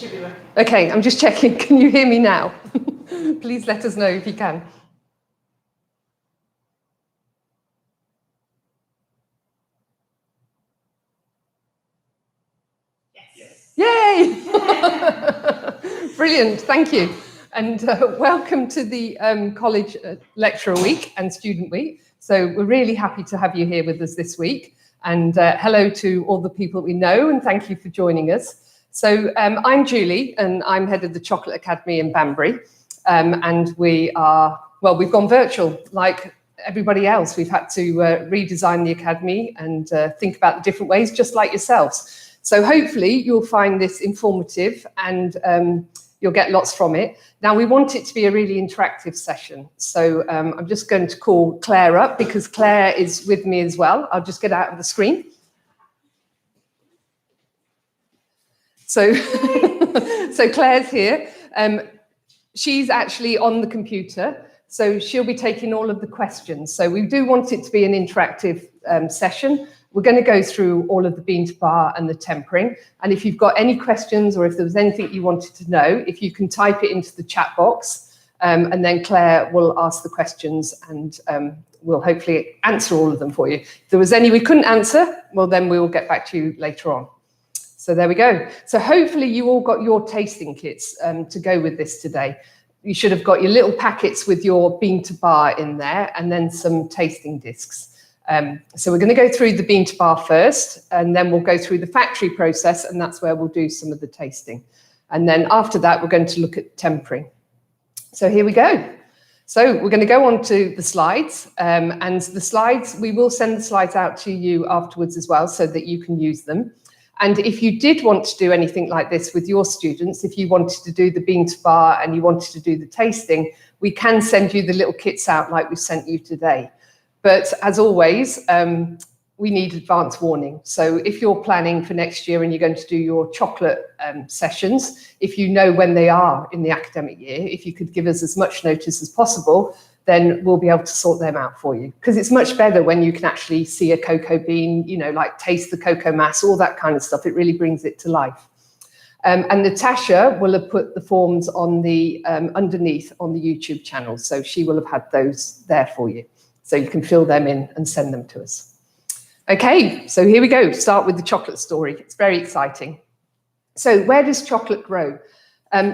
Should be working. Okay, I'm just checking. Can you hear me now? Please let us know if you can. Yes. Yay! Brilliant, thank you. And welcome to the College Lecturer Week and Student Week. So we're really happy to have you here with us this week. And hello to all the people we know, and thank you for joining us. So I'm Julie, and I'm head of the Chocolate Academy in Banbury. And we've gone virtual like everybody else. We've had to redesign the Academy and think about the different ways, just like yourselves. So hopefully you'll find this informative and you'll get lots from it. Now, we want it to be a really interactive session. So I'm just going to call Claire up because Claire is with me as well. I'll just get out of the screen. So, so Claire's here. She's actually on the computer, so she'll be taking all of the questions. So we do want it to be an interactive session. We're going to go through all of the bean to bar and the tempering. And if you've got any questions or if there was anything you wanted to know, if you can type it into the chat box, and then Claire will ask the questions and we'll hopefully answer all of them for you. If there was any we couldn't answer, well, then we will get back to you later on. So there we go. So hopefully you all got your tasting kits to go with this today. You should have got your little packets with your bean to bar in there and then some tasting discs. So we're going to go through the bean to bar first, and then we'll go through the factory process, and that's where we'll do some of the tasting. And then after that, we're going to look at tempering. So here we go. So we're going to go on to the slides, and the slides, we will send the slides out to you afterwards as well so that you can use them. And if you did want to do anything like this with your students, if you wanted to do the bean to bar and you wanted to do the tasting, we can send you the little kits out like we sent you today. But as always, we need advance warning. So if you're planning for next year and you're going to do your chocolate sessions, if you know when they are in the academic year, if you could give us as much notice as possible, then we'll be able to sort them out for you. Because it's much better when you can actually see a cocoa bean, you know, like taste the cocoa mass, all that kind of stuff. It really brings it to life. And Natasha will have put the forms on the underneath on the YouTube channel. So she will have had those there for you. So you can fill them in and send them to us. Okay, so here we go. Start with the chocolate story. It's very exciting. So where does chocolate grow?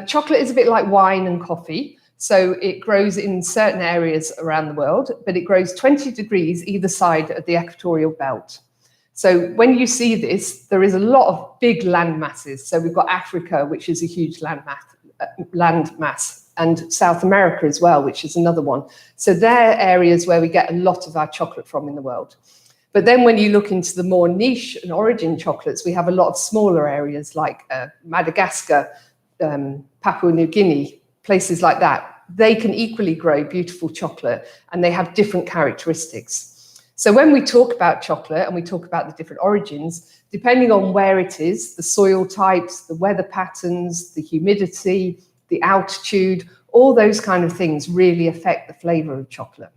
Chocolate is a bit like wine and coffee. So it grows in certain areas around the world, but it grows 20 degrees either side of the equatorial belt. So when you see this, there is a lot of big land masses. So we've got Africa, which is a huge land mass, and South America as well, which is another one. So they're areas where we get a lot of our chocolate from in the world. But then when you look into the more niche and origin chocolates, we have a lot of smaller areas like Madagascar, Papua New Guinea, places like that. They can equally grow beautiful chocolate, and they have different characteristics. So when we talk about chocolate and we talk about the different origins, depending on where it is, the soil types, the weather patterns, the humidity, the altitude, all those kind of things really affect the flavor of chocolate.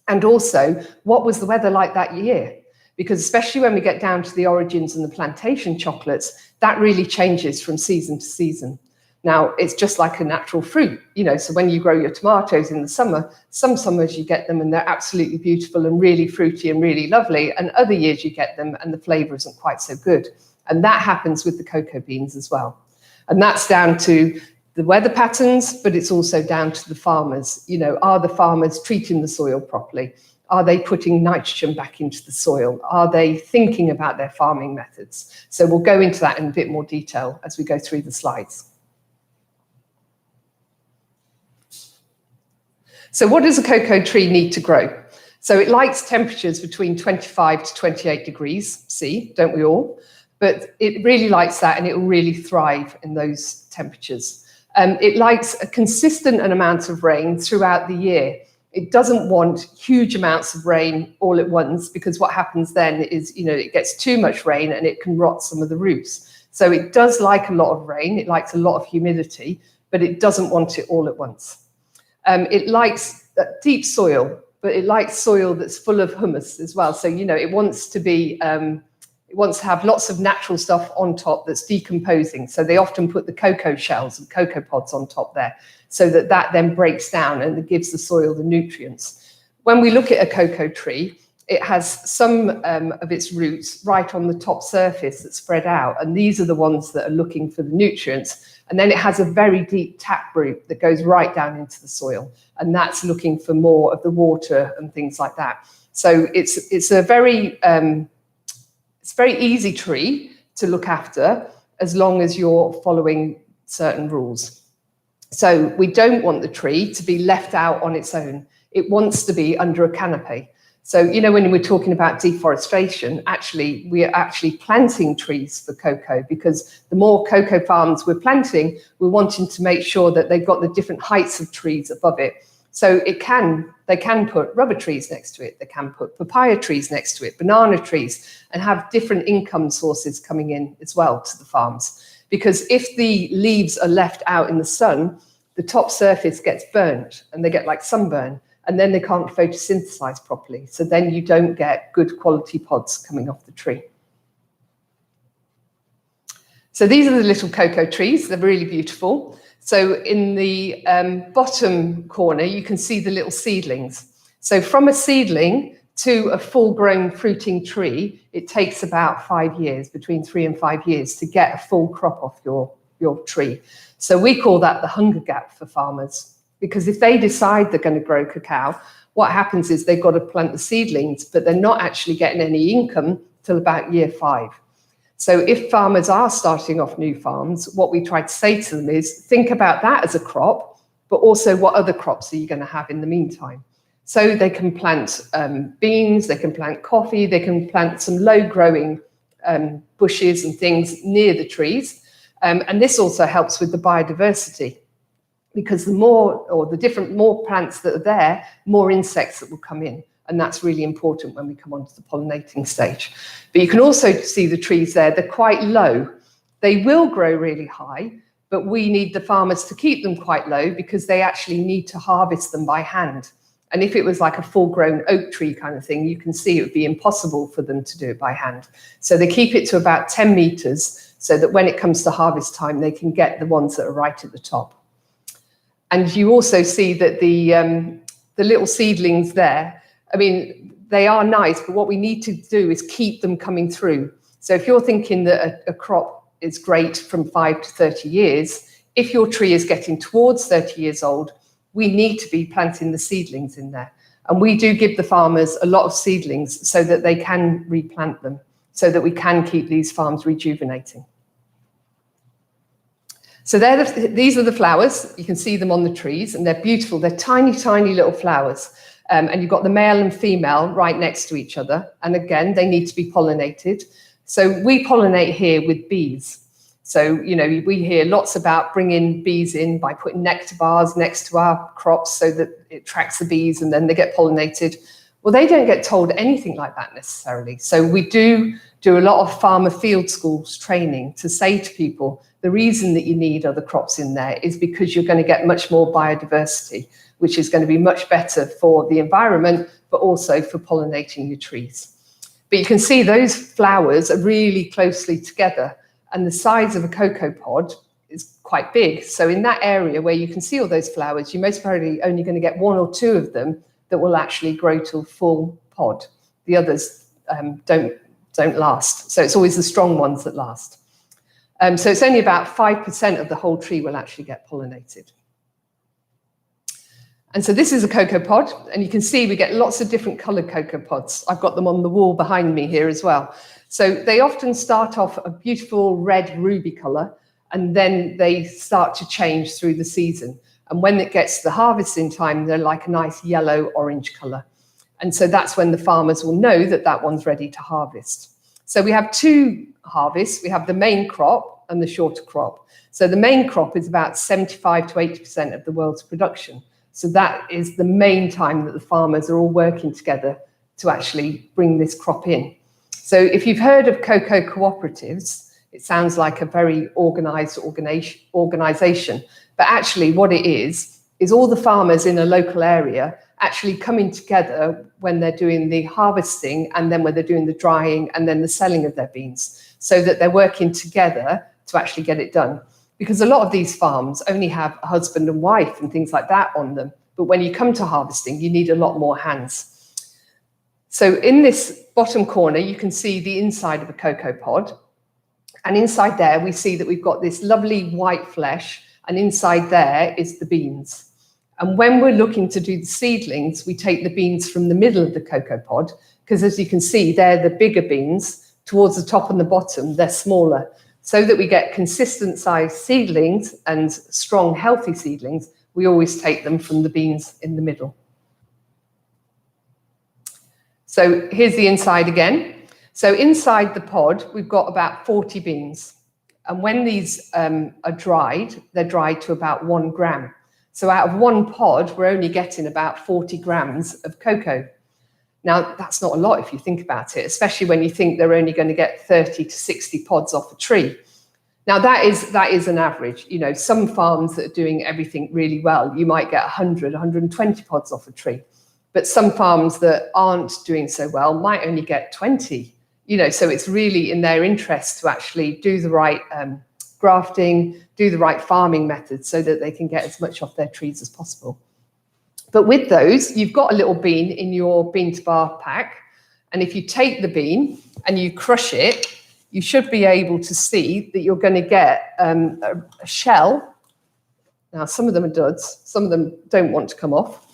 And also, what was the weather like that year? Because especially when we get down to the origins and the plantation chocolates, that really changes from season to season. Now, it's just like a natural fruit, you know, so when you grow your tomatoes in the summer, some summers you get them and they're absolutely beautiful and really fruity and really lovely, and other years you get them and the flavor isn't quite so good. And that happens with the cocoa beans as well. And that's down to the weather patterns, but it's also down to the farmers. You know, are the farmers treating the soil properly? Are they putting nitrogen back into the soil? Are they thinking about their farming methods? So we'll go into that in a bit more detail as we go through the slides. So what does a cocoa tree need to grow? So it likes temperatures between 25 to 28 degrees C, don't we all? But it really likes that, and it will really thrive in those temperatures. It likes a consistent amount of rain throughout the year. It doesn't want huge amounts of rain all at once, because what happens then is, you know, it gets too much rain and it can rot some of the roots. So it does like a lot of rain. It likes a lot of humidity, but it doesn't want it all at once. It likes deep soil, but it likes soil that's full of humus as well. So, you know, it wants to be It wants to have lots of natural stuff on top that's decomposing. So they often put the cocoa shells and cocoa pods on top there, so that that then breaks down and it gives the soil the nutrients. When we look at a cocoa tree, it has some of its roots right on the top surface that spread out, and these are the ones that are looking for the nutrients. And then it has a very deep taproot that goes right down into the soil, and that's looking for more of the water and things like that. So it's a very easy tree to look after as long as you're following certain rules. So we don't want the tree to be left out on its own. It wants to be under a canopy. So, you know, when we're talking about deforestation, actually, we're actually planting trees for cocoa, because the more cocoa farms we're planting, we're wanting to make sure that they've got the different heights of trees above it. So they can put rubber trees next to it, they can put papaya trees next to it, banana trees, and have different income sources coming in as well to the farms. Because if the leaves are left out in the sun, the top surface gets burnt and they get like sunburn, and then they can't photosynthesize properly. So then you don't get good quality pods coming off the tree. So these are the little cocoa trees. They're really beautiful. So in the bottom corner, you can see the little seedlings. So from a seedling to a full-grown fruiting tree, it takes about 5 years, between 3 and 5 years, to get a full crop off your tree. So we call that the hunger gap for farmers, because if they decide they're going to grow cacao, what happens is they've got to plant the seedlings, but they're not actually getting any income till about year 5. So if farmers are starting off new farms, what we try to say to them is think about that as a crop, but also what other crops are you going to have in the meantime? So they can plant beans, they can plant coffee, they can plant some low-growing bushes and things near the trees. And this also helps with the biodiversity, because the more plants that are there, more insects that will come in. And that's really important when we come on to the pollinating stage. But you can also see the trees there, they're quite low. They will grow really high, but we need the farmers to keep them quite low because they actually need to harvest them by hand. And if it was like a full-grown oak tree kind of thing, you can see it would be impossible for them to do it by hand. So they keep it to about 10 meters so that when it comes to harvest time, they can get the ones that are right at the top. And you also see that the little seedlings there, I mean, they are nice, but what we need to do is keep them coming through. So if you're thinking that a crop is great from 5 to 30 years, if your tree is getting towards 30 years old, we need to be planting the seedlings in there. And we do give the farmers a lot of seedlings so that they can replant them, so that we can keep these farms rejuvenating. So these are the flowers. You can see them on the trees, and they're beautiful. They're tiny, tiny little flowers. And you've got the male and female right next to each other. And again, they need to be pollinated. So we pollinate here with bees. So, you know, we hear lots about bringing bees in by putting nectar bars next to our crops so that it attracts the bees and then they get pollinated. Well, they don't get told anything like that necessarily. So we do a lot of farmer field schools training to say to people, the reason that you need other crops in there is because you're going to get much more biodiversity, which is going to be much better for the environment, but also for pollinating your trees. But you can see those flowers are really closely together, and the size of a cocoa pod is quite big. So in that area where you can see all those flowers, you're most probably only going to get 1 or 2 of them that will actually grow to a full pod. The others don't last. So it's always the strong ones that last. So it's only about 5% of the whole tree will actually get pollinated. And so this is a cocoa pod, and you can see we get lots of different coloured cocoa pods. I've got them on the wall behind me here as well. So they often start off a beautiful red ruby colour, and then they start to change through the season. And when it gets to the harvesting time, they're like a nice yellow orange colour. And so that's when the farmers will know that that one's ready to harvest. So we have 2 harvests. We have the main crop and the shorter crop. So the main crop is about 75 to 80% of the world's production. So that is the main time that the farmers are all working together to actually bring this crop in. So if you've heard of cocoa cooperatives, it sounds like a very organised organisation. But actually what it is all the farmers in a local area actually coming together when they're doing the harvesting and then when they're doing the drying and then the selling of their beans, so that they're working together to actually get it done. Because a lot of these farms only have a husband and wife and things like that on them. But when you come to harvesting, you need a lot more hands. So in this bottom corner, you can see the inside of a cocoa pod. And inside there, we see that we've got this lovely white flesh, and inside there is the beans. And when we're looking to do the seedlings, we take the beans from the middle of the cocoa pod, because as you can see, they're the bigger beans. Towards the top and the bottom, they're smaller. So that we get consistent sized seedlings and strong, healthy seedlings, we always take them from the beans in the middle. So here's the inside again. So inside the pod, we've got about 40 beans. And when these are dried, they're dried to about 1 gram. So out of one pod, we're only getting about 40 grams of cocoa. Now, that's not a lot if you think about it, especially when you think they're only going to get 30 to 60 pods off a tree. Now, that is an average. You know, some farms that are doing everything really well, you might get 100, 120 pods off a tree. But some farms that aren't doing so well might only get 20. You know, so it's really in their interest to actually do the right grafting, do the right farming methods so that they can get as much off their trees as possible. But with those, you've got a little bean in your bean to bar pack. And if you take the bean and you crush it, you should be able to see that you're going to get a shell. Now, some of them are duds. Some of them don't want to come off,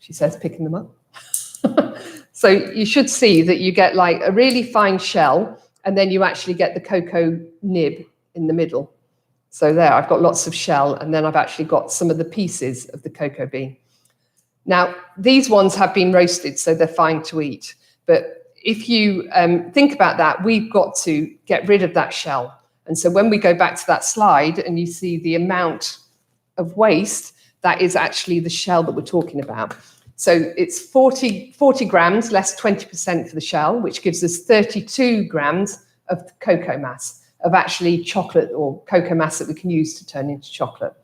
she says, picking them up. So you should see that you get like a really fine shell, and then you actually get the cocoa nib in the middle. So there, I've got lots of shell, and then I've actually got some of the pieces of the cocoa bean. Now, these ones have been roasted, so they're fine to eat. But if you think about that, we've got to get rid of that shell. And so when we go back to that slide and you see the amount of waste, that is actually the shell that we're talking about. So it's 40 grams less 20% for the shell, which gives us 32 grams of cocoa mass, of actually chocolate or cocoa mass that we can use to turn into chocolate.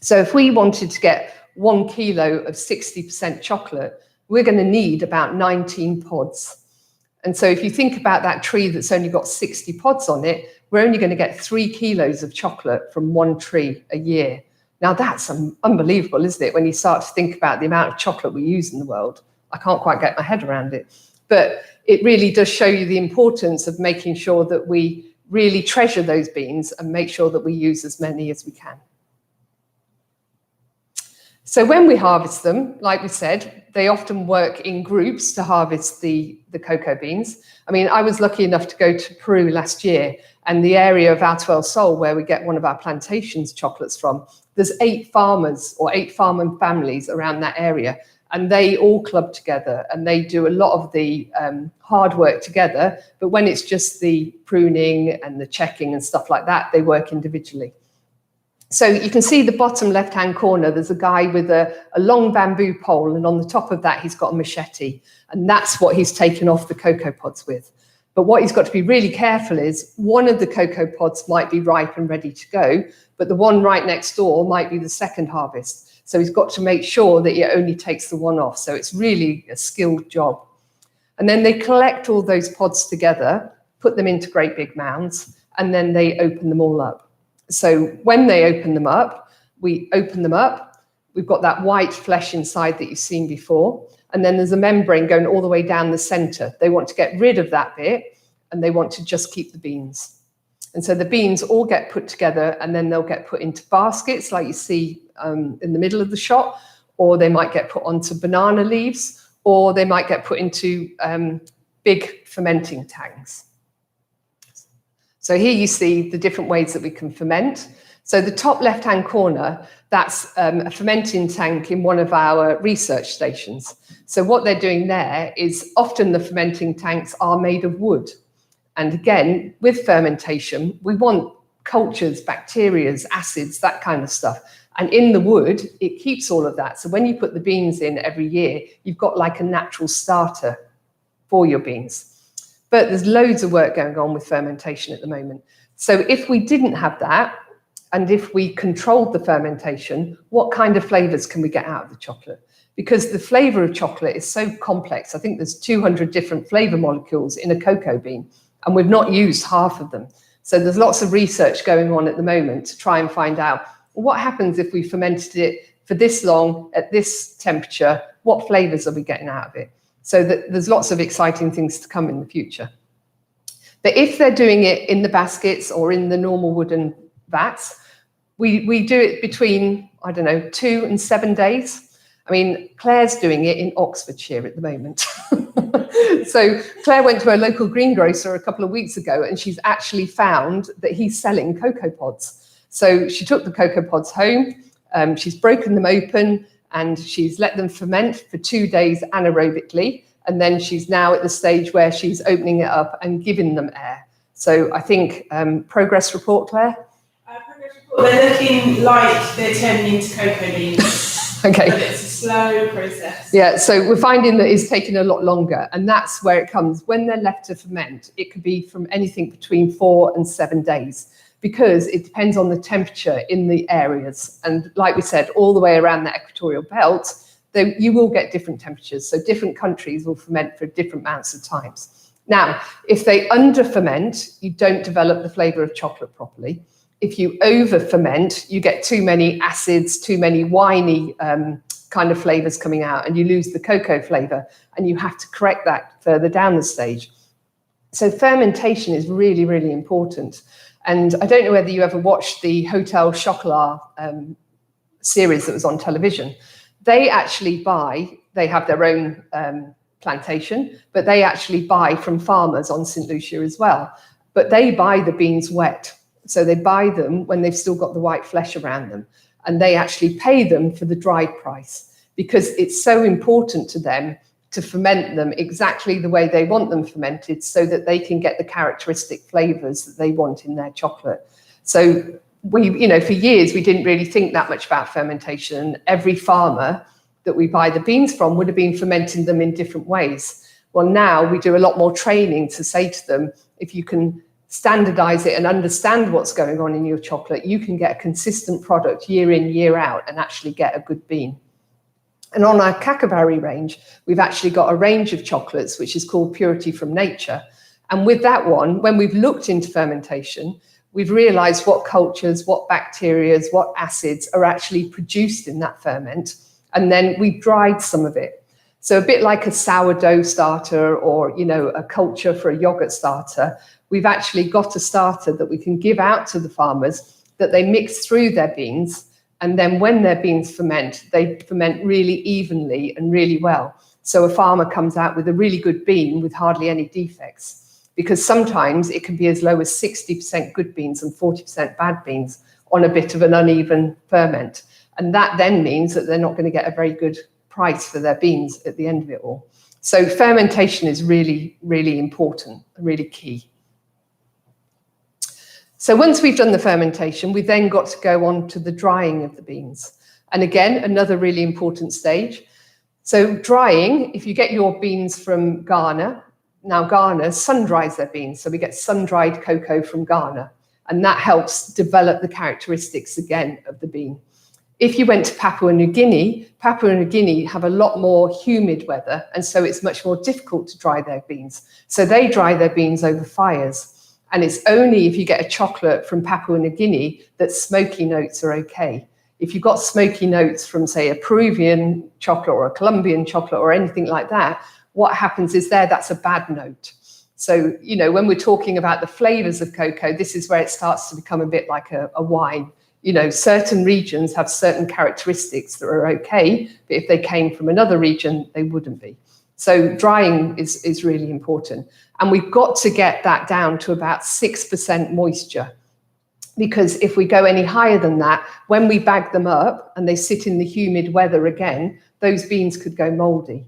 So if we wanted to get 1 kilo of 60% chocolate, we're going to need about 19 pods. And so if you think about that tree that's only got 60 pods on it, we're only going to get 3 kilos of chocolate from one tree a year. Now that's unbelievable, isn't it? When you start to think about the amount of chocolate we use in the world, I can't quite get my head around it. But it really does show you the importance of making sure that we really treasure those beans and make sure that we use as many as we can. So when we harvest them, like we said, they often work in groups to harvest the cocoa beans. I mean, I was lucky enough to go to Peru last year, and the area of Alto El Sol, where we get one of our plantations chocolates from, there's 8 farmers or 8 farming families around that area, and they all club together and they do a lot of the hard work together. But when it's just the pruning and the checking and stuff like that, they work individually. So you can see the bottom left-hand corner, there's a guy with a long bamboo pole, and on the top of that, he's got a machete, and that's what he's taken off the cocoa pods with. But what he's got to be really careful is one of the cocoa pods might be ripe and ready to go, but the one right next door might be the second harvest. So he's got to make sure that he only takes the one off. So it's really a skilled job. And then they collect all those pods together, put them into great big mounds, and then they open them all up. So when they open them up, we open them up. We've got that white flesh inside that you've seen before. And then there's a membrane going all the way down the center. They want to get rid of that bit, and they want to just keep the beans. And so the beans all get put together, and then they'll get put into baskets like you see in the middle of the shot, or they might get put onto banana leaves, or they might get put into big fermenting tanks. So here you see the different ways that we can ferment. So the top left-hand corner, that's a fermenting tank in one of our research stations. So what they're doing there is often the fermenting tanks are made of wood. And again, with fermentation, we want cultures, bacteria, acids, that kind of stuff. And in the wood, it keeps all of that. So when you put the beans in every year, you've got like a natural starter for your beans. But there's loads of work going on with fermentation at the moment. So if we didn't have that, and if we controlled the fermentation, what kind of flavors can we get out of the chocolate? because the flavor of chocolate is so complex. I think there's 200 different flavor molecules in a cocoa bean, and we've not used half of them. So there's lots of research going on at the moment to try and find out what happens if we fermented it for this long at this temperature, what flavors are we getting out of it? So that there's lots of exciting things to come in the future. But if they're doing it in the baskets or in the normal wooden vats, we do it between, I don't know, 2 and 7 days. I mean, Claire's doing it in Oxfordshire at the moment. So Claire went to her local greengrocer a couple of weeks ago, and she's actually found that he's selling cocoa pods. So she took the cocoa pods home, she's broken them open, and she's let them ferment for 2 days anaerobically. And then she's now at the stage where she's opening it up and giving them air. So I think progress report, Claire? Progress report, they're looking like they're turning into cocoa beans. Okay. But it's a slow process. Yeah, so we're finding that it's taking a lot longer, and that's where it comes. When they're left to ferment, it could be from anything between 4 and 7 days, because it depends on the temperature in the areas. And like we said, all the way around the equatorial belt, you will get different temperatures. So different countries will ferment for different amounts of times. Now, if they under ferment, you don't develop the flavor of chocolate properly. If you over ferment, you get too many acids, too many winey kind of flavors coming out, and you lose the cocoa flavor, and you have to correct that further down the stage. So fermentation is really, really important. And I don't know whether you ever watched the Hotel Chocolat series that was on television. They actually they have their own plantation, but they actually buy from farmers on St. Lucia as well. But they buy the beans wet. So they buy them when they've still got the white flesh around them, and they actually pay them for the dried price, because it's so important to them to ferment them exactly the way they want them fermented, so that they can get the characteristic flavors that they want in their chocolate. So we, for years, we didn't really think that much about fermentation. Every farmer that we buy the beans from would have been fermenting them in different ways. Well, now we do a lot more training to say to them, if you can standardize it and understand what's going on in your chocolate, you can get a consistent product year in, year out, and actually get a good bean. And on our Caccabarry range, we've actually got a range of chocolates, which is called Purity from Nature. And with that one, when we've looked into fermentation, we've realized what cultures, what bacteria, what acids are actually produced in that ferment. And then we dried some of it. So a bit like a sourdough starter or, a culture for a yogurt starter, we've actually got a starter that we can give out to the farmers that they mix through their beans. And then when their beans ferment, they ferment really evenly and really well. So a farmer comes out with a really good bean with hardly any defects, because sometimes it can be as low as 60% good beans and 40% bad beans on a bit of an uneven ferment. And that then means that they're not going to get a very good price for their beans at the end of it all. So fermentation is really, really important, really key. So once we've done the fermentation, we then got to go on to the drying of the beans. And again, another really important stage. So drying, if you get your beans from Ghana, now Ghana sun dries their beans. So we get sun-dried cocoa from Ghana, and that helps develop the characteristics again of the bean. If you went to Papua New Guinea have a lot more humid weather, and so it's much more difficult to dry their beans. So they dry their beans over fires. And it's only if you get a chocolate from Papua New Guinea that smoky notes are okay. If you've got smoky notes from, say, a Peruvian chocolate or a Colombian chocolate or anything like that, what happens is that's a bad note. So, when we're talking about the flavors of cocoa, this is where it starts to become a bit like a wine. Certain regions have certain characteristics that are okay, but if they came from another region, they wouldn't be. So drying is really important. And we've got to get that down to about 6% moisture, because if we go any higher than that, when we bag them up and they sit in the humid weather again, those beans could go moldy.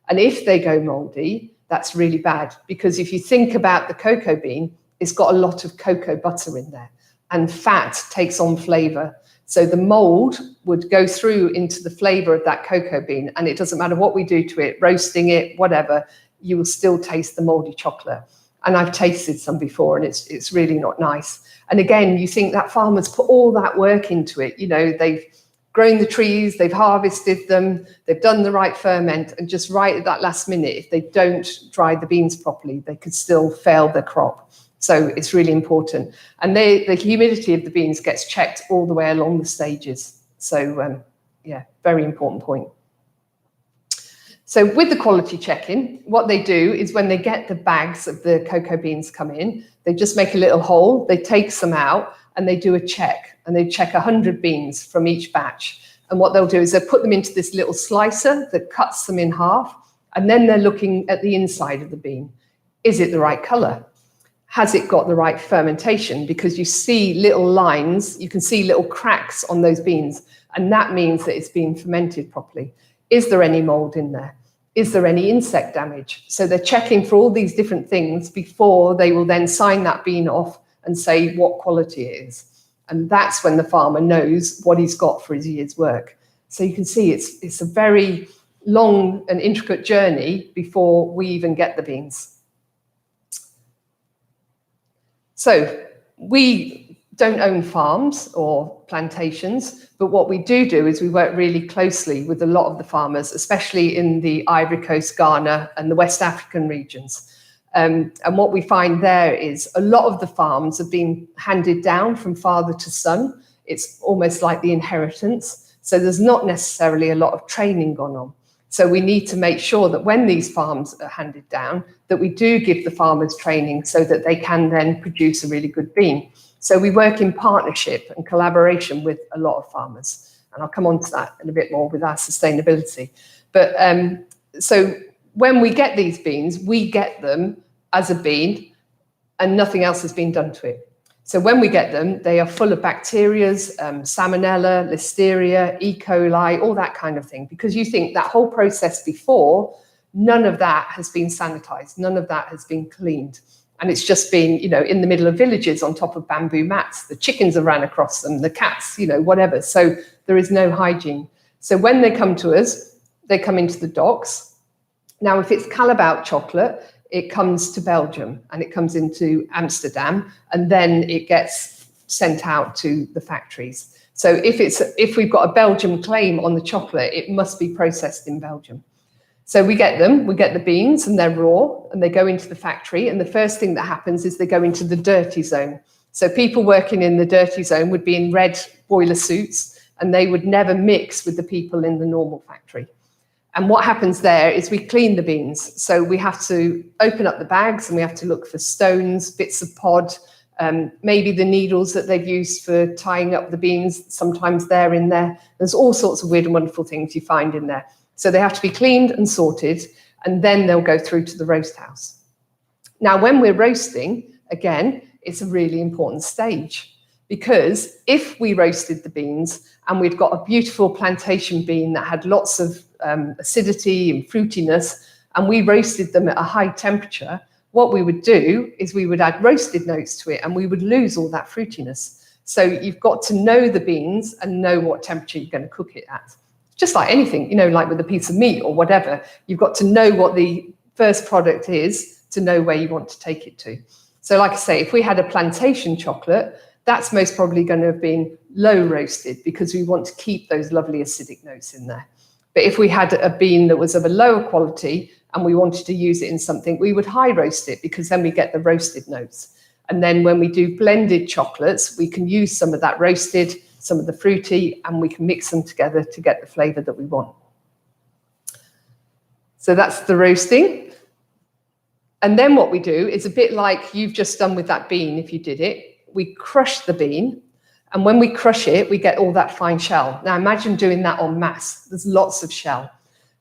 And if they go moldy, that's really bad, because if you think about the cocoa bean, it's got a lot of cocoa butter in there, and fat takes on flavor. So the mold would go through into the flavor of that cocoa bean, and it doesn't matter what we do to it, roasting it, whatever, you will still taste the moldy chocolate. And I've tasted some before, and it's really not nice. And again, you think that farmers put all that work into it. They've grown the trees, they've harvested them, they've done the right ferment, and just right at that last minute, if they don't dry the beans properly, they could still fail the crop. So it's really important. And the humidity of the beans gets checked all the way along the stages. So yeah, very important point. So with the quality checking, what they do is when they get the bags of the cocoa beans come in, they just make a little hole, they take some out, and they do a check. And they check 100 beans from each batch. And what they'll do is they'll put them into this little slicer that cuts them in half. And then they're looking at the inside of the bean. Is it the right color? Has it got the right fermentation? Because you see little lines, you can see little cracks on those beans. And that means that it's been fermented properly. Is there any mold in there? Is there any insect damage? So they're checking for all these different things before they will then sign that bean off and say what quality it is. And that's when the farmer knows what he's got for his year's work. So you can see it's a very long and intricate journey before we even get the beans. So we don't own farms or plantations, but what we do is we work really closely with a lot of the farmers, especially in the Ivory Coast, Ghana, and the West African regions. And what we find there is a lot of the farms have been handed down from father to son. It's almost like the inheritance. So there's not necessarily a lot of training gone on. So we need to make sure that when these farms are handed down, that we do give the farmers training so that they can then produce a really good bean. So we work in partnership and collaboration with a lot of farmers. And I'll come on to that in a bit more with our sustainability. But so when we get these beans, we get them as a bean and nothing else has been done to it. So when we get them, they are full of bacteria, salmonella, listeria, E. coli, all that kind of thing, because you think that whole process before, none of that has been sanitized, none of that has been cleaned. And it's just been, you know, in the middle of villages on top of bamboo mats. The chickens have ran across them, the cats, you know, whatever. So there is no hygiene. So when they come to us, they come into the docks. Now, if it's Callebaut chocolate, it comes to Belgium and it comes into Amsterdam, and then it gets sent out to the factories. So if we've got a Belgium claim on the chocolate, it must be processed in Belgium. So we get the beans, and they're raw, and they go into the factory. And the first thing that happens is they go into the dirty zone. So people working in the dirty zone would be in red boiler suits, and they would never mix with the people in the normal factory. And what happens there is we clean the beans. So we have to open up the bags, and we have to look for stones, bits of pod, maybe the needles that they've used for tying up the beans. Sometimes they're in there. There's all sorts of weird and wonderful things you find in there. So they have to be cleaned and sorted, and then they'll go through to the roast house. Now, when we're roasting, again, it's a really important stage, because if we roasted the beans and we'd got a beautiful plantation bean that had lots of acidity and fruitiness, and we roasted them at a high temperature, what we would do is we would add roasted notes to it, and we would lose all that fruitiness. So you've got to know the beans and know what temperature you're going to cook it at. Just like anything, you know, like with a piece of meat or whatever, you've got to know what the first product is to know where you want to take it to. So like I say, if we had a plantation chocolate, that's most probably going to have been low roasted, because we want to keep those lovely acidic notes in there. But if we had a bean that was of a lower quality and we wanted to use it in something, we would high roast it, because then we get the roasted notes. And then when we do blended chocolates, we can use some of that roasted, some of the fruity, and we can mix them together to get the flavor that we want. So that's the roasting. And then what we do is a bit like you've just done with that bean. If you did it, we crush the bean. And when we crush it, we get all that fine shell. Now imagine doing that en masse. There's lots of shell.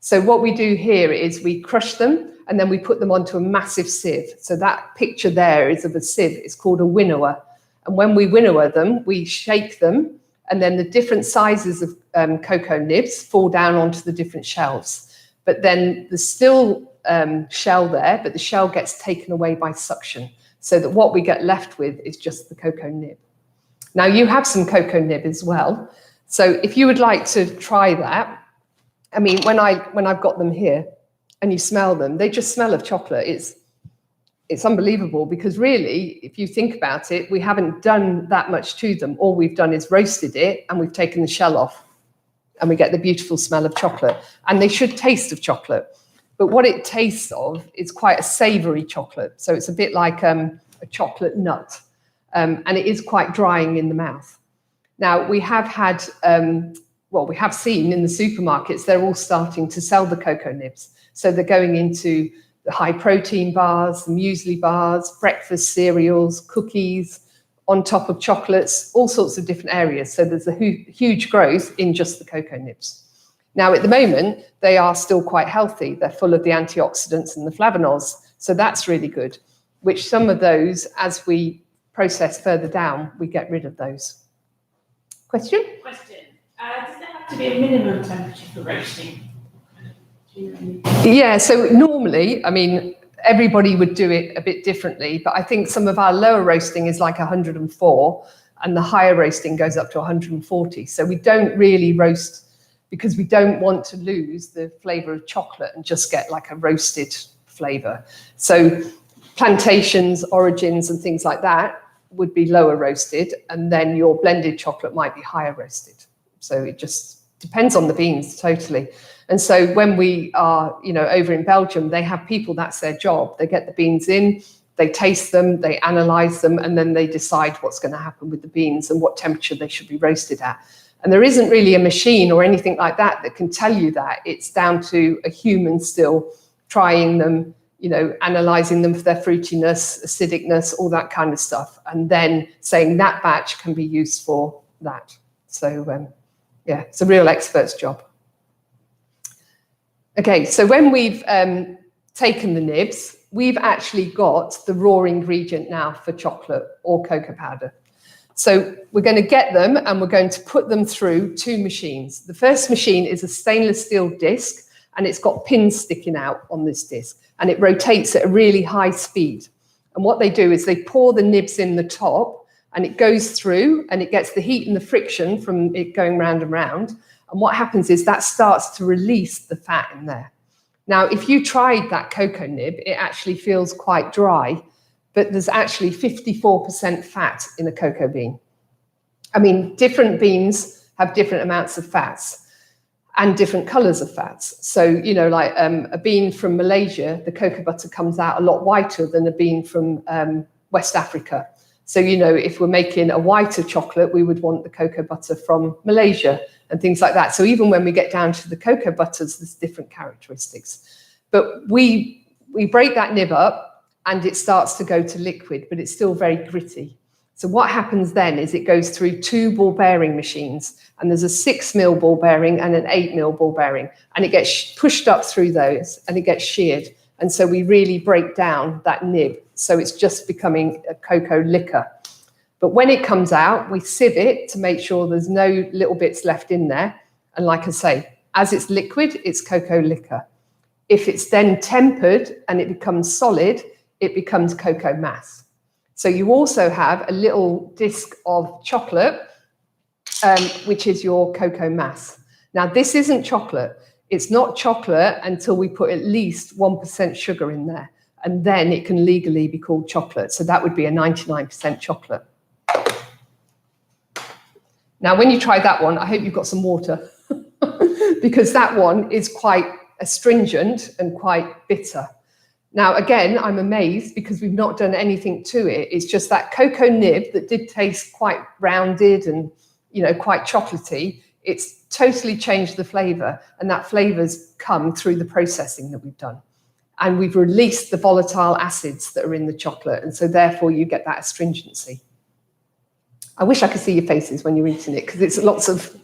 So what we do here is we crush them, and then we put them onto a massive sieve. So that picture there is of a sieve. It's called a winnower. And when we winnower them, we shake them, and then the different sizes of cocoa nibs fall down onto the different shelves. But then there's still shell there, but the shell gets taken away by suction, so that what we get left with is just the cocoa nib. Now you have some cocoa nib as well. So if you would like to try that, I mean, when I've got them here and you smell them, they just smell of chocolate. It's unbelievable, because really, if you think about it, we haven't done that much to them. All we've done is roasted it, and we've taken the shell off. and we get the beautiful smell of chocolate. And they should taste of chocolate. But what it tastes of is quite a savoury chocolate. So it's a bit like a chocolate nut. And it is quite drying in the mouth. Now, we have had, we have seen in the supermarkets, they're all starting to sell the cocoa nibs. So they're going into the high protein bars, the muesli bars, breakfast cereals, cookies, on top of chocolates, all sorts of different areas. So there's a huge growth in just the cocoa nibs. Now, at the moment, they are still quite healthy. They're full of the antioxidants and the flavonols. So that's really good, which some of those, as we process further down, we get rid of those. Question? Does there have to be a minimum temperature for roasting? Yeah, so normally, I mean, everybody would do it a bit differently, but I think some of our lower roasting is like 104 and the higher roasting goes up to 140. So we don't really roast because we don't want to lose the flavour of chocolate and just get like a roasted flavour. So plantations, origins and things like that would be lower roasted, and then your blended chocolate might be higher roasted. So it just depends on the beans totally. And so when we are, over in Belgium, they have people, that's their job. They get the beans in, they taste them, they analyse them, and then they decide what's going to happen with the beans and what temperature they should be roasted at. And there isn't really a machine or anything like that that can tell you that. It's down to a human still trying them, analysing them for their fruitiness, acidicness, all that kind of stuff, and then saying that batch can be used for that. So, it's a real expert's job. Okay, so when we've taken the nibs, we've actually got the raw ingredient now for chocolate or cocoa powder. So we're going to get them and we're going to put them through two machines. The first machine is a stainless steel disc, and it's got pins sticking out on this disc, and it rotates at a really high speed. And what they do is they pour the nibs in the top, and it goes through and it gets the heat and the friction from it going round and round. And what happens is that starts to release the fat in there. Now, if you tried that cocoa nib, it actually feels quite dry, but there's actually 54% fat in a cocoa bean. I mean, different beans have different amounts of fats and different colors of fats. So, like a bean from Malaysia, the cocoa butter comes out a lot whiter than a bean from West Africa. So, if we're making a whiter chocolate, we would want the cocoa butter from Malaysia and things like that. So even when we get down to the cocoa butters, there's different characteristics. But we break that nib up and it starts to go to liquid, but it's still very gritty. So what happens then is it goes through two ball bearing machines, and there's a 6 mil ball bearing and an 8 mil ball bearing, and it gets pushed up through those and it gets sheared. And so we really break down that nib. So it's just becoming a cocoa liquor. But when it comes out, we sieve it to make sure there's no little bits left in there. And like I say, as it's liquid, it's cocoa liquor. If it's then tempered and it becomes solid, it becomes cocoa mass. So you also have a little disc of chocolate, which is your cocoa mass. Now, this isn't chocolate. It's not chocolate until we put at least 1% sugar in there. And then it can legally be called chocolate. So that would be a 99% chocolate. Now, when you try that one, I hope you've got some water because that one is quite astringent and quite bitter. Now, again, I'm amazed because we've not done anything to it. It's just that cocoa nib that did taste quite rounded and, quite chocolatey. It's totally changed the flavour, and that flavour's come through the processing that we've done. And we've released the volatile acids that are in the chocolate, and so therefore you get that astringency. I wish I could see your faces when you're eating it, because it's lots of...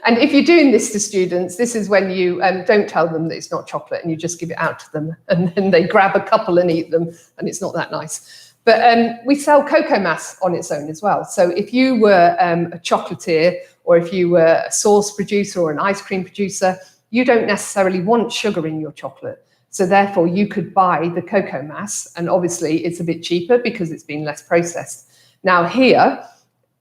And if you're doing this to students, this is when you don't tell them that it's not chocolate and you just give it out to them, and then they grab a couple and eat them, and it's not that nice. But we sell cocoa mass on its own as well. So if you were a chocolatier, or if you were a sauce producer or an ice cream producer, you don't necessarily want sugar in your chocolate. So therefore you could buy the cocoa mass, and obviously it's a bit cheaper because it's been less processed. Now here,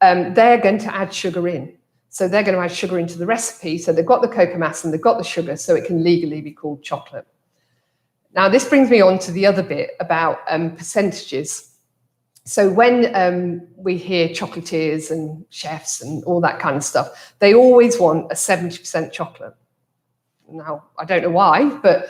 they're going to add sugar in. So they're going to add sugar into the recipe. So they've got the cocoa mass and they've got the sugar, so it can legally be called chocolate. Now this brings me on to the other bit about percentages. So when we hear chocolatiers and chefs and all that kind of stuff, they always want a 70% chocolate. Now, I don't know why, but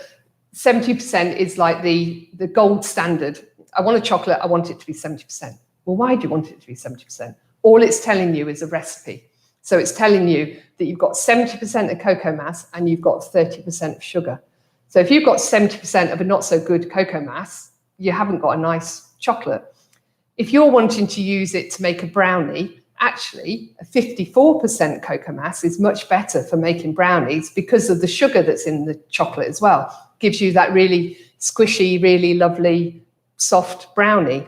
70% is like the gold standard. I want a chocolate, I want it to be 70%. Well, why do you want it to be 70%? All it's telling you is a recipe. So it's telling you that you've got 70% of cocoa mass and you've got 30% of sugar. So if you've got 70% of a not so good cocoa mass, you haven't got a nice chocolate. If you're wanting to use it to make a brownie, actually a 54% cocoa mass is much better for making brownies because of the sugar that's in the chocolate as well. Gives you that really squishy, really lovely, soft brownie.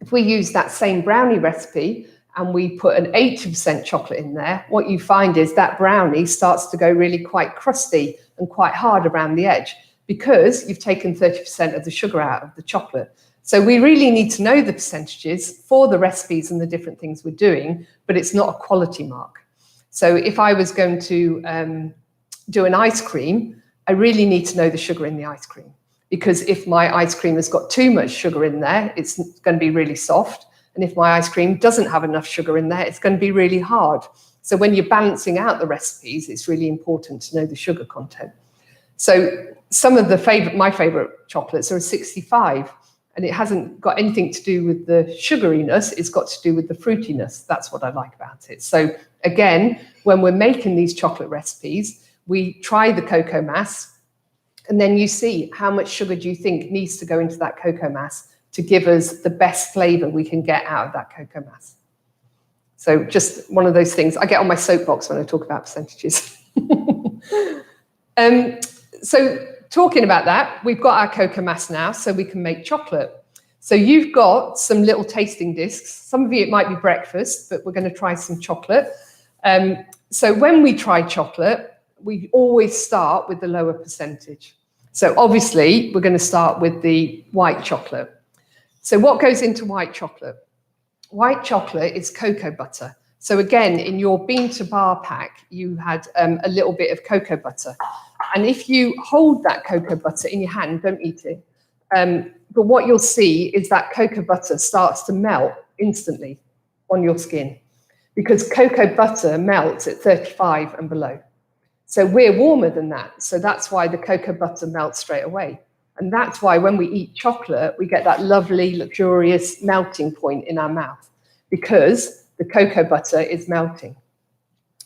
If we use that same brownie recipe and we put an 80% chocolate in there, what you find is that brownie starts to go really quite crusty and quite hard around the edge because you've taken 30% of the sugar out of the chocolate. So we really need to know the percentages for the recipes and the different things we're doing, but it's not a quality mark. So if I was going to do an ice cream, I really need to know the sugar in the ice cream, because if my ice cream has got too much sugar in there, it's going to be really soft. And if my ice cream doesn't have enough sugar in there, it's going to be really hard. So when you're balancing out the recipes, it's really important to know the sugar content. So some of my favorite chocolates are a 65, and it hasn't got anything to do with the sugariness, it's got to do with the fruitiness. That's what I like about it. So again, when we're making these chocolate recipes, we try the cocoa mass, and then you see how much sugar do you think needs to go into that cocoa mass to give us the best flavor we can get out of that cocoa mass. So just one of those things. I get on my soapbox when I talk about percentages. So talking about that, we've got our cocoa mass now, so we can make chocolate. So you've got some little tasting discs. Some of you, it might be breakfast, but we're going to try some chocolate. So when we try chocolate, we always start with the lower percentage. So obviously, we're going to start with the white chocolate. So what goes into white chocolate? White chocolate is cocoa butter. So again, in your bean to bar pack, you had a little bit of cocoa butter. And if you hold that cocoa butter in your hand, don't eat it, but what you'll see is that cocoa butter starts to melt instantly on your skin, because cocoa butter melts at 35 and below. So we're warmer than that. So that's why the cocoa butter melts straight away. And that's why when we eat chocolate, we get that lovely, luxurious melting point in our mouth, because the cocoa butter is melting.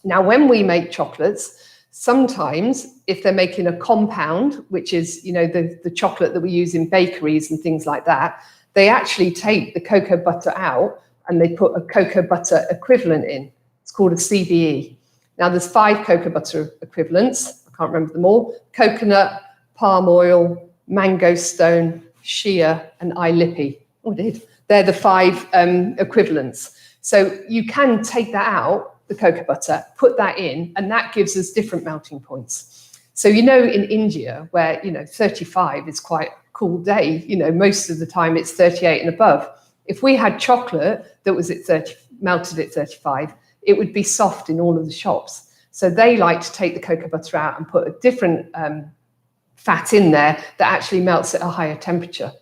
Now, when we make chocolates, sometimes if they're making a compound, which is, you know, the chocolate that we use in bakeries and things like that, they actually take the cocoa butter out and they put a cocoa butter equivalent in. It's called a CBE. Now, there's 5 cocoa butter equivalents. I can't remember them all. Coconut, palm oil, mango stone, shea, and ilippi. Oh, I did. They're the 5 equivalents. So you can take that out, the cocoa butter, put that in, and that gives us different melting points. So, you know, in India, where, you know, 35 is quite a cool day, you know, most of the time it's 38 and above. If we had chocolate that was at 30, melted at 35, it would be soft in all of the shops. So they like to take the cocoa butter out and put a different fat in there that actually melts at a higher temperature.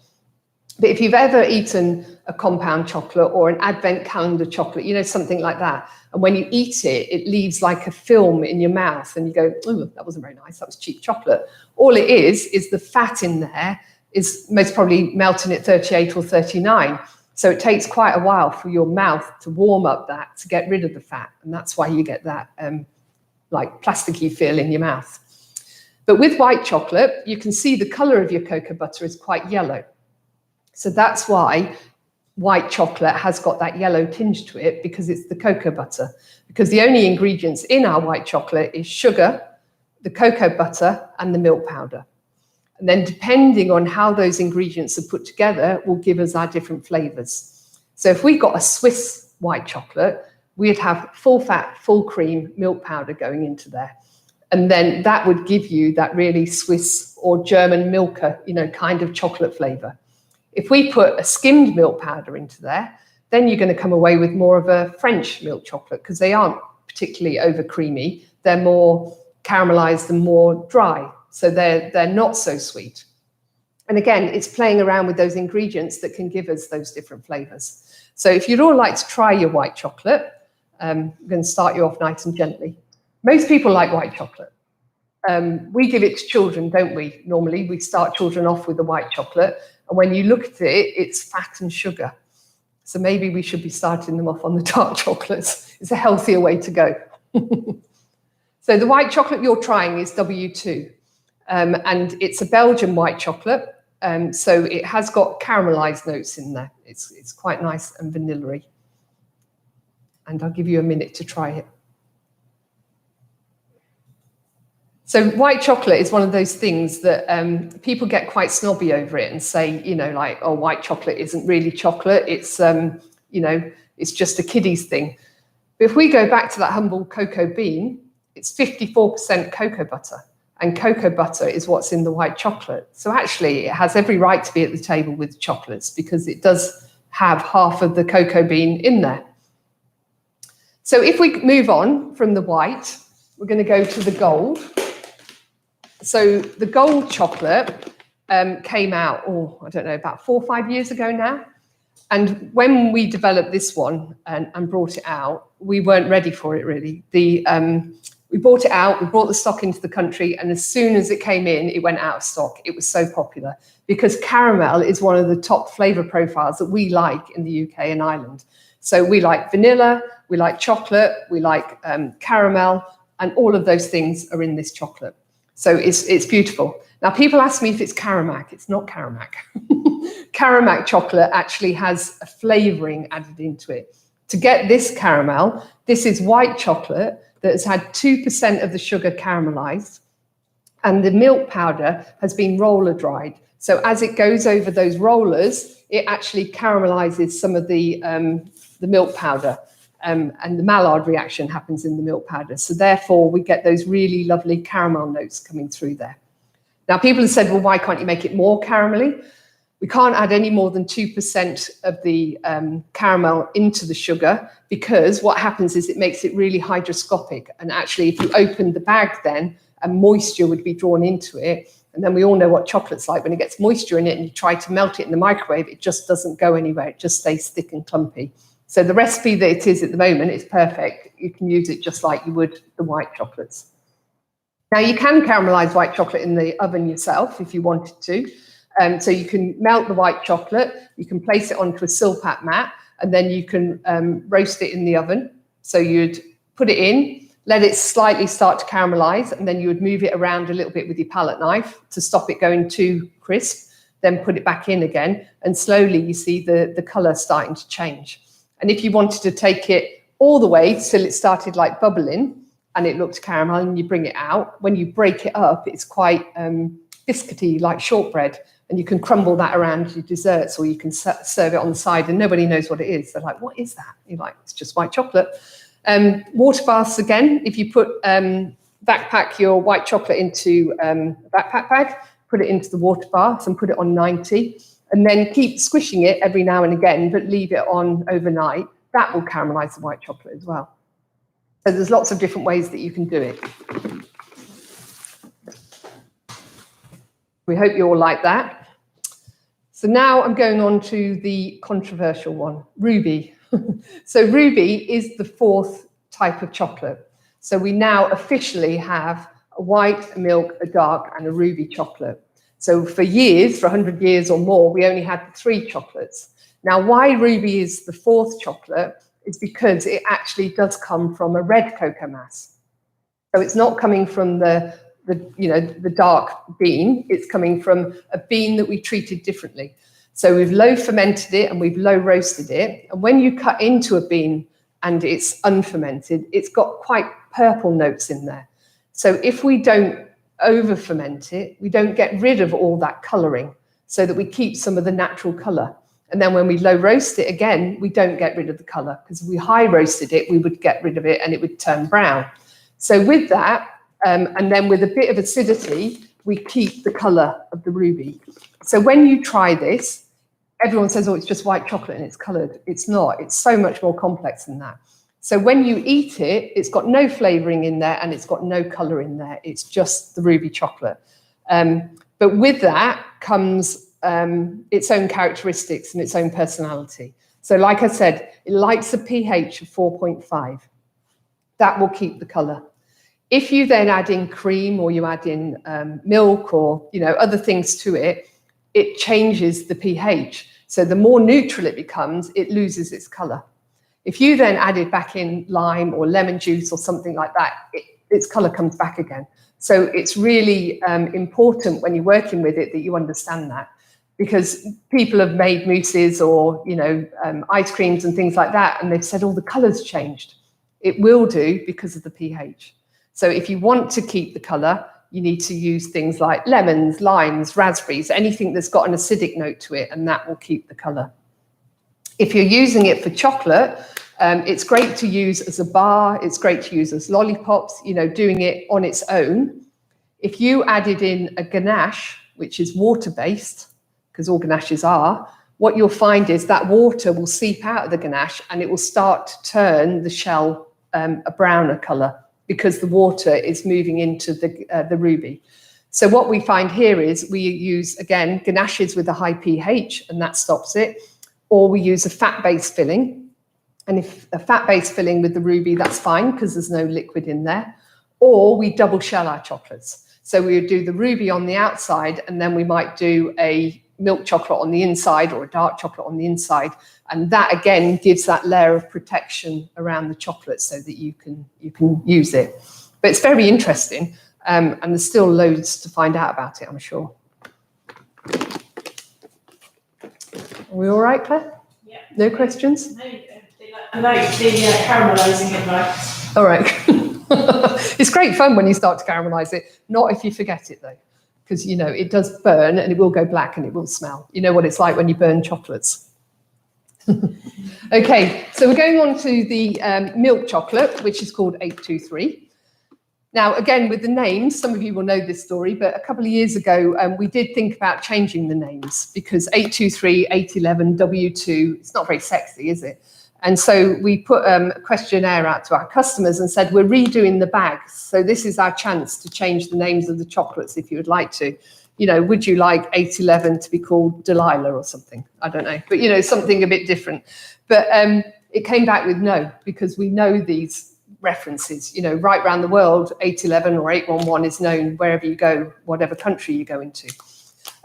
But if you've ever eaten a compound chocolate or an advent calendar chocolate, you know, something like that, and when you eat it, it leaves like a film in your mouth and you go, oh, that wasn't very nice, that was cheap chocolate. All it is the fat in there is most probably melting at 38 or 39. So it takes quite a while for your mouth to warm up that, to get rid of the fat. And that's why you get that like plasticky feel in your mouth. But with white chocolate, you can see the color of your cocoa butter is quite yellow. So that's why white chocolate has got that yellow tinge to it, because it's the cocoa butter. Because the only ingredients in our white chocolate is sugar, the cocoa butter, and the milk powder. And then depending on how those ingredients are put together will give us our different flavors. So if we got a Swiss white chocolate, we'd have full fat, full cream milk powder going into there. And then that would give you that really Swiss or German milker, you know, kind of chocolate flavor. If we put a skimmed milk powder into there, then you're going to come away with more of a French milk chocolate, because they aren't particularly over creamy. They're more caramelized and more dry. So they're not so sweet. And again, it's playing around with those ingredients that can give us those different flavors. So if you'd all like to try your white chocolate, I'm going to start you off nice and gently. Most people like white chocolate. We give it to children, don't we? Normally, we start children off with the white chocolate. And when you look at it, it's fat and sugar. So maybe we should be starting them off on the dark chocolates. It's a healthier way to go. So the white chocolate you're trying is W2. And it's a Belgian white chocolate. So it has got caramelized notes in there. It's quite nice and vanilla-y. And I'll give you a minute to try it. So white chocolate is one of those things that people get quite snobby over it and say, you know, like, oh, white chocolate isn't really chocolate. It's, you know, it's just a kiddie's thing. But if we go back to that humble cocoa bean, it's 54% cocoa butter. And cocoa butter is what's in the white chocolate. So actually, it has every right to be at the table with chocolates because it does have half of the cocoa bean in there. So if we move on from the white, we're going to go to the gold. So the gold chocolate came out, I don't know, about 4 or 5 years ago now. And when we developed this one and brought it out, we weren't ready for it, really. We brought it out, we brought the stock into the country, and as soon as it came in, it went out of stock. It was so popular because caramel is one of the top flavour profiles that we like in the UK and Ireland. So we like vanilla, we like chocolate, we like caramel, and all of those things are in this chocolate. So it's beautiful. Now, people ask me if it's Caramac. It's not Caramac. Caramac chocolate actually has a flavouring added into it. To get this caramel, this is white chocolate that has had 2% of the sugar caramelized, and the milk powder has been roller dried. So as it goes over those rollers, it actually caramelizes some of the milk powder, and the Maillard reaction happens in the milk powder. So therefore, we get those really lovely caramel notes coming through there. Now, people have said, well, why can't you make it more caramelly? We can't add any more than 2% of the caramel into the sugar because what happens is it makes it really hygroscopic. And actually, if you open the bag then, moisture would be drawn into it. And then we all know what chocolate's like. When it gets moisture in it and you try to melt it in the microwave, it just doesn't go anywhere. It just stays thick and clumpy. So the recipe that it is at the moment is perfect. You can use it just like you would the white chocolates. Now, you can caramelize white chocolate in the oven yourself if you wanted to. So you can melt the white chocolate, you can place it onto a silpat mat, and then you can roast it in the oven. So you'd put it in, let it slightly start to caramelize, and then you would move it around a little bit with your palette knife to stop it going too crisp, then put it back in again, and slowly you see the color starting to change. And if you wanted to take it all the way till it started like bubbling and it looked caramel and you bring it out, when you break it up, it's quite biscuity like shortbread. And you can crumble that around your desserts, or you can serve it on the side and nobody knows what it is. They're like, what is that? You're like, it's just white chocolate. Water baths, again, if you put backpack your white chocolate into a backpack bag, put it into the water bath and put it on 90, and then keep squishing it every now and again, but leave it on overnight. That will caramelize the white chocolate as well. So there's lots of different ways that you can do it. We hope you all like that. So now I'm going on to the controversial one, Ruby. So Ruby is the 4th type of chocolate. So we now officially have a white, a milk, a dark, and a ruby chocolate. So for years, for 100 years or more, we only had 3 chocolates. Now, why Ruby is the 4th chocolate is because it actually does come from a red cocoa mass. So it's not coming from the dark bean. It's coming from a bean that we treated differently. So we've low fermented it and we've low roasted it. And when you cut into a bean and it's unfermented, it's got quite purple notes in there. So if we don't over ferment it, we don't get rid of all that colouring so that we keep some of the natural colour. And then when we low roast it again, we don't get rid of the colour, because if we high roasted it, we would get rid of it and it would turn brown. So with that, and then with a bit of acidity, we keep the colour of the ruby. So when you try this, everyone says, oh, it's just white chocolate and it's coloured. It's not. It's so much more complex than that. So when you eat it, it's got no flavouring in there and it's got no colour in there. It's just the ruby chocolate. But with that comes its own characteristics and its own personality. So like I said, it likes a pH of 4.5. That will keep the colour. If you then add in cream or you add in milk or other things to it, it changes the pH. So the more neutral it becomes, it loses its colour. If you then added back in lime or lemon juice or something like that, its colour comes back again. So it's really important when you're working with it that you understand that, because people have made mousses or ice creams and things like that, and they've said, oh, the colour's changed. It will do because of the pH. So if you want to keep the colour, you need to use things like lemons, limes, raspberries, anything that's got an acidic note to it, and that will keep the colour. If you're using it for chocolate, it's great to use as a bar. It's great to use as lollipops, doing it on its own. If you added in a ganache, which is water-based, because all ganaches are, what you'll find is that water will seep out of the ganache and it will start to turn the shell a browner colour, because the water is moving into the ruby. So what we find here is we use, again, ganaches with a high pH, and that stops it, or we use a fat-based filling. And if a fat-based filling with the ruby, that's fine because there's no liquid in there. Or we double shell our chocolates. So we would do the ruby on the outside, and then we might do a milk chocolate on the inside or a dark chocolate on the inside. And that, again, gives that layer of protection around the chocolate so that you can use it. But it's very interesting, and there's still loads to find out about it, I'm sure. Are we all right, Claire? Yeah. No questions? No, I like the caramelising advice. All right. It's great fun when you start to caramelise it. Not if you forget it, though, because, it does burn and it will go black and it will smell. You know what it's like when you burn chocolates. Okay, so we're going on to the milk chocolate, which is called 823. Now, again, with the names, some of you will know this story, but a couple of years ago, we did think about changing the names because 823, 811, W2, it's not very sexy, is it? And so we put a questionnaire out to our customers and said, we're redoing the bags. So this is our chance to change the names of the chocolates if you would like to. Would you like 811 to be called Delilah or something? I don't know, but something a bit different. But it came back with no, because we know these references, right around the world, 811 or 811 is known wherever you go, whatever country you go into.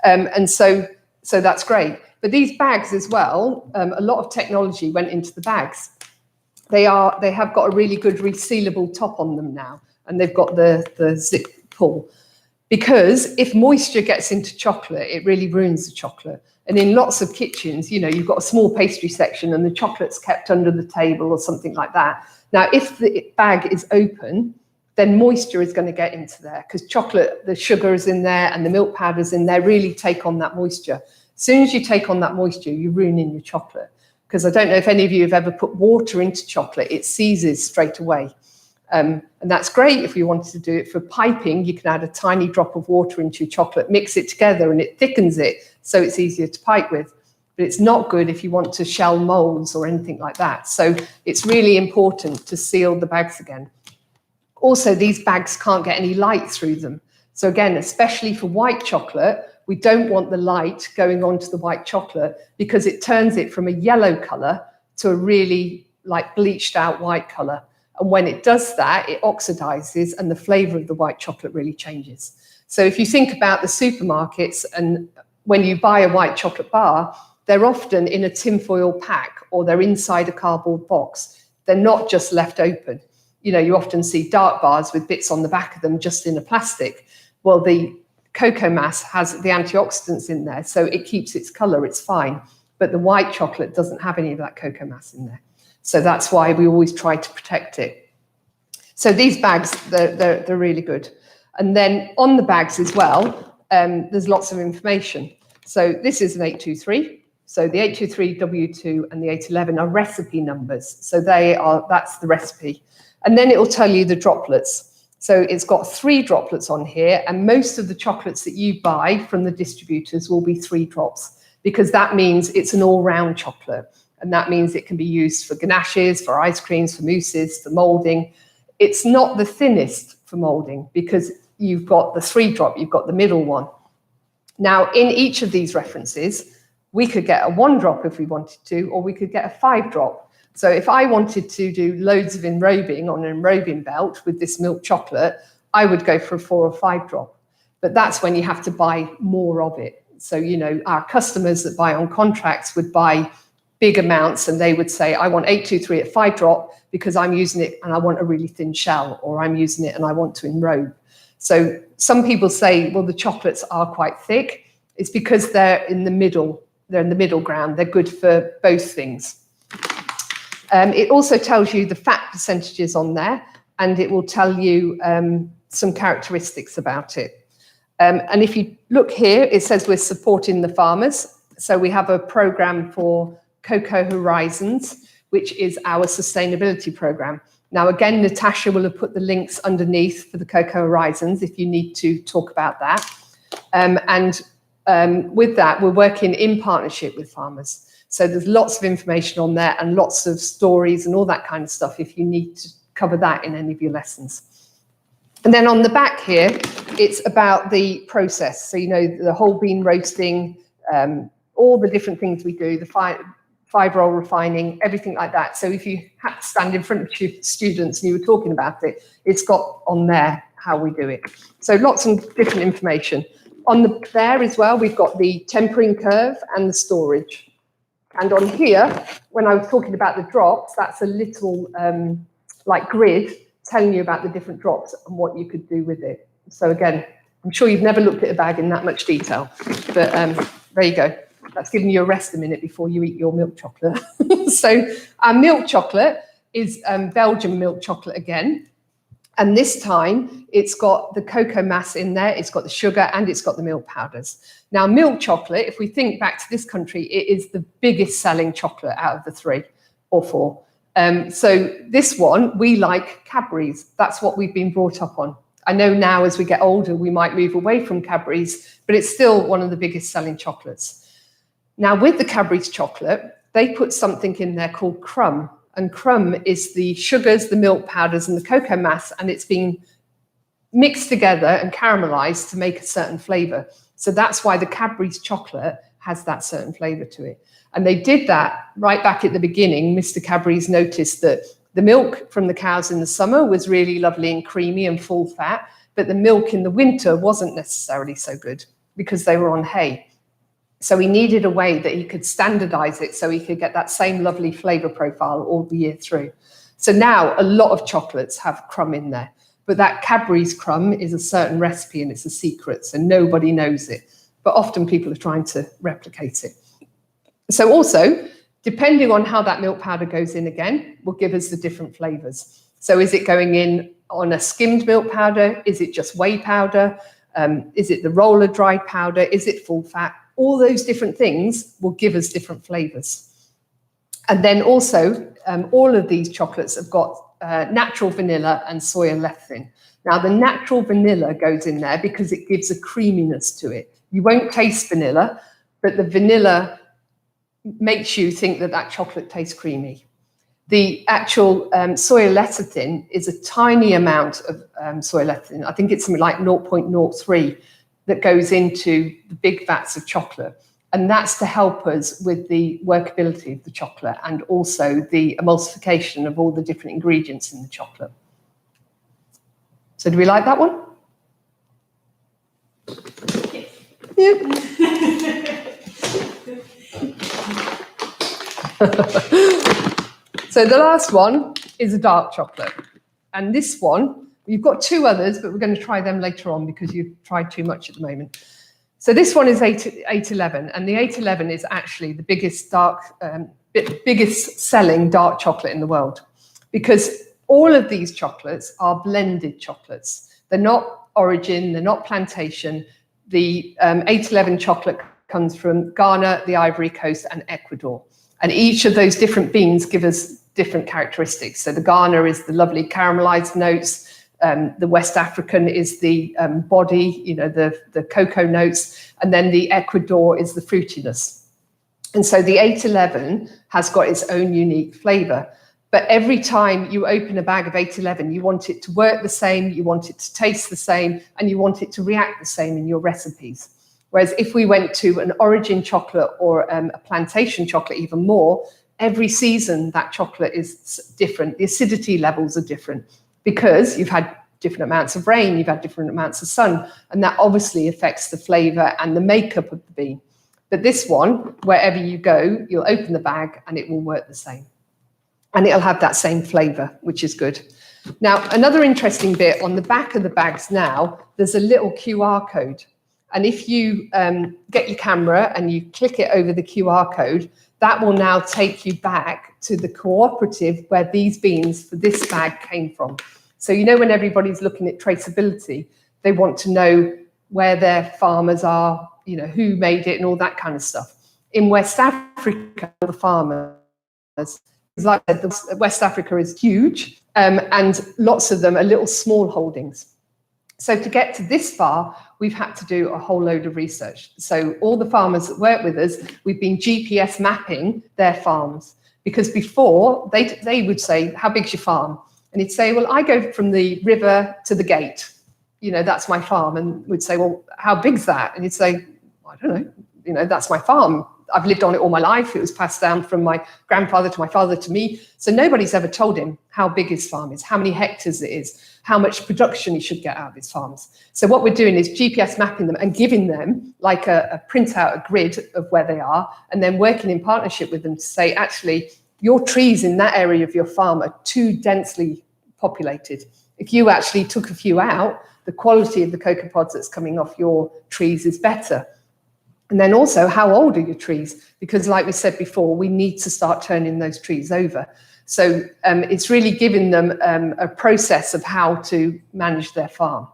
And so that's great. But these bags as well, a lot of technology went into the bags. They have got a really good resealable top on them now, and they've got the zip pull. Because if moisture gets into chocolate, it really ruins the chocolate. And in lots of kitchens, you've got a small pastry section and the chocolate's kept under the table or something like that. Now, if the bag is open, then moisture is going to get into there because chocolate, the sugar is in there and the milk powder's in there, really take on that moisture. As soon as you take on that moisture, you're ruining your chocolate. Because I don't know if any of you have ever put water into chocolate, it seizes straight away. And that's great if you wanted to do it for piping. You can add a tiny drop of water into your chocolate, mix it together, and it thickens it so it's easier to pipe with. But it's not good if you want to shell molds or anything like that. So it's really important to seal the bags again. Also, these bags can't get any light through them. So again, especially for white chocolate, we don't want the light going onto the white chocolate because it turns it from a yellow colour to a really bleached out white colour. And when it does that, it oxidizes and the flavour of the white chocolate really changes. So if you think about the supermarkets, and when you buy a white chocolate bar, they're often in a tinfoil pack or they're inside a cardboard box. They're not just left open. You often see dark bars with bits on the back of them just in a plastic. Well, the cocoa mass has the antioxidants in there, so it keeps its colour, it's fine. But the white chocolate doesn't have any of that cocoa mass in there. So that's why we always try to protect it. So these bags, they're really good. And then on the bags as well, there's lots of information. So this is an 823. So the 823, W2 and the 811 are recipe numbers. So that's the recipe. And then it will tell you the droplets. So it's got 3 droplets on here, and most of the chocolates that you buy from the distributors will be 3 drops because that means it's an all-round chocolate. And that means it can be used for ganaches, for ice creams, for mousses, for moulding. It's not the thinnest for moulding because you've got the 3 drop, you've got the middle one. Now, in each of these references, we could get a 1 drop if we wanted to, or we could get a 5 drop. So if I wanted to do loads of enrobing on an enrobing belt with this milk chocolate, I would go for a 4 or 5 drop. But that's when you have to buy more of it. So, you know, our customers that buy on contracts would buy big amounts, and they would say, I want 823 at 5 drop because I'm using it and I want a really thin shell, or I'm using it and I want to enrobe. So some people say, well, the chocolates are quite thick. It's because they're in the middle. They're in the middle ground. They're good for both things. It also tells you the fat percentages on there, and it will tell you some characteristics about it. And if you look here, it says we're supporting the farmers. So we have a program for Cocoa Horizons, which is our sustainability program. Now, again, Natasha will have put the links underneath for the Cocoa Horizons if you need to talk about that. With that, we're working in partnership with farmers. So there's lots of information on there and lots of stories and all that kind of stuff if you need to cover that in any of your lessons. And then on the back here, it's about the process. So, you know, the whole bean roasting, all the different things we do, the fibre oil refining, everything like that. So if you had to stand in front of students and you were talking about it, it's got on there how we do it. So lots of different information. On there as well, we've got the tempering curve and the storage. And on here, when I was talking about the drops, that's a little like grid telling you about the different drops and what you could do with it. So again, I'm sure you've never looked at a bag in that much detail, but there you go. That's giving you a rest a minute before you eat your milk chocolate. So our milk chocolate is Belgian milk chocolate again. And this time it's got the cocoa mass in there, it's got the sugar, and it's got the milk powders. Now, milk chocolate, if we think back to this country, it is the biggest selling chocolate out of the 3 or 4. So this one, we like Cadbury's. That's what we've been brought up on. I know now as we get older, we might move away from Cadbury's, but it's still one of the biggest selling chocolates. Now, with the Cadbury's chocolate, they put something in there called crumb. And crumb is the sugars, the milk powders, and the cocoa mass, and it's been mixed together and caramelized to make a certain flavor. So that's why the Cadbury's chocolate has that certain flavor to it. And they did that right back at the beginning. Mr. Cadbury's noticed that the milk from the cows in the summer was really lovely and creamy and full fat, but the milk in the winter wasn't necessarily so good because they were on hay. So he needed a way that he could standardize it so he could get that same lovely flavor profile all the year through. So now a lot of chocolates have crumb in there, but that Cadbury's crumb is a certain recipe and it's a secret, so nobody knows it. But often people are trying to replicate it. So also, depending on how that milk powder goes in again, will give us the different flavors. So is it going in on a skimmed milk powder? Is it just whey powder? Is it the roller dry powder? Is it full fat? All those different things will give us different flavors. And then also, all of these chocolates have got natural vanilla and soya lecithin. Now, the natural vanilla goes in there because it gives a creaminess to it. You won't taste vanilla, but the vanilla makes you think that that chocolate tastes creamy. The actual soya lecithin is a tiny amount of soya lecithin. I think it's something like 0.03 that goes into the big vats of chocolate. And that's to help us with the workability of the chocolate and also the emulsification of all the different ingredients in the chocolate. So do we like that one? Yeah. So the last one is a dark chocolate. And this one, you've got 2 others, but we're going to try them later on because you've tried too much at the moment. So this one is 811, and the 811 is actually the biggest biggest selling dark chocolate in the world, because all of these chocolates are blended chocolates. They're not origin, they're not plantation. The 811 chocolate comes from Ghana, the Ivory Coast, and Ecuador. And each of those different beans give us different characteristics. So the Ghana is the lovely caramelized notes. The West African is the body, you know, the cocoa notes, and then the Ecuador is the fruitiness. And so the 811 has got its own unique flavor. But every time you open a bag of 811, you want it to work the same, you want it to taste the same, and you want it to react the same in your recipes. Whereas if we went to an origin chocolate or a plantation chocolate even more, every season that chocolate is different. The acidity levels are different because you've had different amounts of rain, you've had different amounts of sun, and that obviously affects the flavour and the makeup of the bean. But this one, wherever you go, you'll open the bag and it will work the same. And it'll have that same flavour, which is good. Now, another interesting bit, on the back of the bags now, there's a little QR code. And if you get your camera and you click it over the QR code, that will now take you back to the cooperative where these beans for this bag came from. So, you know, when everybody's looking at traceability, they want to know where their farmers are, you know, who made it and all that kind of stuff. In West Africa, the farmers, like I said, West Africa is huge, and lots of them are little small holdings. So to get to this far, we've had to do a whole load of research. So all the farmers that work with us, we've been GPS mapping their farms, because before they would say, how big's your farm? And he'd say, well, I go from the river to the gate. You know, that's my farm. And we'd say, well, how big's that? And he'd say, I don't know, you know, that's my farm. I've lived on it all my life. It was passed down from my grandfather to my father to me. So nobody's ever told him how big his farm is, how many hectares it is, how much production he should get out of his farms. So what we're doing is GPS mapping them and giving them like a printout, a grid of where they are, and then working in partnership with them to say, actually, your trees in that area of your farm are too densely populated. If you actually took a few out, the quality of the cocoa pods that's coming off your trees is better. And then also, how old are your trees? Because like we said before, we need to start turning those trees over. So it's really giving them a process of how to manage their farm.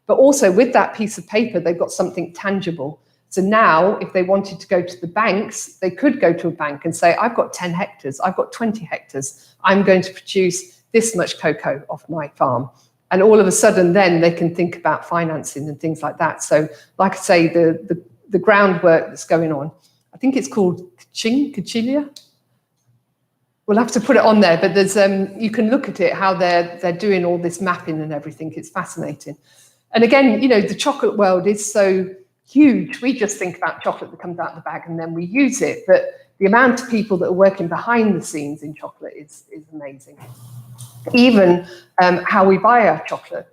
But also with that piece of paper, they've got something tangible. So now if they wanted to go to the banks, they could go to a bank and say, I've got 10 hectares, I've got 20 hectares. I'm going to produce this much cocoa off my farm. And all of a sudden then they can think about financing and things like that. So like I say, the groundwork that's going on, I think it's called Kachilia. We'll have to put it on there, but there's you can look at it, how they're doing all this mapping and everything. It's fascinating. And again, you know, the chocolate world is so huge. We just think about chocolate that comes out of the bag and then we use it. But the amount of people that are working behind the scenes in chocolate is amazing. Even how we buy our chocolate.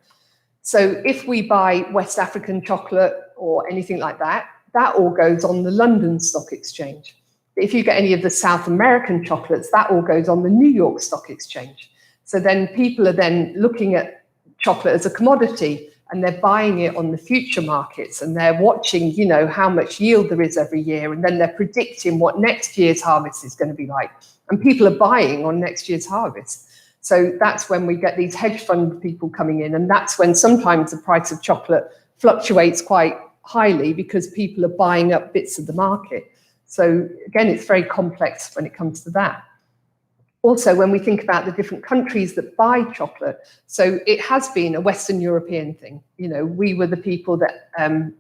So if we buy West African chocolate or anything like that, that all goes on the London Stock Exchange. If you get any of the South American chocolates, that all goes on the New York Stock Exchange. So then people are then looking at chocolate as a commodity and they're buying it on the future markets and they're watching, you know, how much yield there is every year. And then they're predicting what next year's harvest is going to be like. And people are buying on next year's harvest. So that's when we get these hedge fund people coming in. And that's when sometimes the price of chocolate fluctuates quite highly because people are buying up bits of the market. So again, it's very complex when it comes to that. Also, when we think about the different countries that buy chocolate, so it has been a Western European thing. You know, we were the people that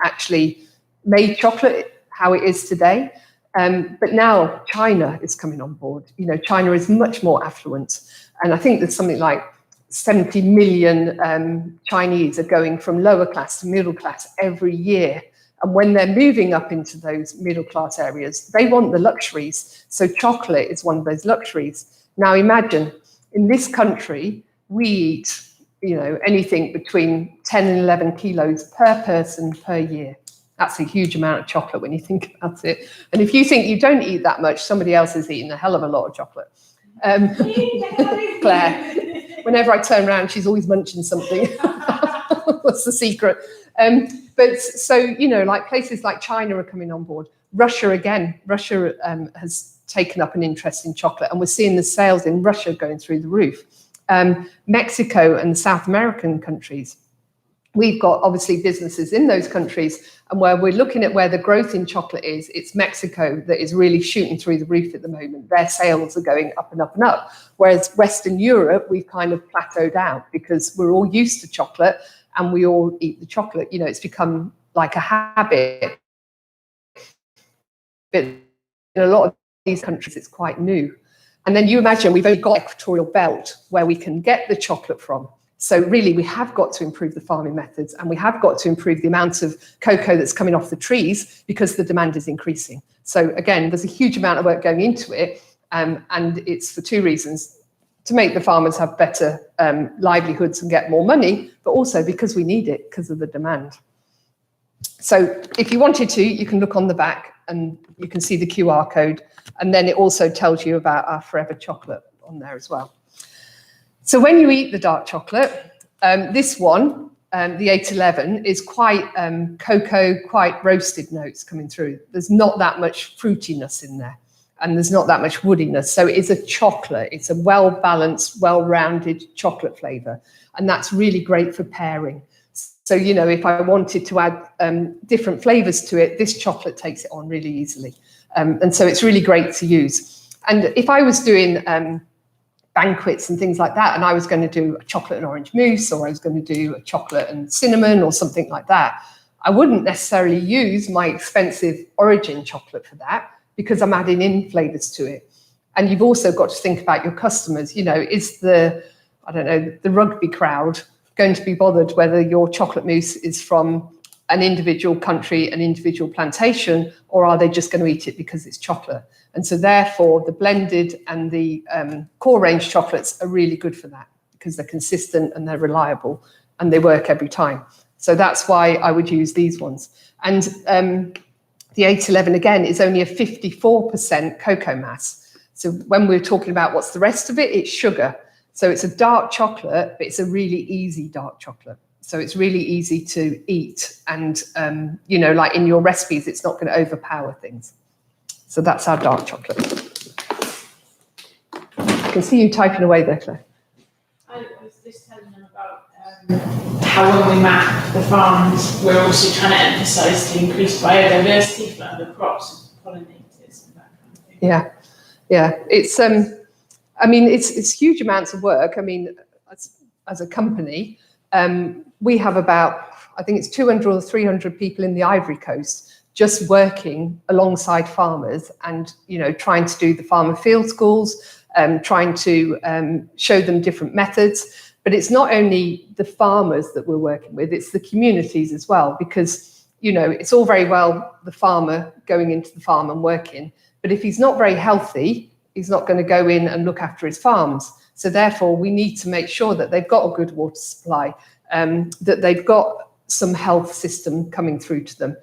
actually made chocolate how it is today. But now China is coming on board. You know, China is much more affluent. And I think there's something like 70 million Chinese are going from lower class to middle class every year. And when they're moving up into those middle class areas, they want the luxuries. So chocolate is one of those luxuries. Now imagine in this country, we eat, you know, anything between 10 and 11 kilos per person per year. That's a huge amount of chocolate when you think about it. And if you think you don't eat that much, somebody else is eating a hell of a lot of chocolate. Claire, whenever I turn around, she's always munching something. What's the secret? But so, you know, like places like China are coming on board. Russia again, Russia has taken up an interest in chocolate and we're seeing the sales in Russia going through the roof. Mexico and the South American countries, we've got obviously businesses in those countries, and where we're looking at where the growth in chocolate is, it's Mexico that is really shooting through the roof at the moment. Their sales are going up and up and up. Whereas Western Europe, we've kind of plateaued out because we're all used to chocolate and we all eat the chocolate. You know, it's become like a habit. But in a lot of these countries, it's quite new. And then you imagine we've only got equatorial belt where we can get the chocolate from. So really, we have got to improve the farming methods, and we have got to improve the amount of cocoa that's coming off the trees because the demand is increasing. So again, there's a huge amount of work going into it, and it's for two reasons: to make the farmers have better livelihoods and get more money, but also because we need it because of the demand. So if you wanted to, you can look on the back and you can see the QR code, and then it also tells you about our Forever chocolate on there as well. So when you eat the dark chocolate, this one, the 811, is quite cocoa, quite roasted notes coming through. There's not that much fruitiness in there, and there's not that much woodiness. So it is a chocolate. It's a well-balanced, well-rounded chocolate flavour, and that's really great for pairing. So, you know, if I wanted to add different flavours to it, this chocolate takes it on really easily. And so it's really great to use. And if I was doing banquets and things like that, and I was going to do a chocolate and orange mousse, or I was going to do a chocolate and cinnamon or something like that, I wouldn't necessarily use my expensive origin chocolate for that, because I'm adding in flavours to it. And you've also got to think about your customers. You know, is the rugby crowd going to be bothered whether your chocolate mousse is from an individual country, an individual plantation, or are they just going to eat it because it's chocolate? And so therefore, the blended and the core range chocolates are really good for that, because they're consistent and they're reliable and they work every time. So that's why I would use these ones. And the 811, again, is only a 54% cocoa mass. So when we're talking about what's the rest of it, it's sugar. So it's a dark chocolate, but it's a really easy dark chocolate. So it's really easy to eat. And, you know, like in your recipes, it's not going to overpower things. So that's our dark chocolate. I can see you typing away there, Claire. I was just telling them about how when we map the farms, we're also trying to emphasise the increased biodiversity for other crops and pollinators and that kind of thing. Yeah. It's, I mean, it's huge amounts of work. I mean, as a company, we have about, I think it's 200 or 300 people in the Ivory Coast just working alongside farmers and, you know, trying to do the farm and field schools, trying to show them different methods. But it's not only the farmers that we're working with, it's the communities as well, because, you know, it's all very well the farmer going into the farm and working, but if he's not very healthy, he's not going to go in and look after his farms. So therefore, we need to make sure that they've got a good water supply, that they've got some health system coming through to them.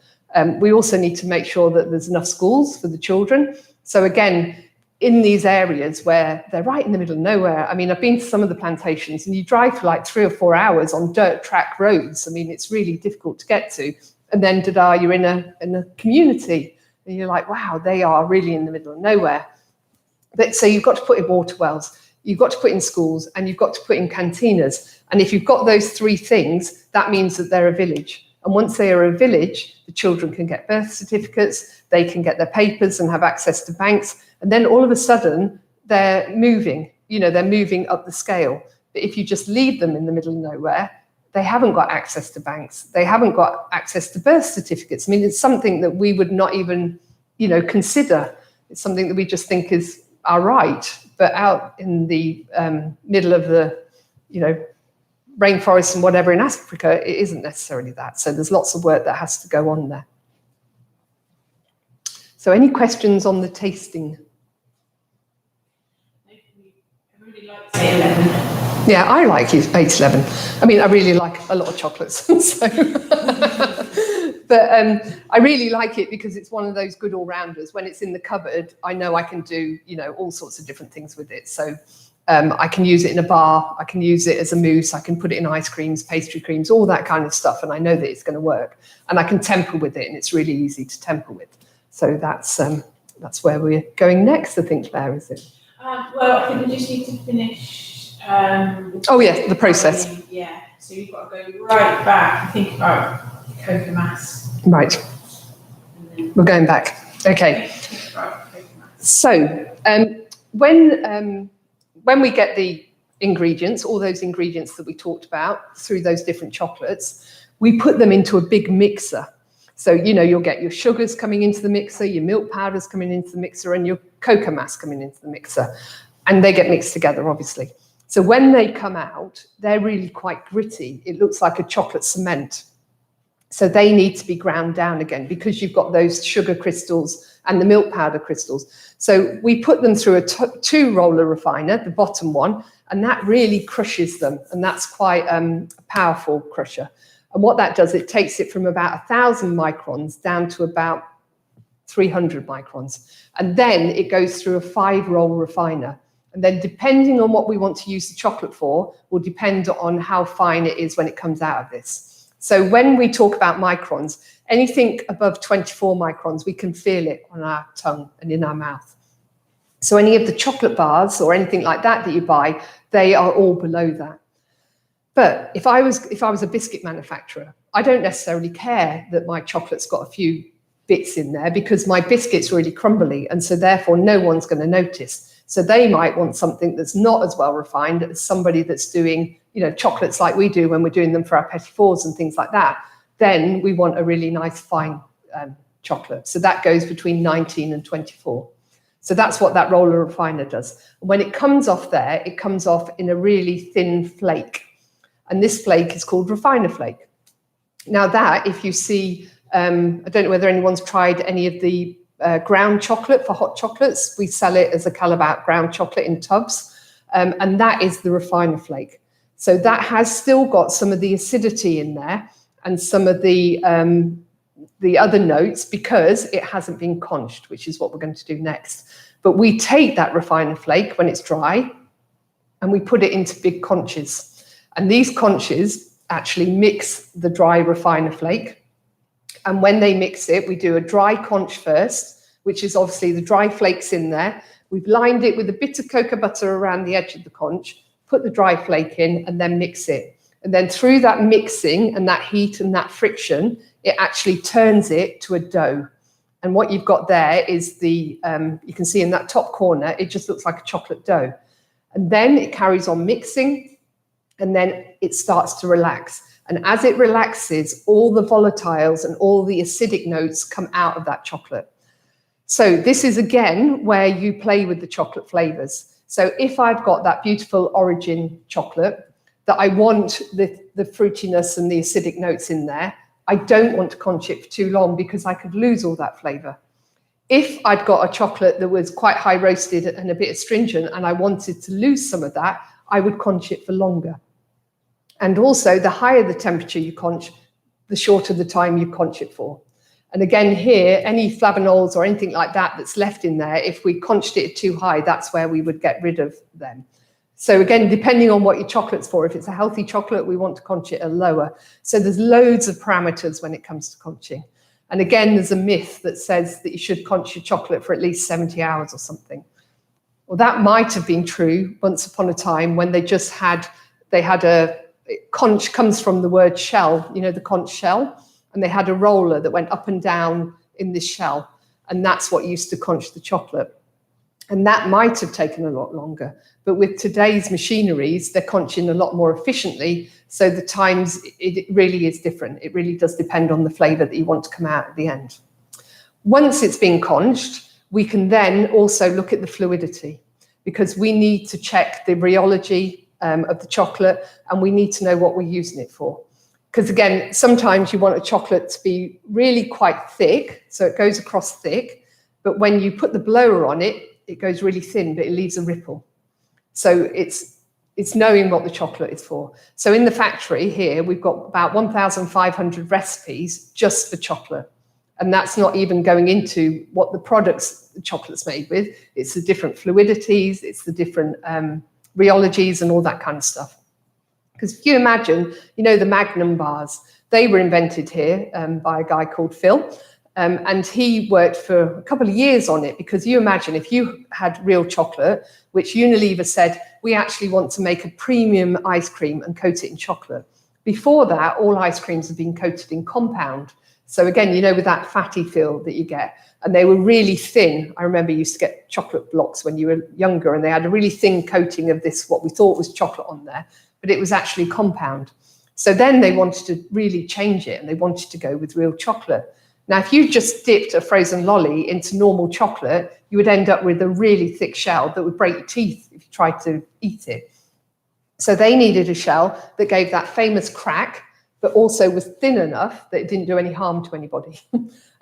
We also need to make sure that there's enough schools for the children. So again, in these areas where they're right in the middle of nowhere, I mean, I've been to some of the plantations and you drive for like 3 or 4 hours on dirt track roads. I mean, it's really difficult to get to. And then you're in a community and you're like, wow, they are really in the middle of nowhere. But so you've got to put in water wells, you've got to put in schools, and you've got to put in cantinas. And if you've got those three things, that means that they're a village. And once they are a village, the children can get birth certificates, they can get their papers and have access to banks. And then all of a sudden, they're moving, you know, they're moving up the scale. But if you just leave them in the middle of nowhere, they haven't got access to banks. They haven't got access to birth certificates. I mean, it's something that we would not even, you know, consider. It's something that we just think is our right. But out in the middle of the, you know, rainforest and whatever in Africa, it isn't necessarily that. So there's lots of work that has to go on there. So any questions on the tasting? I really like 811. Yeah, I like 811. I mean, I really like a lot of chocolates. So. But I really like it because it's one of those good all-rounders. When it's in the cupboard, I know I can do, you know, all sorts of different things with it. So I can use it in a bar, I can use it as a mousse, I can put it in ice creams, pastry creams, all that kind of stuff. And I know that it's going to work. And I can temper with it, and it's really easy to temper with. So that's where we're going next, I think, Claire, is it? Well, I think we just need to finish. Oh, yeah, the process. Yeah, so you've got to go right back and think about cocoa mass. Right. We're going back. Okay. So when we get the ingredients, all those ingredients that we talked about through those different chocolates, we put them into a big mixer. So, you know, you'll get your sugars coming into the mixer, your milk powders coming into the mixer, and your cocoa mass coming into the mixer. And they get mixed together, obviously. So when they come out, they're really quite gritty. It looks like a chocolate cement. So they need to be ground down again because you've got those sugar crystals and the milk powder crystals. So we put them through a 2-roller refiner, the bottom one, and that really crushes them. And that's quite a powerful crusher. And what that does, it takes it from about 1,000 microns down to about 300 microns. And then it goes through a 5-roll refiner. And then depending on what we want to use the chocolate for will depend on how fine it is when it comes out of this. So when we talk about microns, anything above 24 microns, we can feel it on our tongue and in our mouth. So any of the chocolate bars or anything like that you buy, they are all below that. But if I was a biscuit manufacturer, I don't necessarily care that my chocolate's got a few bits in there because my biscuit's really crumbly, and so therefore no one's going to notice. So they might want something that's not as well refined as somebody that's doing, chocolates like we do when we're doing them for our petit fours and things like that. Then we want a really nice fine chocolate. So that goes between 19 and 24. So that's what that roller refiner does. When it comes off there, it comes off in a really thin flake. And this flake is called refiner flake. Now that, if you see, I don't know whether anyone's tried any of the ground chocolate for hot chocolates. We sell it as a Calabat ground chocolate in tubs. And that is the refiner flake. So that has still got some of the acidity in there and some of the other notes because it hasn't been conched, which is what we're going to do next. But we take that refiner flake when it's dry and we put it into big conches. And these conches actually mix the dry refiner flake. And when they mix it, we do a dry conch first, which is obviously the dry flakes in there. We've lined it with a bit of cocoa butter around the edge of the conch, put the dry flake in and then mix it. And then through that mixing and that heat and that friction, it actually turns it to a dough. And what you've got there is you can see in that top corner, it just looks like a chocolate dough. And then it carries on mixing and then it starts to relax. And as it relaxes, all the volatiles and all the acidic notes come out of that chocolate. So this is, again, where you play with the chocolate flavors. So if I've got that beautiful origin chocolate that I want the fruitiness and the acidic notes in there, I don't want to conch it for too long because I could lose all that flavor. If I'd got a chocolate that was quite high roasted and a bit astringent and I wanted to lose some of that, I would conch it for longer. And also, the higher the temperature you conch, the shorter the time you conch it for. And again, here, any flavanols or anything like that that's left in there, if we conched it too high, that's where we would get rid of them. So again, depending on what your chocolate's for, if it's a healthy chocolate, we want to conch it a lower. So there's loads of parameters when it comes to conching. And again, there's a myth that says that you should conch your chocolate for at least 70 hours or something. Well, that might have been true once upon a time when they had a conch comes from the word shell, the conch shell, and they had a roller that went up and down in this shell, and that's what used to conch the chocolate. And that might have taken a lot longer, but with today's machineries, they're conching a lot more efficiently, so the times, it really is different. It really does depend on the flavor that you want to come out at the end. Once it's been conched, we can then also look at the fluidity, because we need to check the rheology of the chocolate, and we need to know what we're using it for. Because again, sometimes you want a chocolate to be really quite thick, so it goes across thick, but when you put the blower on it, it goes really thin, but it leaves a ripple. So it's knowing what the chocolate is for. So in the factory here, we've got about 1,500 recipes just for chocolate. And that's not even going into what the products the chocolate's made with. It's the different fluidities, it's the different rheologies and all that kind of stuff. Because if you imagine, the Magnum bars, they were invented here by a guy called Phil. And he worked for a couple of years on it, because you imagine if you had real chocolate, which Unilever said, we actually want to make a premium ice cream and coat it in chocolate. Before that, all ice creams have been coated in compound. So again, with that fatty feel that you get, and they were really thin. I remember you used to get chocolate blocks when you were younger, and they had a really thin coating of this, what we thought was chocolate on there, but it was actually compound. So then they wanted to really change it, and they wanted to go with real chocolate. Now, if you just dipped a frozen lolly into normal chocolate, you would end up with a really thick shell that would break your teeth if you tried to eat it. So they needed a shell that gave that famous crack, but also was thin enough that it didn't do any harm to anybody.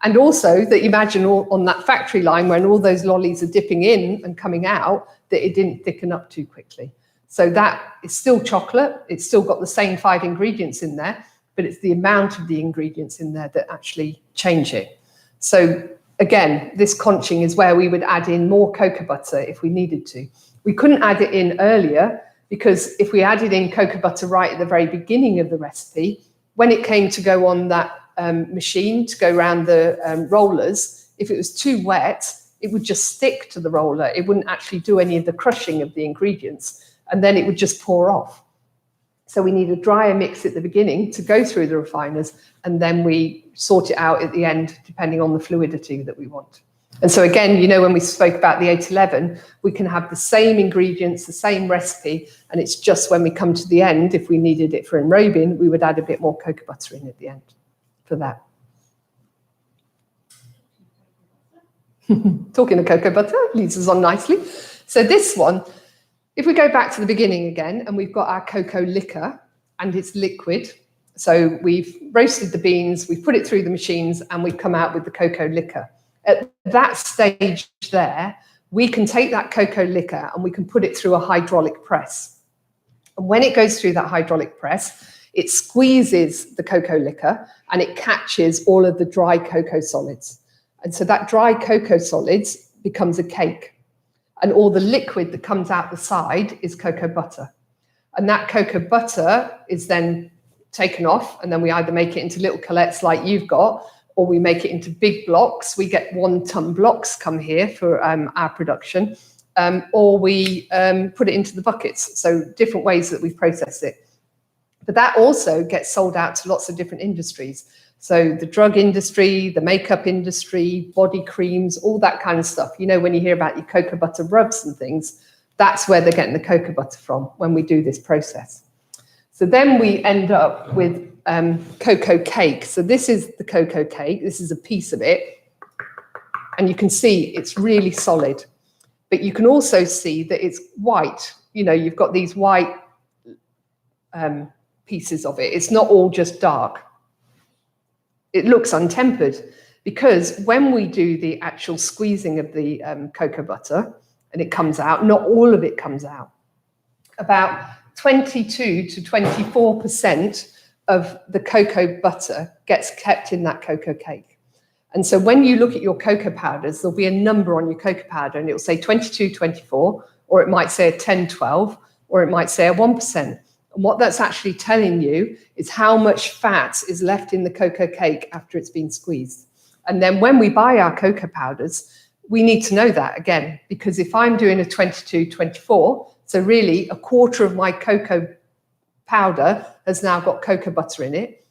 And also that you imagine on that factory line when all those lollies are dipping in and coming out, that it didn't thicken up too quickly. So that is still chocolate. It's still got the same 5 ingredients in there, but it's the amount of the ingredients in there that actually change it. So again, this conching is where we would add in more cocoa butter if we needed to. We couldn't add it in earlier because if we added in cocoa butter right at the very beginning of the recipe, when it came to go on that machine to go around the rollers, if it was too wet, it would just stick to the roller. It wouldn't actually do any of the crushing of the ingredients, and then it would just pour off. So we need a drier mix at the beginning to go through the refiners, and then we sort it out at the end, depending on the fluidity that we want. And so again, you know, when we spoke about the 811, we can have the same ingredients, the same recipe, and it's just when we come to the end, if we needed it for enrobing, we would add a bit more cocoa butter in at the end for that. Talking of cocoa butter, leads us on nicely. So this one, if we go back to the beginning again, and we've got our cocoa liquor, and it's liquid. So we've roasted the beans, we've put it through the machines, and we've come out with the cocoa liquor. At that stage there, we can take that cocoa liquor and we can put it through a hydraulic press. And when it goes through that hydraulic press, it squeezes the cocoa liquor and it catches all of the dry cocoa solids. And so that dry cocoa solids becomes a cake. And all the liquid that comes out the side is cocoa butter. And that cocoa butter is then taken off, and then we either make it into little cullets like you've got, or we make it into big blocks. We get 1 ton blocks come here for our production, or we put it into the buckets. So different ways that we process it. But that also gets sold out to lots of different industries. So the drug industry, the makeup industry, body creams, all that kind of stuff. You know, when you hear about your cocoa butter rubs and things, that's where they're getting the cocoa butter from when we do this process. So then we end up with cocoa cake. So this is the cocoa cake. This is a piece of it. And you can see it's really solid. But you can also see that it's white. You know, you've got these white pieces of it. It's not all just dark. It looks untempered because when we do the actual squeezing of the cocoa butter and it comes out, not all of it comes out. About 22 to 24% of the cocoa butter gets kept in that cocoa cake. And so when you look at your cocoa powders, there'll be a number on your cocoa powder and it'll say 22, 24, or it might say a 10, 12, or it might say a 1%. And what that's actually telling you is how much fat is left in the cocoa cake after it's been squeezed. And then when we buy our cocoa powders, we need to know that again, because if I'm doing a 22, 24, so really a quarter of my cocoa powder has now got cocoa butter in it,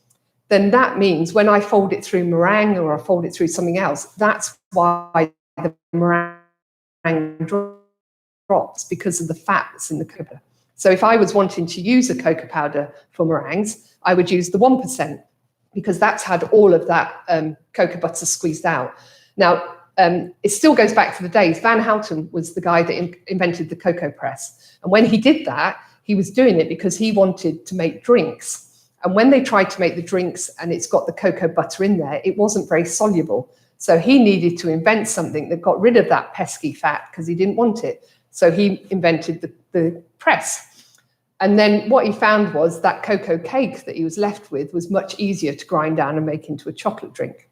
then that means when I fold it through meringue or I fold it through something else, that's why the meringue drops, because of the fat that's in the cocoa. So if I was wanting to use a cocoa powder for meringues, I would use the 1% because that's had all of that cocoa butter squeezed out. Now, it still goes back to the days. Van Houten was the guy that invented the cocoa press. And when he did that, he was doing it because he wanted to make drinks. And when they tried to make the drinks and it's got the cocoa butter in there, it wasn't very soluble. So he needed to invent something that got rid of that pesky fat because he didn't want it. So he invented the press. And then what he found was that cocoa cake that he was left with was much easier to grind down and make into a chocolate drink.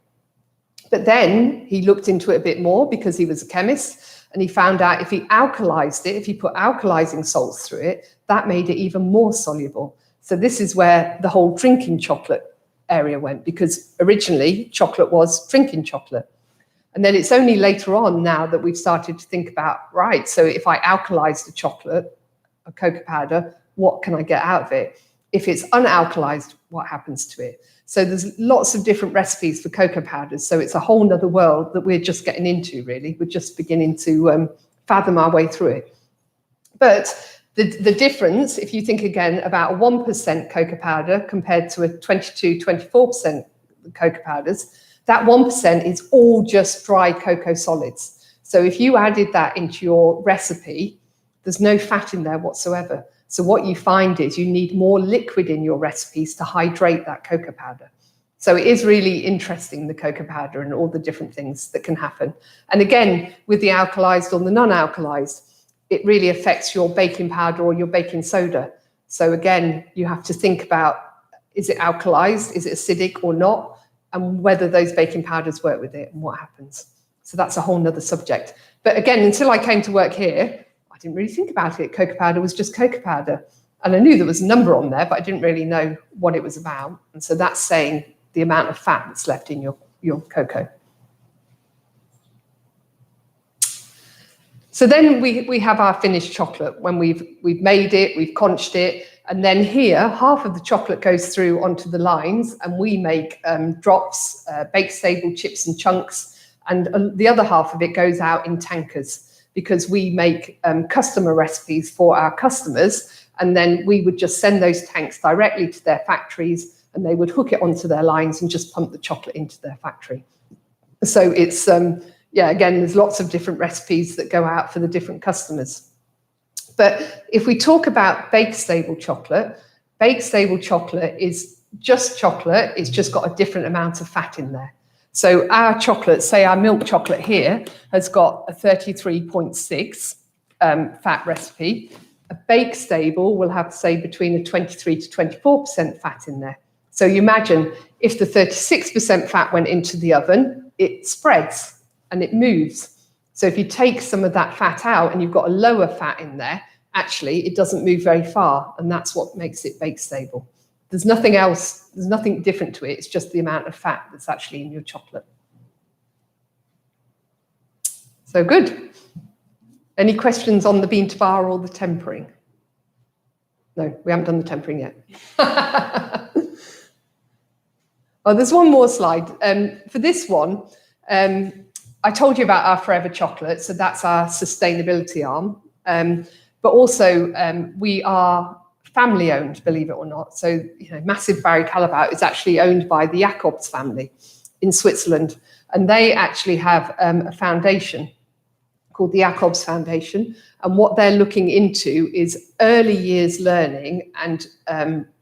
But then he looked into it a bit more because he was a chemist, and he found out if he alkalized it, if he put alkalizing salts through it, that made it even more soluble. So this is where the whole drinking chocolate area went, because originally chocolate was drinking chocolate. And then it's only later on now that we've started to think about, right, so if I alkalize the chocolate, a cocoa powder, what can I get out of it? If it's unalkalized, what happens to it? So there's lots of different recipes for cocoa powders. So it's a whole nother world that we're just getting into, really. We're just beginning to fathom our way through it. But the difference, if you think again about a 1% cocoa powder compared to a 22, 24% cocoa powders, that 1% is all just dry cocoa solids. So if you added that into your recipe, there's no fat in there whatsoever. So what you find is you need more liquid in your recipes to hydrate that cocoa powder. So it is really interesting, the cocoa powder and all the different things that can happen. And again, with the alkalized or the non-alkalized, it really affects your baking powder or your baking soda. So again, you have to think about, is it alkalized, is it acidic or not, and whether those baking powders work with it and what happens. So that's a whole nother subject. But again, until I came to work here, I didn't really think about it. Cocoa powder was just cocoa powder. And I knew there was a number on there, but I didn't really know what it was about. And so that's saying the amount of fat that's left in your cocoa. So then we have our finished chocolate when we've made it, we've conched it, and then here half of the chocolate goes through onto the lines, and we make drops, baked stable chips and chunks, and the other half of it goes out in tankers, because we make customer recipes for our customers, and then we would just send those tanks directly to their factories, and they would hook it onto their lines and just pump the chocolate into their factory. So it's, yeah, again, there's lots of different recipes that go out for the different customers. But if we talk about baked stable chocolate is just chocolate, it's just got a different amount of fat in there. So our chocolate, say our milk chocolate here, has got a 33.6 fat recipe. A baked stable will have, say, between a 23 to 24% fat in there. So you imagine if the 36% fat went into the oven, it spreads and it moves. So if you take some of that fat out and you've got a lower fat in there, actually it doesn't move very far, and that's what makes it baked stable. There's nothing else, there's nothing different to it, it's just the amount of fat that's actually in your chocolate. So good. Any questions on the bean to bar or the tempering? No, we haven't done the tempering yet. Oh, there's one more slide. For this one, I told you about our Forever Chocolate, so that's our sustainability arm. But also, we are family owned, believe it or not. So, Massive Barry Callebaut is actually owned by the Jacobs family in Switzerland. And they actually have a foundation called the Jacobs Foundation. And what they're looking into is early years learning and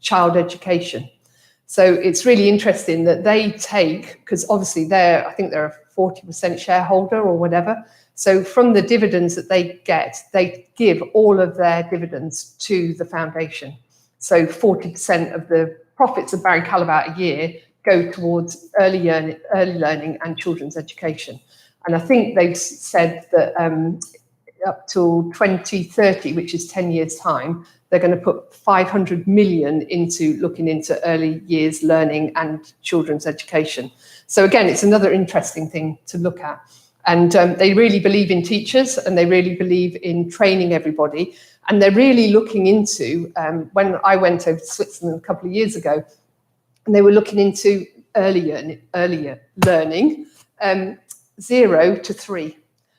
child education. So it's really interesting that they take, because obviously I think they're a 40% shareholder or whatever. So from the dividends that they get, they give all of their dividends to the foundation. So 40% of the profits of Barry Callebaut a year go towards early learning and children's education. And I think they've said that up till 2030, which is 10 years' time, they're going to put 500 million into looking into early years learning and children's education. So again, it's another interesting thing to look at. And they really believe in teachers, and they really believe in training everybody. And they're really looking into, when I went over to Switzerland a couple of years ago, and they were looking into earlier learning, 0 to 3.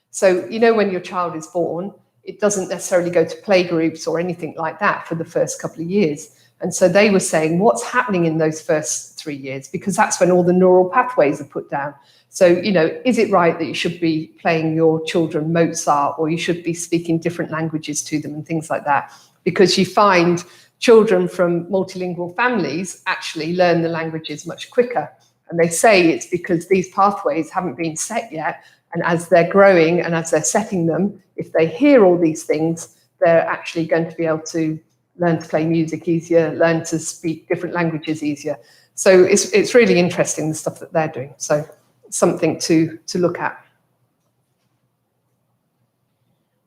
So, when your child is born, it doesn't necessarily go to playgroups or anything like that for the first couple of years. And so they were saying, what's happening in those first 3 years? Because that's when all the neural pathways are put down. So, is it right that you should be playing your children Mozart, or you should be speaking different languages to them and things like that? Because you find children from multilingual families actually learn the languages much quicker. And they say it's because these pathways haven't been set yet. And as they're growing and as they're setting them, if they hear all these things, they're actually going to be able to learn to play music easier, learn to speak different languages easier. So it's really interesting, the stuff that they're doing. So something to look at.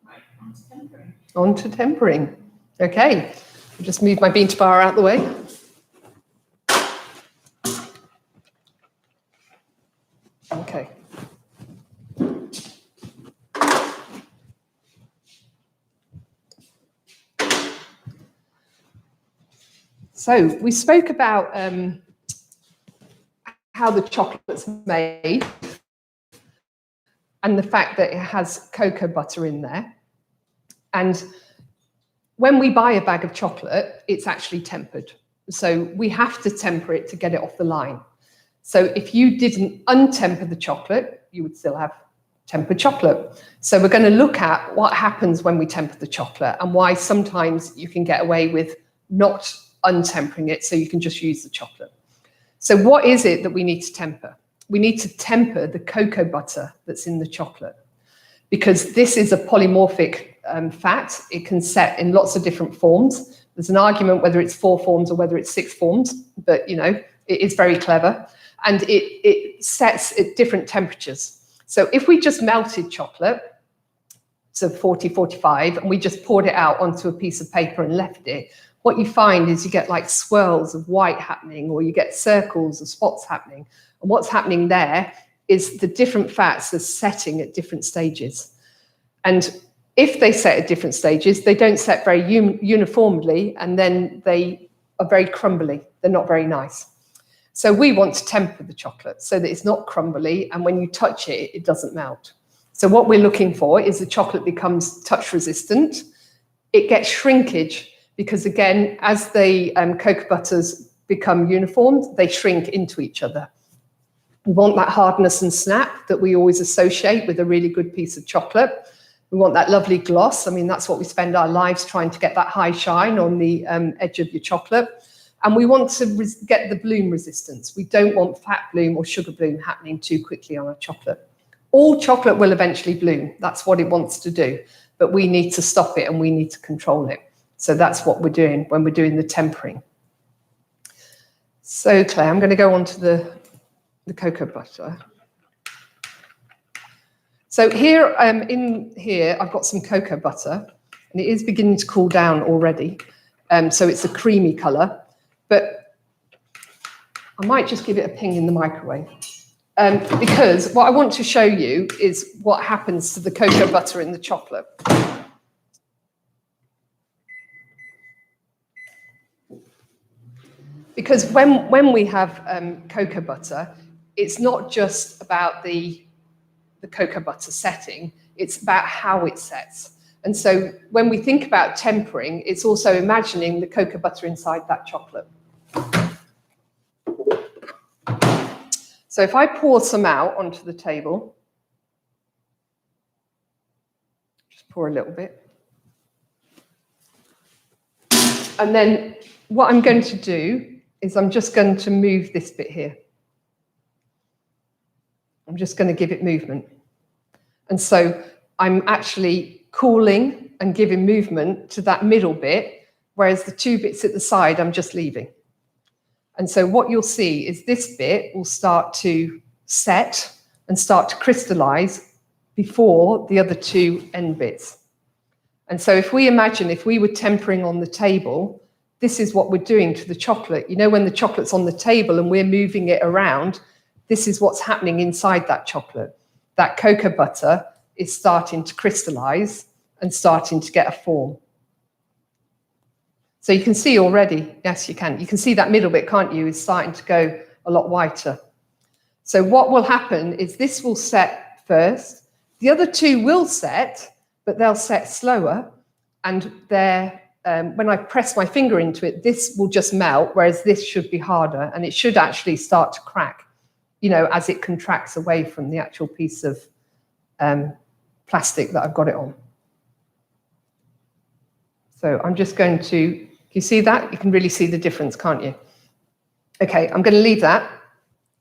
Right, on to tempering. On to tempering. Okay, I'll just move my bean to bar out of the way. Okay. So we spoke about how the chocolate's made and the fact that it has cocoa butter in there. And when we buy a bag of chocolate, it's actually tempered. So we have to temper it to get it off the line. So if you didn't untemper the chocolate, you would still have temper chocolate. So we're going to look at what happens when we temper the chocolate and why sometimes you can get away with not untempering it, so you can just use the chocolate. So what is it that we need to temper? We need to temper the cocoa butter that's in the chocolate, because this is a polymorphic fat. It can set in lots of different forms. There's an argument whether it's 4 forms or whether it's 6 forms, but you know, it is very clever. And it sets at different temperatures. So if we just melted chocolate, so 40, 45, and we just poured it out onto a piece of paper and left it, what you find is you get like swirls of white happening, or you get circles of spots happening. And what's happening there is the different fats are setting at different stages. And if they set at different stages, they don't set very uniformly, and then they are very crumbly. They're not very nice. So we want to temper the chocolate so that it's not crumbly, and when you touch it, it doesn't melt. So what we're looking for is the chocolate becomes touch resistant. It gets shrinkage because, again, as the cocoa butters become uniformed, they shrink into each other. We want that hardness and snap that we always associate with a really good piece of chocolate. We want that lovely gloss. I mean, that's what we spend our lives trying to get, that high shine on the edge of your chocolate. And we want to get the bloom resistance. We don't want fat bloom or sugar bloom happening too quickly on our chocolate. All chocolate will eventually bloom. That's what it wants to do. But we need to stop it and we need to control it. So that's what we're doing when we're doing the tempering. So Claire, I'm going to go on to the cocoa butter. So here, in here, I've got some cocoa butter, and it is beginning to cool down already. So it's a creamy colour. But I might just give it a ping in the microwave, because what I want to show you is what happens to the cocoa butter in the chocolate. Because when we have cocoa butter, it's not just about the cocoa butter setting, it's about how it sets. And so when we think about tempering, it's also imagining the cocoa butter inside that chocolate. So if I pour some out onto the table, just pour a little bit. And then what I'm going to do is I'm just going to move this bit here. I'm just going to give it movement. And so I'm actually cooling and giving movement to that middle bit, whereas the 2 bits at the side, I'm just leaving. And so what you'll see is this bit will start to set and start to crystallize before the other 2 end bits. And so if we imagine if we were tempering on the table, this is what we're doing to the chocolate. You know, when the chocolate's on the table and we're moving it around, this is what's happening inside that chocolate. That cocoa butter is starting to crystallize and starting to get a form. So you can see already, yes, you can see that middle bit, can't you, is starting to go a lot whiter. So what will happen is this will set first. The other 2 will set, but they'll set slower. And when I press my finger into it, this will just melt, whereas this should be harder. And it should actually start to crack, you know, as it contracts away from the actual piece of plastic that I've got it on. So I'm just going to, you see that? You can really see the difference, can't you? Okay, I'm going to leave that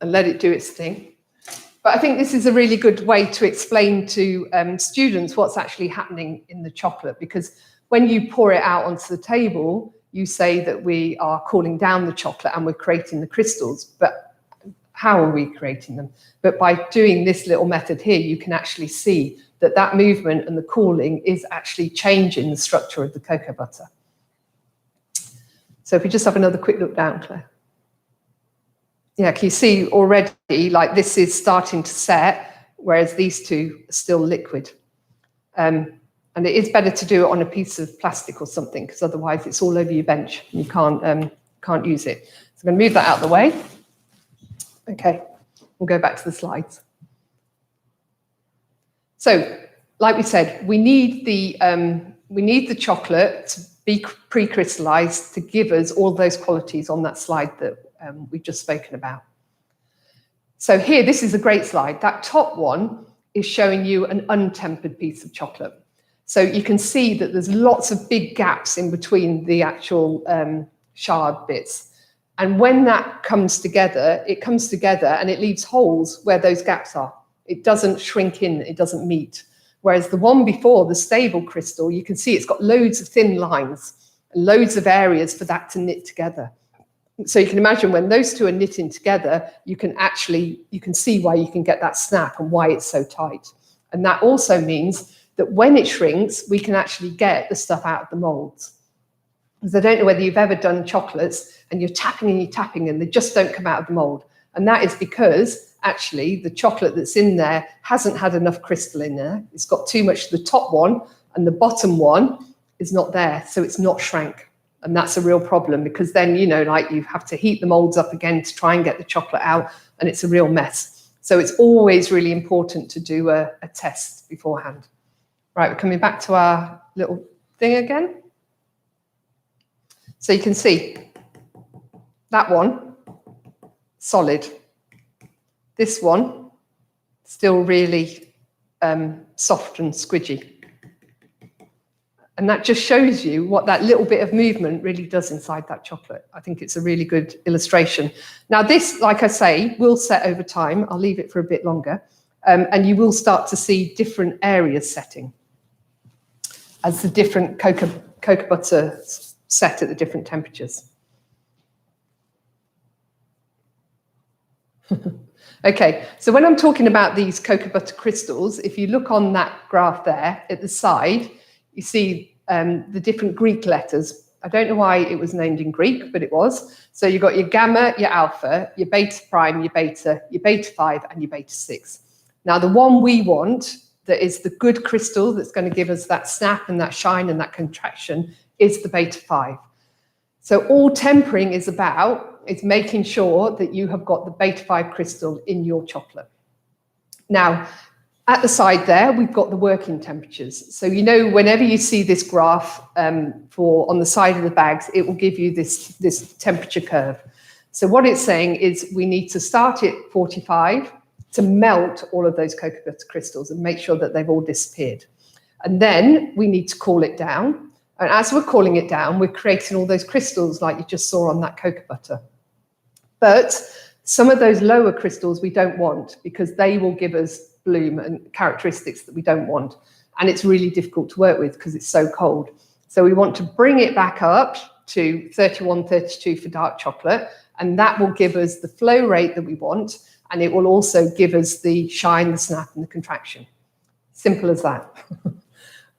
and let it do its thing. But I think this is a really good way to explain to students what's actually happening in the chocolate, because when you pour it out onto the table, you say that we are cooling down the chocolate and we're creating the crystals. But how are we creating them? But by doing this little method here, you can actually see that that movement and the cooling is actually changing the structure of the cocoa butter. So if we just have another quick look down, Claire. Yeah, can you see already, like this is starting to set, whereas these 2 are still liquid. And it is better to do it on a piece of plastic or something, because otherwise it's all over your bench and you can't use it. So I'm going to move that out of the way. Okay, we'll go back to the slides. So, like we said, we need the chocolate to be pre-crystallized to give us all those qualities on that slide that we've just spoken about. So here, this is a great slide. That top one is showing you an untempered piece of chocolate. So you can see that there's lots of big gaps in between the actual shard bits. And when that comes together, it comes together and it leaves holes where those gaps are. It doesn't shrink in, it doesn't meet. Whereas the one before, the stable crystal, you can see it's got loads of thin lines and loads of areas for that to knit together. So you can imagine when those two are knitting together, you can see why you can get that snap and why it's so tight. And that also means that when it shrinks, we can actually get the stuff out of the molds. Because I don't know whether you've ever done chocolates and you're tapping and they just don't come out of the mold. And that is because actually the chocolate that's in there hasn't had enough crystal in there. It's got too much. The top one and the bottom one is not there. So it's not shrank. And that's a real problem because then, you have to heat the molds up again to try and get the chocolate out. And it's a real mess. So it's always really important to do a test beforehand. Right, we're coming back to our little thing again. So you can see that one, solid. This one, still really soft and squidgy. And that just shows you what that little bit of movement really does inside that chocolate. I think it's a really good illustration. Now this, like I say, will set over time. I'll leave it for a bit longer. And you will start to see different areas setting as the different cocoa butter set at the different temperatures. Okay, so when I'm talking about these cocoa butter crystals, if you look on that graph there at the side, you see the different Greek letters. I don't know why it was named in Greek, but it was. So you've got your gamma, your alpha, your beta prime, your beta 5, and your beta 6. Now, the one we want that is the good crystal that's going to give us that snap and that shine and that contraction is the beta 5. So all tempering is about is making sure that you have got the beta 5 crystal in your chocolate. Now, at the side there, we've got the working temperatures. So, whenever you see this graph on the side of the bags, it will give you this temperature curve. So what it's saying is we need to start at 45 to melt all of those cocoa butter crystals and make sure that they've all disappeared. And then we need to cool it down. And as we're cooling it down, we're creating all those crystals like you just saw on that cocoa butter. But some of those lower crystals we don't want because they will give us bloom and characteristics that we don't want. And it's really difficult to work with because it's so cold. So we want to bring it back up to 31, 32 for dark chocolate. And that will give us the flow rate that we want. And it will also give us the shine, the snap, and the contraction. Simple as that.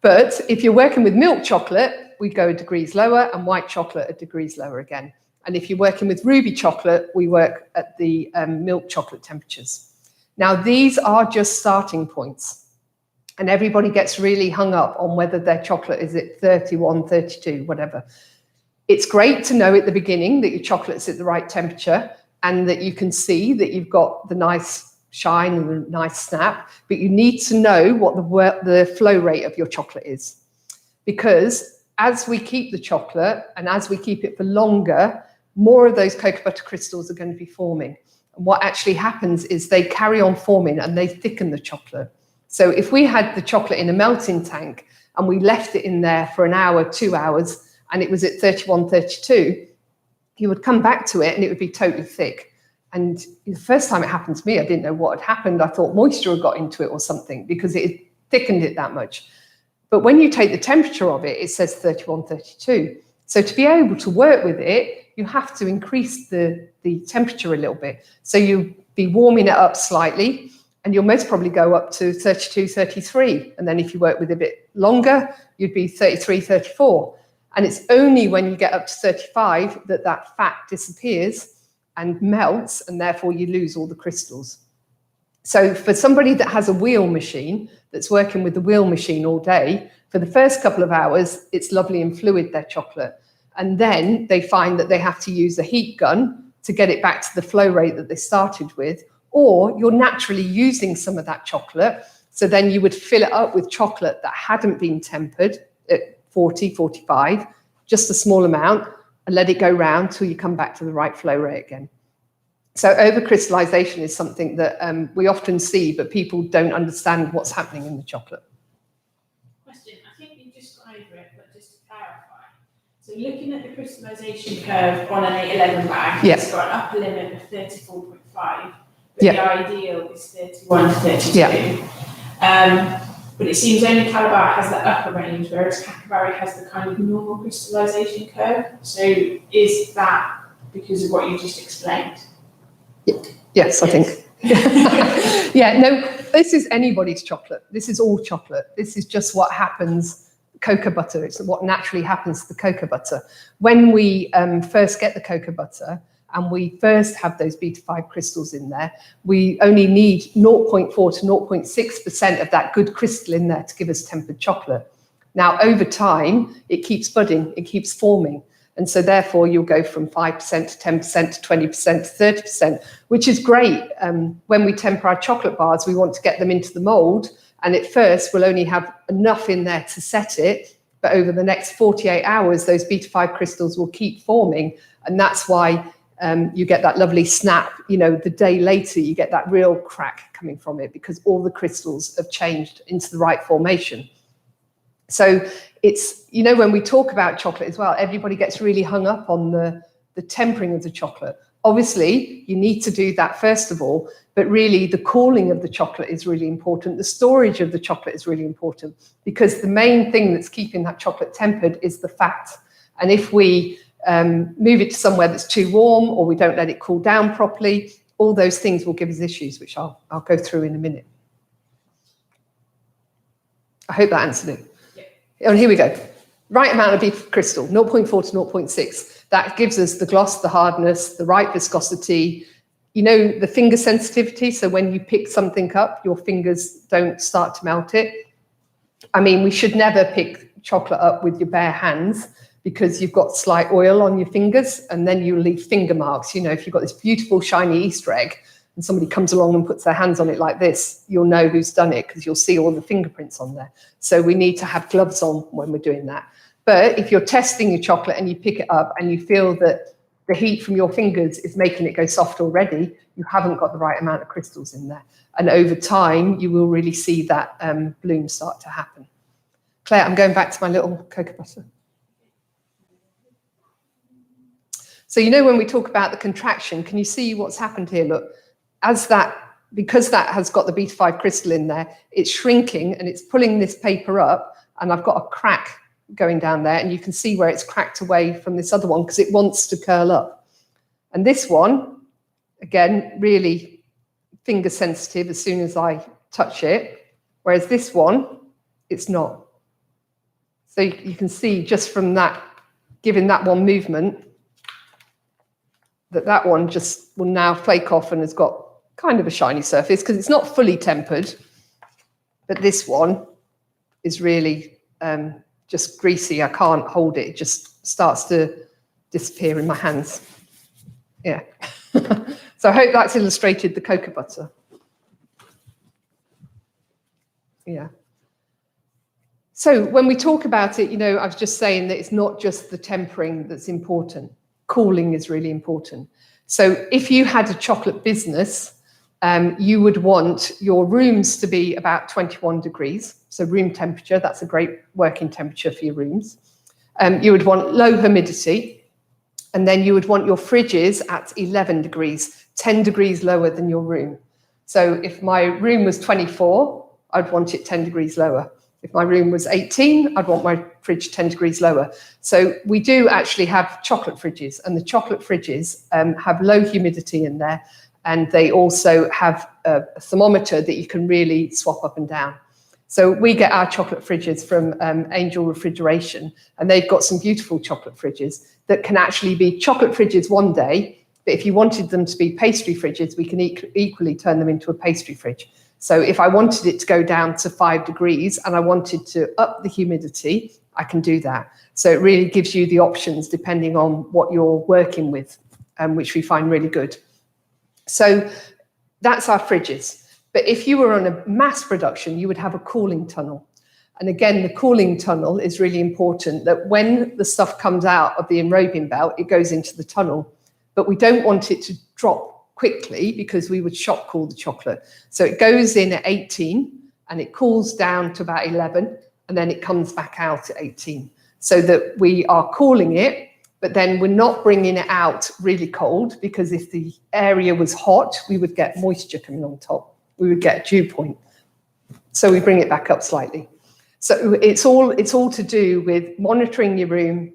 But if you're working with milk chocolate, we go degrees lower, and white chocolate at degrees lower again. And if you're working with ruby chocolate, we work at the milk chocolate temperatures. Now, these are just starting points. And everybody gets really hung up on whether their chocolate is at 31, 32, whatever. It's great to know at the beginning that your chocolate's at the right temperature and that you can see that you've got the nice shine and the nice snap, but you need to know what the flow rate of your chocolate is. Because as we keep the chocolate and as we keep it for longer, more of those cocoa butter crystals are going to be forming. And what actually happens is they carry on forming and they thicken the chocolate. So if we had the chocolate in a melting tank and we left it in there for an hour, 2 hours, and it was at 31, 32, you would come back to it and it would be totally thick. And the first time it happened to me, I didn't know what had happened. I thought moisture had got into it or something because it had thickened it that much. But when you take the temperature of it, it says 31, 32. So to be able to work with it, you have to increase the temperature a little bit. So you'll be warming it up slightly and you'll most probably go up to 32, 33. And then if you work with a bit longer, you'd be 33, 34. And it's only when you get up to 35 that that fat disappears and melts, and therefore you lose all the crystals. So for somebody that has a wheel machine, that's working with the wheel machine all day, for the first couple of hours, it's lovely and fluid, their chocolate. And then they find that they have to use a heat gun to get it back to the flow rate that they started with, or you're naturally using some of that chocolate. So then you would fill it up with chocolate that hadn't been tempered at 40, 45, just a small amount, and let it go round till you come back to the right flow rate again. So over-crystallization is something that we often see, but people don't understand what's happening in the chocolate. Question, I think you described it, but just to clarify. So looking at the crystallization curve on an 811 bag, Yeah. it's got an upper limit of 34.5, but Yeah. the ideal is 31 to 32. Yeah. But it seems only Calabar has the upper range, whereas Banbury has the kind of normal crystallization curve. So is that because of what you just explained? Yes, I think. Yeah, no, this is anybody's chocolate. This is all chocolate. This is just what happens, cocoa butter. It's what naturally happens to the cocoa butter. When we first get the cocoa butter and we first have those beta-5 crystals in there, we only need 0.4 to 0.6% of that good crystal in there to give us tempered chocolate. Now, over time, it keeps budding, it keeps forming. And so therefore you'll go from 5% to 10% to 20% to 30%, which is great. When we temper our chocolate bars, we want to get them into the mold. And at first we'll only have enough in there to set it. But over the next 48 hours, those beta-5 crystals will keep forming. And that's why you get that lovely snap. You know, the day later, you get that real crack coming from it because all the crystals have changed into the right formation. So it's, you know, when we talk about chocolate as well, everybody gets really hung up on the tempering of the chocolate. Obviously, you need to do that first of all, but really the cooling of the chocolate is really important. The storage of the chocolate is really important because the main thing that's keeping that chocolate tempered is the fat. And if we move it to somewhere that's too warm or we don't let it cool down properly, all those things will give us issues, which I'll go through in a minute. I hope that answered it. Oh, here we go. Right amount of beef crystal, 0.4 to 0.6. That gives us the gloss, the hardness, the right viscosity, you know, the finger sensitivity. So when you pick something up, your fingers don't start to melt it. I mean, we should never pick chocolate up with your bare hands because you've got slight oil on your fingers and then you leave finger marks. You know, if you've got this beautiful shiny Easter egg and somebody comes along and puts their hands on it like this, you'll know who's done it because you'll see all the fingerprints on there. So we need to have gloves on when we're doing that. But if you're testing your chocolate and you pick it up and you feel that the heat from your fingers is making it go soft already, you haven't got the right amount of crystals in there. And over time, you will really see that bloom start to happen. Claire, I'm going back to my little cocoa butter. So, you know, when we talk about the contraction, can you see what's happened here? Look, because that has got the beta-5 crystal in there, it's shrinking and it's pulling this paper up, and I've got a crack going down there, and you can see where it's cracked away from this other one because it wants to curl up. And this one, again, really finger sensitive as soon as I touch it, whereas this one, it's not. So you can see just from that, giving that one movement, that one just will now flake off and has got kind of a shiny surface because it's not fully tempered, but this one is really just greasy. I can't hold it. It just starts to disappear in my hands. Yeah. So I hope that's illustrated the cocoa butter. Yeah. So when we talk about it, you know, I was just saying that it's not just the tempering that's important. Cooling is really important. So if you had a chocolate business, you would want your rooms to be about 21 degrees. So room temperature, that's a great working temperature for your rooms. You would want low humidity, and then you would want your fridges at 11 degrees, 10 degrees lower than your room. So if my room was 24, I'd want it 10 degrees lower. If my room was 18, I'd want my fridge 10 degrees lower. So we do actually have chocolate fridges, and the chocolate fridges have low humidity in there, and they also have a thermometer that you can really swap up and down. So we get our chocolate fridges from Angel Refrigeration, and they've got some beautiful chocolate fridges that can actually be chocolate fridges one day, but if you wanted them to be pastry fridges, we can equally turn them into a pastry fridge. So if I wanted it to go down to 5 degrees and I wanted to up the humidity, I can do that. So it really gives you the options depending on what you're working with, which we find really good. So that's our fridges. But if you were on a mass production, you would have a cooling tunnel. And again, the cooling tunnel is really important, that when the stuff comes out of the enrobing belt, it goes into the tunnel. But we don't want it to drop quickly because we would shock cool the chocolate. So it goes in at 18 and it cools down to about 11 and then it comes back out at 18. So that we are cooling it, but then we're not bringing it out really cold, because if the area was hot, we would get moisture coming on top. We would get a dew point. So we bring it back up slightly. So it's all to do with monitoring your room,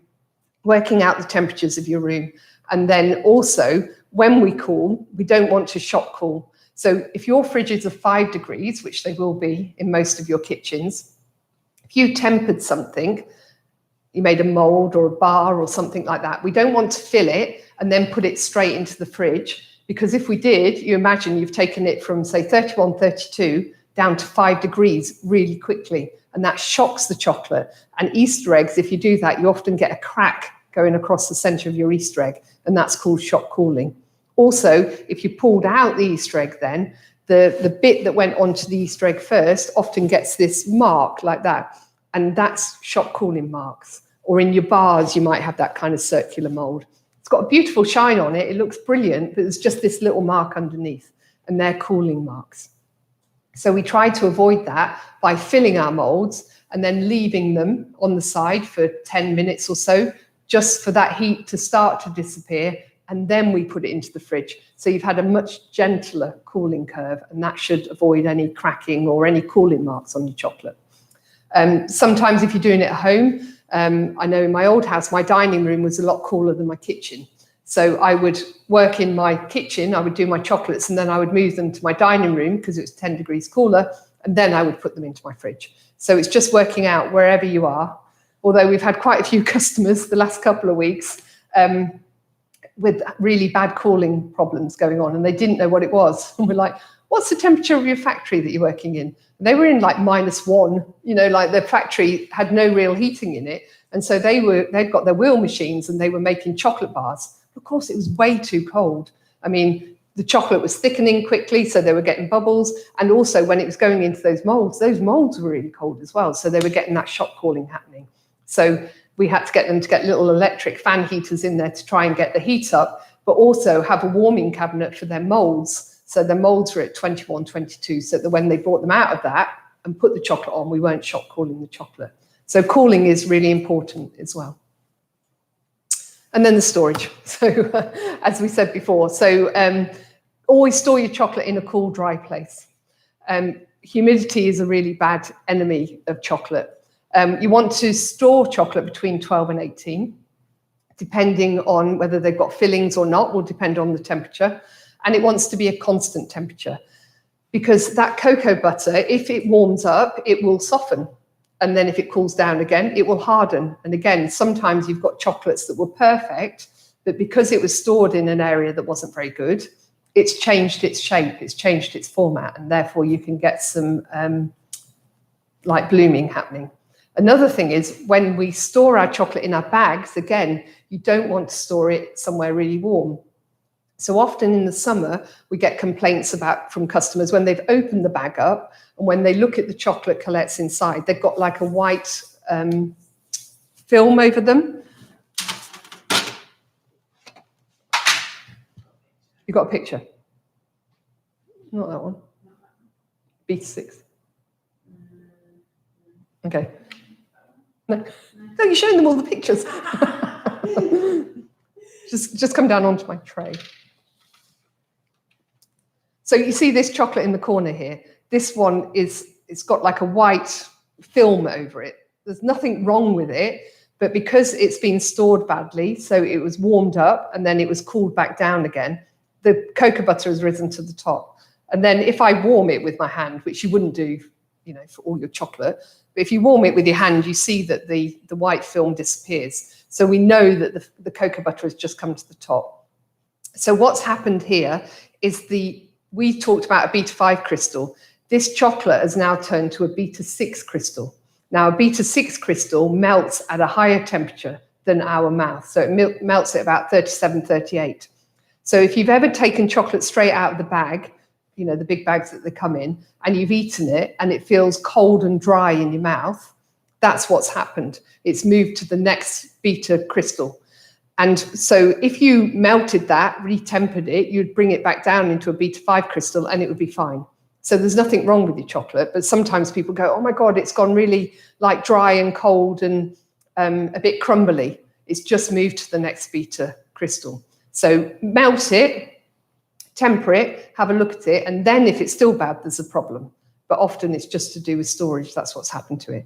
working out the temperatures of your room. And then also, when we cool, we don't want to shock cool. So if your fridges are 5 degrees, which they will be in most of your kitchens, if you tempered something, you made a mold or a bar or something like that, we don't want to fill it and then put it straight into the fridge, because if we did, you imagine you've taken it from, say, 31, 32 down to 5 degrees really quickly, and that shocks the chocolate. And Easter eggs, if you do that, you often get a crack going across the center of your Easter egg, and that's called shock cooling. Also, if you pulled out the Easter egg, then the bit that went onto the Easter egg first often gets this mark like that, and that's shock cooling marks. Or in your bars, you might have that kind of circular mold. It's got a beautiful shine on it. It looks brilliant, but there's just this little mark underneath, and they're cooling marks. So we try to avoid that by filling our molds and then leaving them on the side for 10 minutes or so, just for that heat to start to disappear, and then we put it into the fridge. So you've had a much gentler cooling curve, and that should avoid any cracking or any cooling marks on your chocolate. Sometimes if you're doing it at home, I know in my old house, my dining room was a lot cooler than my kitchen. So I would work in my kitchen, I would do my chocolates, and then I would move them to my dining room because it was 10 degrees cooler, and then I would put them into my fridge. So it's just working out wherever you are. Although we've had quite a few customers the last couple of weeks with really bad cooling problems going on, and they didn't know what it was. And we're like, what's the temperature of your factory that you're working in? And they were in like -1, you know, like their factory had no real heating in it. And so they'd got their wheel machines and they were making chocolate bars. Of course, it was way too cold. I mean, the chocolate was thickening quickly, so they were getting bubbles. And also when it was going into those molds were really cold as well. So they were getting that shock cooling happening. So we had to get them to get little electric fan heaters in there to try and get the heat up, but also have a warming cabinet for their molds. So the molds were at 21, 22, so that when they brought them out of that and put the chocolate on, we weren't shock cooling the chocolate. So cooling is really important as well. And then the storage. So as we said before, so always store your chocolate in a cool, dry place. Humidity is a really bad enemy of chocolate. You want to store chocolate between 12 and 18, depending on whether they've got fillings or not, will depend on the temperature. And it wants to be a constant temperature, because that cocoa butter, if it warms up, it will soften. And then if it cools down again, it will harden. And again, sometimes you've got chocolates that were perfect, but because it was stored in an area that wasn't very good, it's changed its shape, it's changed its format, and therefore you can get some like blooming happening. Another thing is when we store our chocolate in our bags, again, you don't want to store it somewhere really warm. So often in the summer, we get complaints from customers when they've opened the bag up and when they look at the chocolate colettes inside, they've got like a white film over them. You got a picture? Not that one. B6. Okay. No, you're showing them all the pictures. just come down onto my tray. So you see this chocolate in the corner here. This one it's got like a white film over it. There's nothing wrong with it, but because it's been stored badly, so it was warmed up and then it was cooled back down again, the cocoa butter has risen to the top. And then if I warm it with my hand, which you wouldn't do, you know, for all your chocolate, but if you warm it with your hand, you see that the white film disappears. So we know that the cocoa butter has just come to the top. So what's happened here is we talked about a beta 5 crystal. This chocolate has now turned to a beta 6 crystal. Now, a beta 6 crystal melts at a higher temperature than our mouth. So it melts at about 37, 38. So if you've ever taken chocolate straight out of the bag, you know, the big bags that they come in, and you've eaten it and it feels cold and dry in your mouth, that's what's happened. It's moved to the next beta crystal. And so if you melted that, retempered it, you'd bring it back down into a beta-5 crystal and it would be fine. So there's nothing wrong with your chocolate, but sometimes people go, oh my God, it's gone really like dry and cold and a bit crumbly. It's just moved to the next beta crystal. So melt it, temper it, have a look at it, and then if it's still bad, there's a problem. But often it's just to do with storage, that's what's happened to it.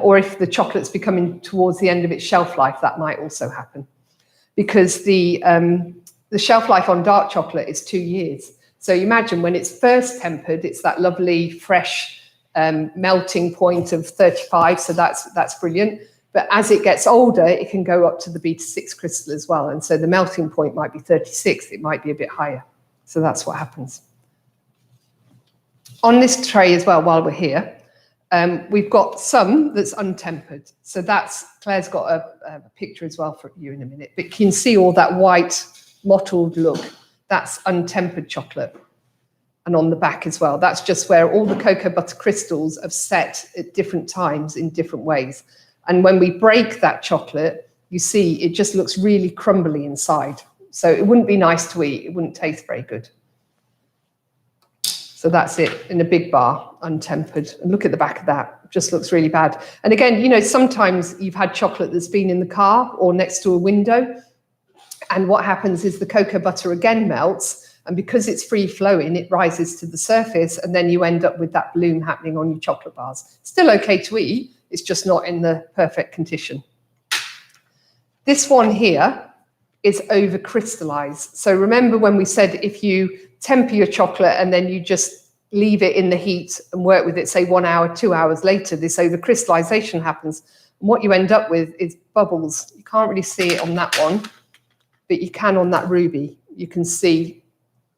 Or if the chocolate's becoming towards the end of its shelf life, that might also happen. Because the shelf life on dark chocolate is 2 years. So you imagine when it's first tempered, it's that lovely fresh melting point of 35, so that's brilliant. But as it gets older, it can go up to the beta-6 crystal as well. And so the melting point might be 36, it might be a bit higher. So that's what happens. On this tray as well, while we're here, we've got some that's untempered. So Claire's got a picture as well for you in a minute, but you can see all that white mottled look. That's untempered chocolate. And on the back as well, that's just where all the cocoa butter crystals have set at different times in different ways. And when we break that chocolate, you see it just looks really crumbly inside. So it wouldn't be nice to eat. It wouldn't taste very good. So that's it in a big bar, untempered. And look at the back of that. It just looks really bad. And again, you know, sometimes you've had chocolate that's been in the car or next to a window. And what happens is the cocoa butter again melts. And because it's free flowing, it rises to the surface. And then you end up with that bloom happening on your chocolate bars. Still okay to eat. It's just not in the perfect condition. This one here is over crystallized. So remember when we said if you temper your chocolate and then you just leave it in the heat and work with it, say 1 hour, 2 hours later, this over crystallization happens. And what you end up with is bubbles. You can't really see it on that one, but you can on that ruby. You can see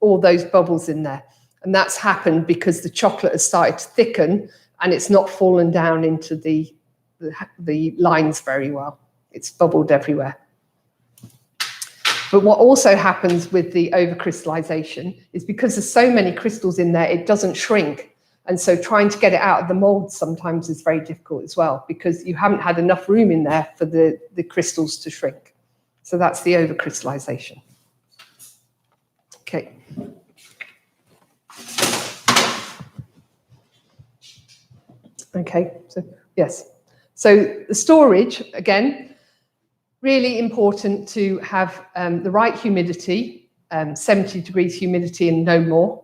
all those bubbles in there. And that's happened because the chocolate has started to thicken and it's not fallen down into the lines very well. It's bubbled everywhere. But what also happens with the overcrystallization is because there's so many crystals in there, it doesn't shrink. And so trying to get it out of the mold sometimes is very difficult as well, because you haven't had enough room in there for the crystals to shrink. So that's the overcrystallization. Okay. Okay, so yes. So the storage, again, really important to have the right humidity, 70 degrees humidity and no more.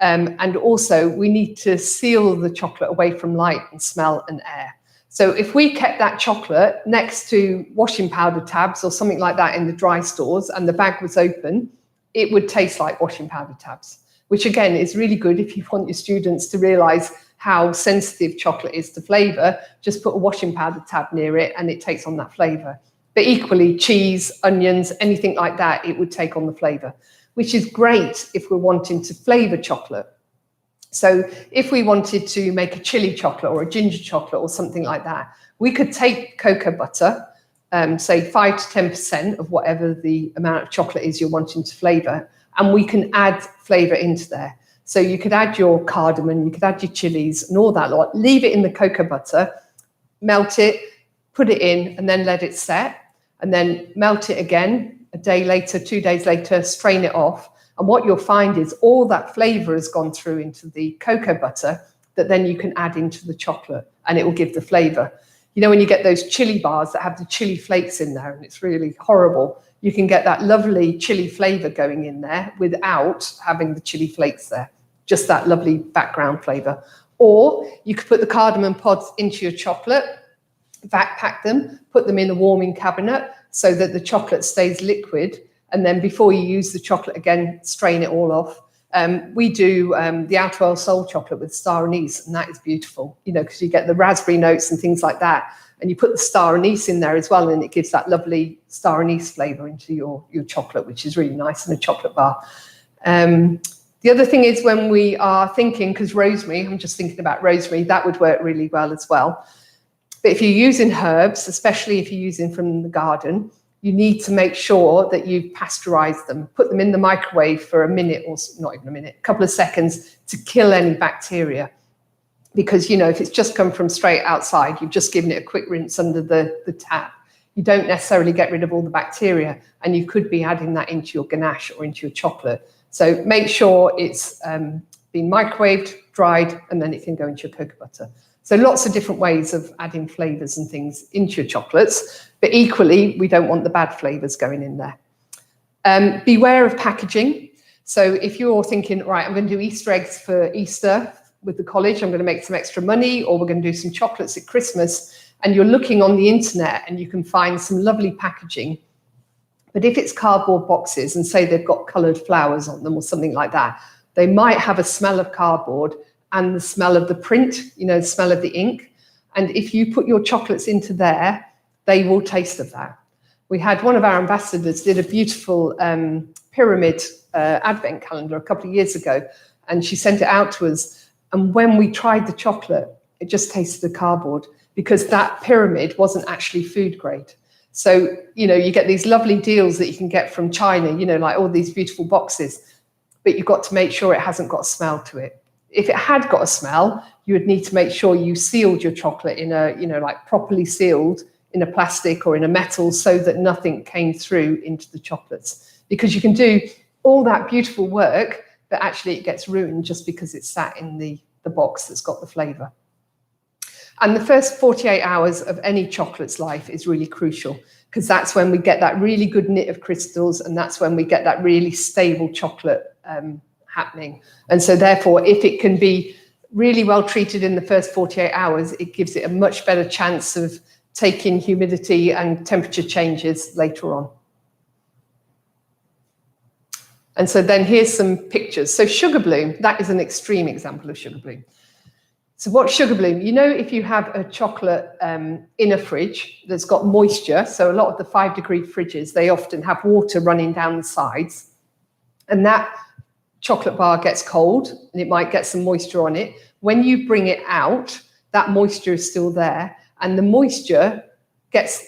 And also we need to seal the chocolate away from light and smell and air. So if we kept that chocolate next to washing powder tabs or something like that in the dry stores and the bag was open, it would taste like washing powder tabs, which again is really good if you want your students to realize how sensitive chocolate is to flavor. Just put a washing powder tab near it and it takes on that flavor. But equally, cheese, onions, anything like that, it would take on the flavor, which is great if we're wanting to flavor chocolate. So if we wanted to make a chili chocolate or a ginger chocolate or something like that, we could take cocoa butter, say 5 to 10% of whatever the amount of chocolate is you're wanting to flavor, and we can add flavor into there. So you could add your cardamom, you could add your chilies and all that lot, leave it in the cocoa butter, melt it, put it in, and then let it set, and then melt it again a day later, 2 days later, strain it off. And what you'll find is all that flavor has gone through into the cocoa butter that then you can add into the chocolate and it will give the flavor. You know, when you get those chili bars that have the chili flakes in there and it's really horrible, you can get that lovely chili flavor going in there without having the chili flakes there, just that lovely background flavor. Or you could put the cardamom pods into your chocolate, backpack them, put them in a warming cabinet so that the chocolate stays liquid. And then before you use the chocolate again, strain it all off. We do the Outwell Soul chocolate with star anise, and that is beautiful, you know, because you get the raspberry notes and things like that. And you put the star anise in there as well, and it gives that lovely star anise flavor into your chocolate, which is really nice in a chocolate bar. The other thing is when we are thinking, because rosemary, I'm just thinking about rosemary, that would work really well as well. But if you're using herbs, especially if you're using from the garden, you need to make sure that you've pasteurized them, put them in the microwave for a minute or not even a minute, a couple of seconds to kill any bacteria. Because, you know, if it's just come from straight outside, you've just given it a quick rinse under the tap, you don't necessarily get rid of all the bacteria, and you could be adding that into your ganache or into your chocolate. So make sure it's been microwaved, dried, and then it can go into your cocoa butter. So lots of different ways of adding flavours and things into your chocolates, but equally, we don't want the bad flavours going in there. Beware of packaging. So if you're thinking, right, I'm going to do Easter eggs for Easter with the college, I'm going to make some extra money, or we're going to do some chocolates at Christmas, and you're looking on the internet and you can find some lovely packaging. But if it's cardboard boxes and say they've got coloured flowers on them or something like that, they might have a smell of cardboard and the smell of the print, you know, the smell of the ink. And if you put your chocolates into there, they will taste of that. We had one of our ambassadors did a beautiful pyramid advent calendar a couple of years ago, and she sent it out to us. And when we tried the chocolate, it just tasted of cardboard, because that pyramid wasn't actually food grade. So, you know, you get these lovely deals that you can get from China, you know, like all these beautiful boxes, but you've got to make sure it hasn't got a smell to it. If it had got a smell, you would need to make sure you sealed your chocolate in a, you know, like properly sealed in a plastic or in a metal, so that nothing came through into the chocolates. Because you can do all that beautiful work, but actually it gets ruined just because it's sat in the box that's got the flavour. And the first 48 hours of any chocolate's life is really crucial, because that's when we get that really good knit of crystals, and that's when we get that really stable chocolate happening. And so therefore, if it can be really well treated in the first 48 hours, it gives it a much better chance of taking humidity and temperature changes later on. And so then here's some pictures. So sugar bloom, that is an extreme example of sugar bloom. So what's sugar bloom? You know, if you have a chocolate in a fridge that's got moisture, so a lot of the 5-degree fridges, they often have water running down the sides, and that chocolate bar gets cold and it might get some moisture on it. When you bring it out, that moisture is still there, and the moisture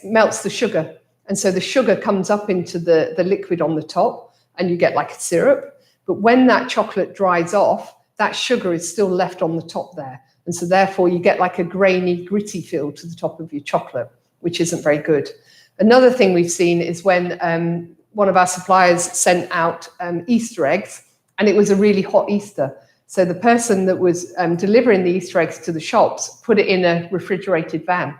melts the sugar. And so the sugar comes up into the liquid on the top, and you get like a syrup. But when that chocolate dries off, that sugar is still left on the top there. And so therefore you get like a grainy, gritty feel to the top of your chocolate, which isn't very good. Another thing we've seen is when one of our suppliers sent out Easter eggs, and it was a really hot Easter. So the person that was delivering the Easter eggs to the shops put it in a refrigerated van,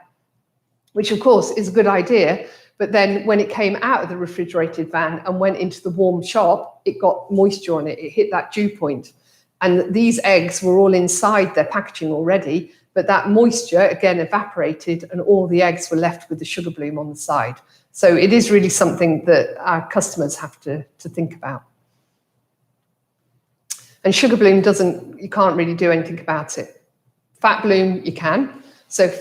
which of course is a good idea. But then when it came out of the refrigerated van and went into the warm shop, it got moisture on it. It hit that dew point. And these eggs were all inside their packaging already, but that moisture, again, evaporated, and all the eggs were left with the sugar bloom on the side. So it is really something that our customers have to think about. And sugar bloom you can't really do anything about it. Fat bloom, you can. So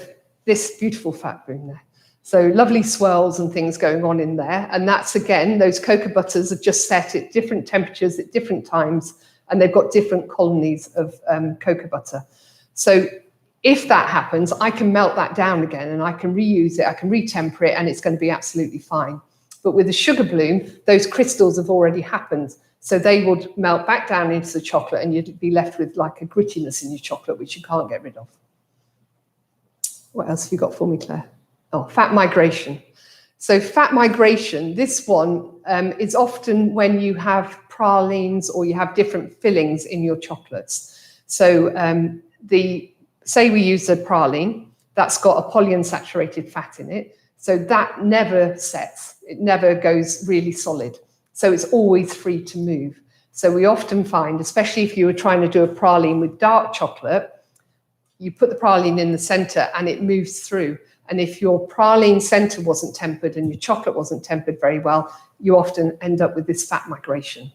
this beautiful fat bloom there. So lovely swirls and things going on in there. And that's, again, those cocoa butters are just set at different temperatures at different times, and they've got different colonies of cocoa butter. So if that happens, I can melt that down again, and I can reuse it, I can retemper it, and it's going to be absolutely fine. But with the sugar bloom, those crystals have already happened. So they would melt back down into the chocolate, and you'd be left with like a grittiness in your chocolate, which you can't get rid of. What else have you got for me, Claire? Oh, fat migration. So fat migration, this one is often when you have pralines or you have different fillings in your chocolates. So say we use a praline, that's got a polyunsaturated fat in it. So that never sets, it never goes really solid. So it's always free to move. So we often find, especially if you were trying to do a praline with dark chocolate, you put the praline in the center and it moves through. And if your praline center wasn't tempered and your chocolate wasn't tempered very well, you often end up with this fat migration.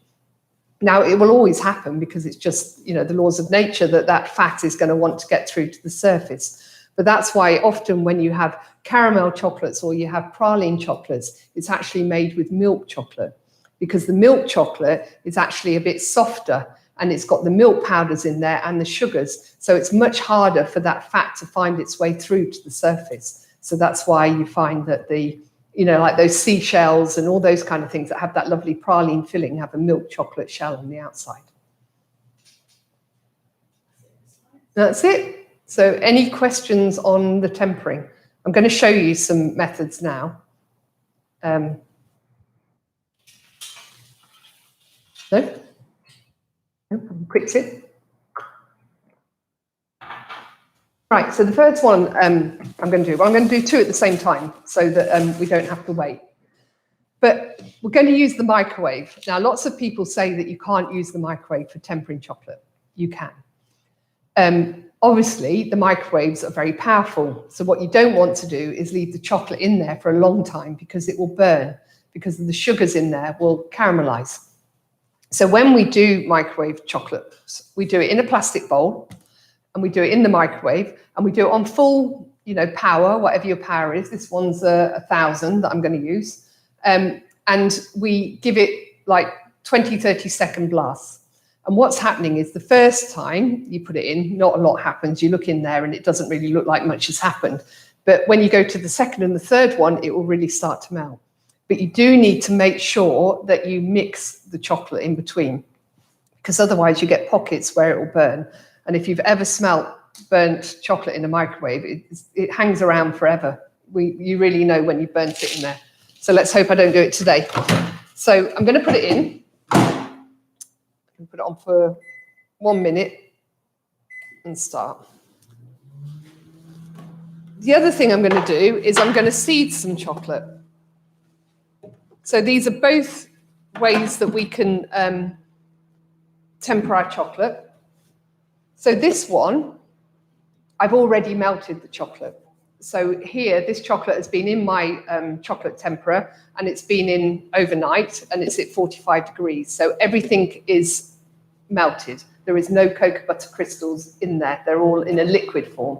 Now, it will always happen because it's just, you know, the laws of nature that fat is going to want to get through to the surface. But that's why often when you have caramel chocolates or you have praline chocolates, it's actually made with milk chocolate, because the milk chocolate is actually a bit softer and it's got the milk powders in there and the sugars. So it's much harder for that fat to find its way through to the surface. So that's why you find that like those seashells and all those kind of things that have that lovely praline filling have a milk chocolate shell on the outside. That's it. So any questions on the tempering? I'm going to show you some methods now. No? No? Quick sip. Right, so the first one I'm going to do two at the same time so that we don't have to wait. But we're going to use the microwave. Now, lots of people say that you can't use the microwave for tempering chocolate. You can. Obviously, the microwaves are very powerful. So what you don't want to do is leave the chocolate in there for a long time because it will burn, because the sugars in there will caramelize. So when we do microwave chocolate, we do it in a plastic bowl, and we do it in the microwave, and we do it on full, power, whatever your power is. This one's 1,000 that I'm going to use. And we give it like 20, 30-second blasts. And what's happening is the first time you put it in, not a lot happens. You look in there and it doesn't really look like much has happened. But when you go to the second and the third one, it will really start to melt. But you do need to make sure that you mix the chocolate in between, because otherwise you get pockets where it will burn. And if you've ever smelt burnt chocolate in a microwave, it hangs around forever. You really know when you burnt it in there. So let's hope I don't do it today. So I'm going to put it in. Put it on for 1 minute and start. The other thing I'm going to do is I'm going to seed some chocolate. So these are both ways that we can temper our chocolate. So this one, I've already melted the chocolate. So here, this chocolate has been in my chocolate temperer, and it's been in overnight, and it's at 45 degrees. So everything is melted. There is no cocoa butter crystals in there. They're all in a liquid form.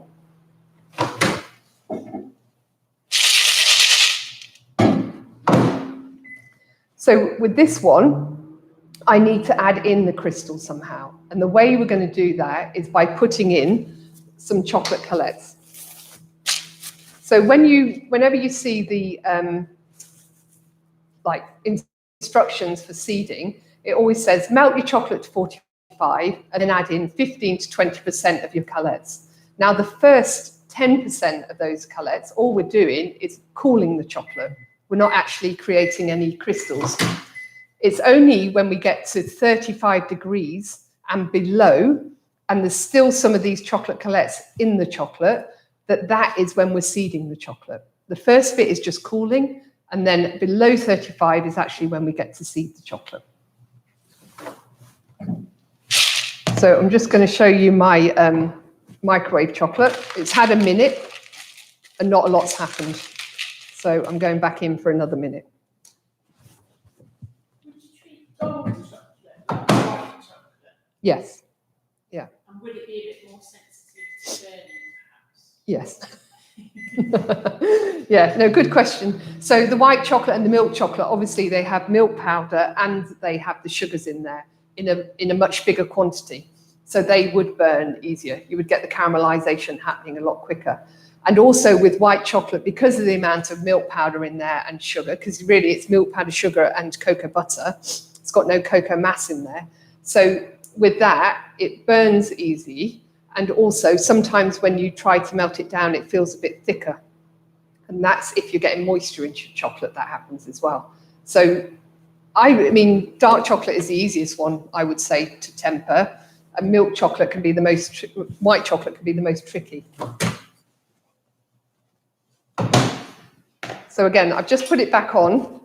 So with this one, I need to add in the crystals somehow. And the way we're going to do that is by putting in some chocolate collets. So whenever you see the instructions for seeding, it always says melt your chocolate to 45 and then add in 15 to 20% of your collets. Now, the first 10% of those collets, all we're doing is cooling the chocolate. We're not actually creating any crystals. It's only when we get to 35 degrees and below, and there's still some of these chocolate collets in the chocolate, that is when we're seeding the chocolate. The first bit is just cooling, and then below 35 is actually when we get to seed the chocolate. So I'm just going to show you my microwave chocolate. It's had a minute and not a lot's happened. So I'm going back in for another minute. Would you treat gold chocolate like white chocolate? Yes. Yeah. And would it be a bit more sensitive to burning, perhaps? Yes. Yeah, no, good question. So the white chocolate and the milk chocolate, obviously they have milk powder and they have the sugars in there in a much bigger quantity. So they would burn easier. You would get the caramelization happening a lot quicker. And also with white chocolate, because of the amount of milk powder in there and sugar, because really it's milk powder, sugar and cocoa butter, it's got no cocoa mass in there. So with that, it burns easy. And also sometimes when you try to melt it down, it feels a bit thicker. And that's if you're getting moisture into your chocolate, that happens as well. So I mean, dark chocolate is the easiest one, I would say, to temper. And milk chocolate can be the most, white chocolate can be the most tricky. So again, I've just put it back on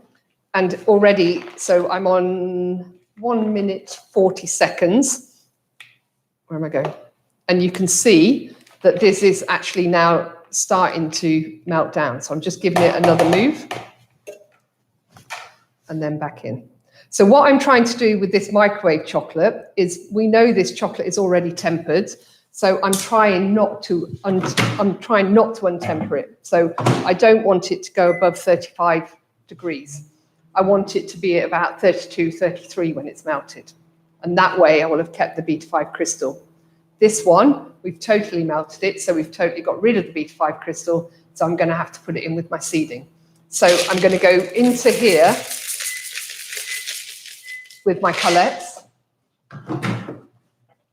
and already, so I'm on 1 minute, 40 seconds. Where am I going? And you can see that this is actually now starting to melt down. So I'm just giving it another move and then back in. So what I'm trying to do with this microwave chocolate is, we know this chocolate is already tempered. So I'm trying not to untemper it. So I don't want it to go above 35 degrees. I want it to be at about 32, 33 when it's melted. And that way I will have kept the beta-5 crystal. This one, we've totally melted it. So we've totally got rid of the beta-5 crystal. So I'm going to have to put it in with my seeding. So I'm going to go into here with my collets.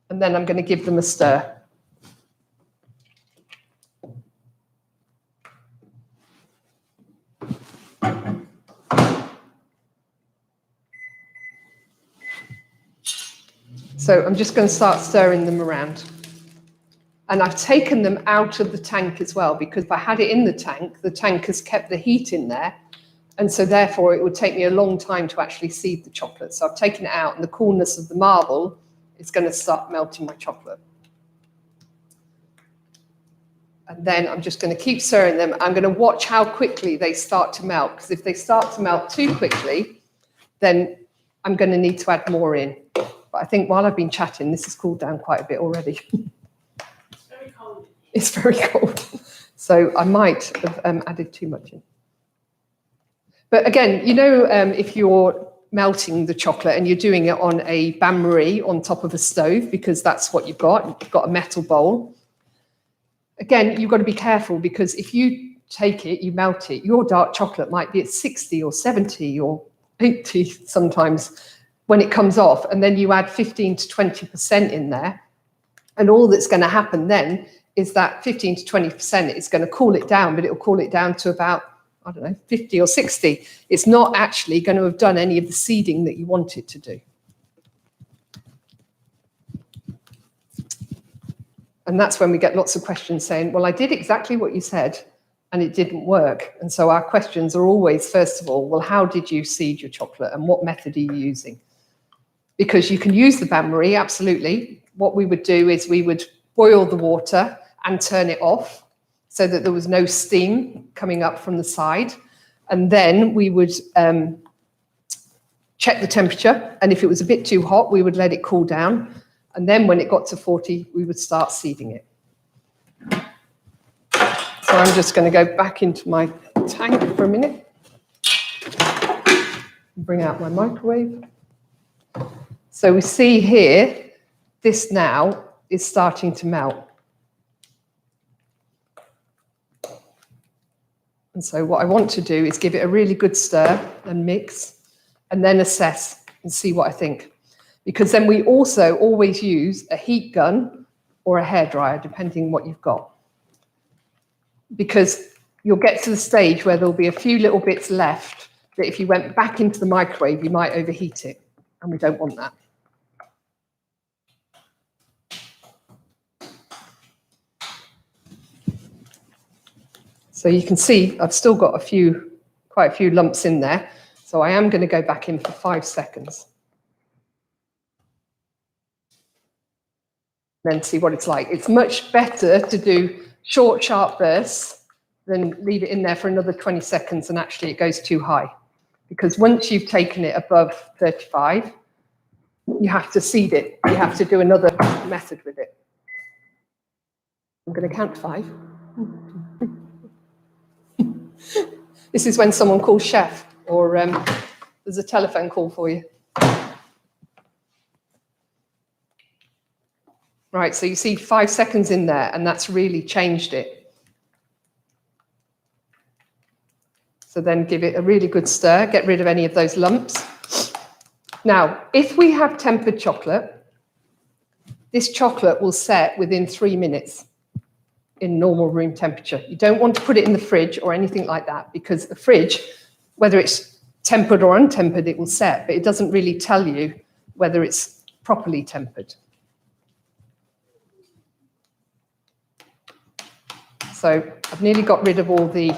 And then I'm going to give them a stir. So I'm just going to start stirring them around. And I've taken them out of the tank as well, because if I had it in the tank has kept the heat in there. And so therefore it would take me a long time to actually seed the chocolate. So I've taken it out, and the coolness of the marble is going to start melting my chocolate. And then I'm just going to keep stirring them. I'm going to watch how quickly they start to melt, because if they start to melt too quickly, then I'm going to need to add more in. But I think while I've been chatting, this has cooled down quite a bit already. It's very cold. It's very cold. So I might have added too much in. But again, you know, if you're melting the chocolate and you're doing it on a bain-marie on top of a stove, because that's what you've got a metal bowl. Again, you've got to be careful, because if you take it, you melt it, your dark chocolate might be at 60 or 70 or 80 sometimes when it comes off, and then you add 15 to 20% in there. And all that's going to happen then is that 15 to 20% is going to cool it down, but it will cool it down to about, I don't know, 50 or 60. It's not actually going to have done any of the seeding that you want it to do. And that's when we get lots of questions saying, well, I did exactly what you said and it didn't work. And so our questions are always, first of all, well, how did you seed your chocolate and what method are you using? Because you can use the bain-marie, absolutely. What we would do is we would boil the water and turn it off so that there was no steam coming up from the side. And then we would check the temperature. And if it was a bit too hot, we would let it cool down. And then when it got to 40, we would start seeding it. So I'm just going to go back into my tank for a minute. Bring out my microwave. So we see here, this now is starting to melt. And so what I want to do is give it a really good stir and mix, and then assess and see what I think. Because then we also always use a heat gun or a hairdryer, depending what you've got. Because you'll get to the stage where there'll be a few little bits left that if you went back into the microwave, you might overheat it, and we don't want that. So you can see I've still got quite a few lumps in there. So I am going to go back in for 5 seconds. Then see what it's like. It's much better to do short, sharp bursts than leave it in there for another 20 seconds and actually it goes too high. Because once you've taken it above 35, you have to seed it. You have to do another method with it. I'm going to count 5. This is when someone calls chef, or there's a telephone call for you. Right, so you see 5 seconds in there, and that's really changed it. So then give it a really good stir, get rid of any of those lumps. Now, if we have tempered chocolate, this chocolate will set within 3 minutes in normal room temperature. You don't want to put it in the fridge or anything like that, because the fridge, whether it's tempered or untempered, it will set, but it doesn't really tell you whether it's properly tempered. So I've nearly got rid of all the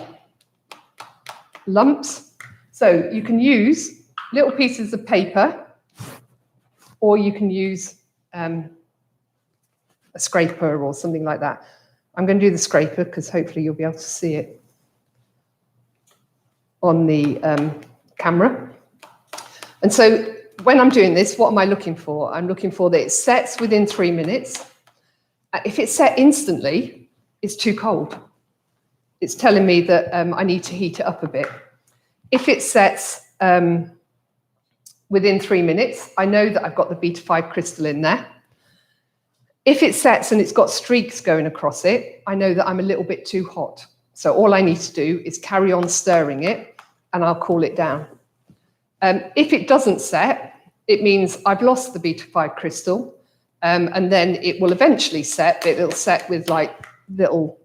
lumps. So you can use little pieces of paper, or you can use a scraper or something like that. I'm going to do the scraper because hopefully you'll be able to see it on the camera. And so when I'm doing this, what am I looking for? I'm looking for that it sets within 3 minutes. If it's set instantly, it's too cold. It's telling me that I need to heat it up a bit. If it sets within 3 minutes, I know that I've got the beta-5 crystal in there. If it sets and it's got streaks going across it, I know that I'm a little bit too hot. So all I need to do is carry on stirring it and I'll cool it down. If it doesn't set, it means I've lost the beta-5 crystal, and then it will eventually set, but it'll set with like little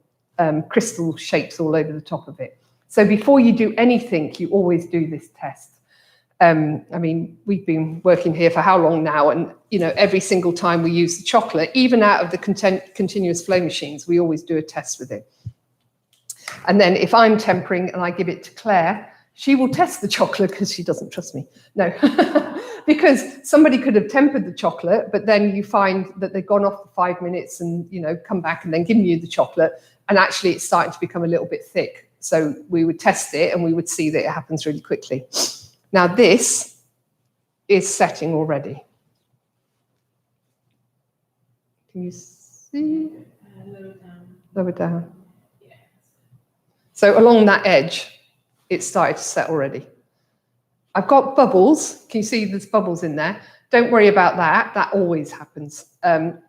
crystal shapes all over the top of it. So before you do anything, you always do this test. I mean, we've been working here for how long now? And, every single time we use the chocolate, even out of the continuous flow machines, we always do a test with it. And then if I'm tempering and I give it to Claire, she will test the chocolate because she doesn't trust me. No, because somebody could have tempered the chocolate, but then you find that they've gone off for 5 minutes and, come back and then given you the chocolate. And actually it's starting to become a little bit thick. So we would test it and we would see that it happens really quickly. Now this is setting already. Can you see? Lower down. Lower down. Yeah. So along that edge, it started to set already. I've got bubbles. Can you see there's bubbles in there? Don't worry about that. That always happens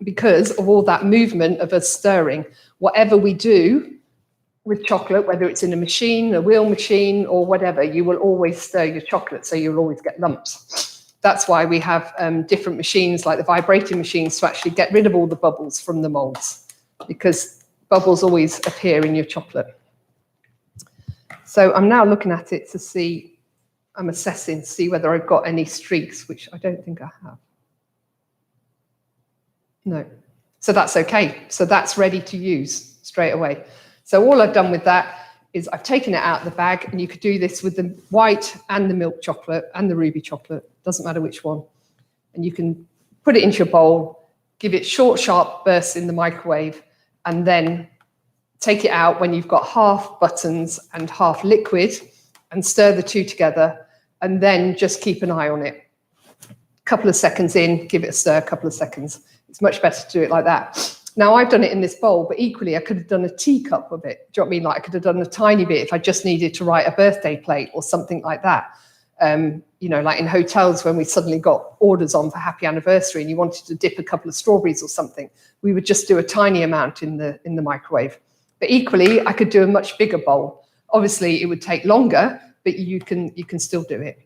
because of all that movement of us stirring. Whatever we do with chocolate, whether it's in a machine, a wheel machine, or whatever, you will always stir your chocolate, so you'll always get lumps. That's why we have different machines, like the vibrating machines, to actually get rid of all the bubbles from the molds, because bubbles always appear in your chocolate. So I'm now looking at it to see, I'm assessing to see whether I've got any streaks, which I don't think I have. No. So that's okay. So that's ready to use straight away. So all I've done with that is I've taken it out of the bag, and you could do this with the white and the milk chocolate and the ruby chocolate, doesn't matter which one. And you can put it into your bowl, give it short, sharp bursts in the microwave, and then take it out when you've got half buttons and half liquid, and stir the two together, and then just keep an eye on it. A couple of seconds in, give it a stir, a couple of seconds. It's much better to do it like that. Now, I've done it in this bowl, but equally, I could have done a teacup of it. Do you know what I mean? Like, I could have done a tiny bit if I just needed to write a birthday plate or something like that. Like in hotels, when we suddenly got orders on for happy anniversary and you wanted to dip a couple of strawberries or something, we would just do a tiny amount in the microwave. But equally, I could do a much bigger bowl. Obviously, it would take longer, but you can still do it.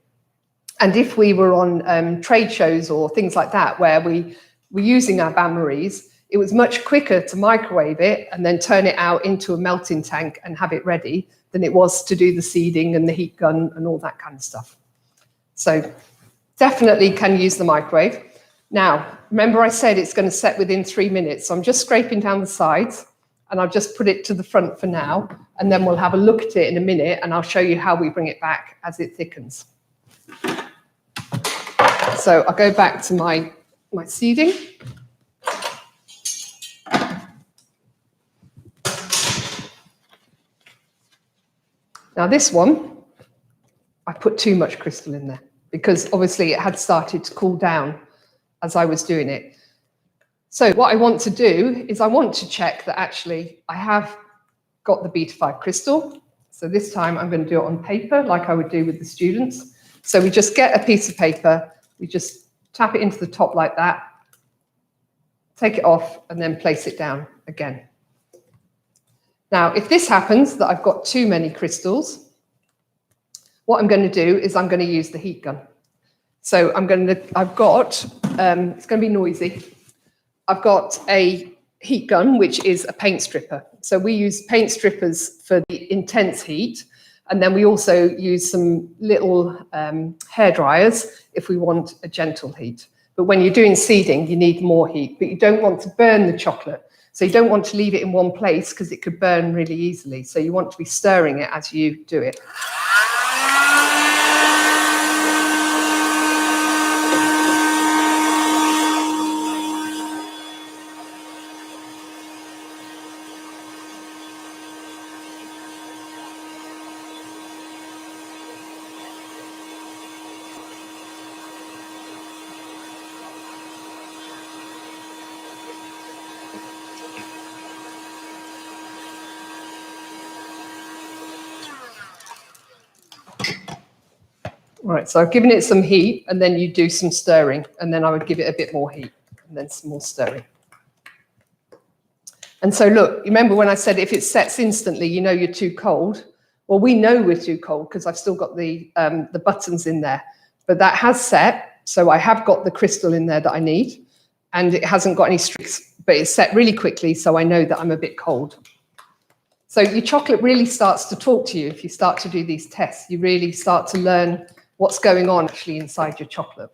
And if we were on trade shows or things like that, where we were using our Banburys, it was much quicker to microwave it and then turn it out into a melting tank and have it ready than it was to do the seeding and the heat gun and all that kind of stuff. So definitely can use the microwave. Now, remember I said it's going to set within 3 minutes. So I'm just scraping down the sides, and I'll just put it to the front for now, and then we'll have a look at it in a minute, and I'll show you how we bring it back as it thickens. So I'll go back to my seeding. Now this one, I put too much crystal in there because obviously it had started to cool down as I was doing it. So what I want to do is I want to check that actually I have got the Beta 5 crystal. So this time I'm going to do it on paper like I would do with the students. So we just get a piece of paper, we just tap it into the top like that, take it off, and then place it down again. Now, if this happens, that I've got too many crystals, what I'm going to do is I'm going to use the heat gun. So it's going to be noisy. I've got a heat gun, which is a paint stripper. So we use paint strippers for the intense heat. And then we also use some little hair dryers if we want a gentle heat. But when you're doing seeding, you need more heat, but you don't want to burn the chocolate. So you don't want to leave it in one place because it could burn really easily. So you want to be stirring it as you do it. All right, so I've given it some heat, and then you do some stirring, and then I would give it a bit more heat, and then some more stirring. And so look, remember when I said if it sets instantly, you know you're too cold? Well, we know we're too cold because I've still got the buttons in there, but that has set, so I have got the crystal in there that I need, and it hasn't got any streaks, but it's set really quickly, so I know that I'm a bit cold. So your chocolate really starts to talk to you if you start to do these tests. You really start to learn what's going on actually inside your chocolate.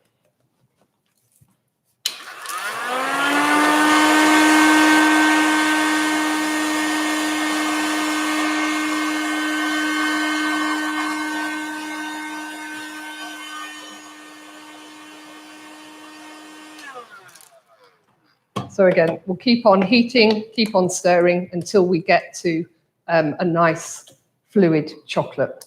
So again, we'll keep on heating, keep on stirring until we get to a nice fluid chocolate.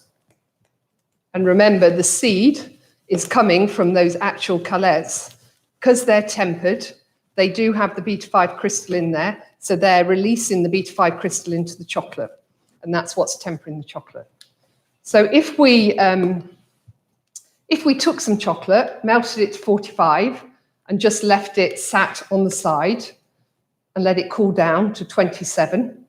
And remember, the seed is coming from those actual colours. Because they're tempered, they do have the beta-5 crystal in there, so they're releasing the beta-5 crystal into the chocolate, and that's what's tempering the chocolate. So if we took some chocolate, melted it to 45, and just left it sat on the side and let it cool down to 27,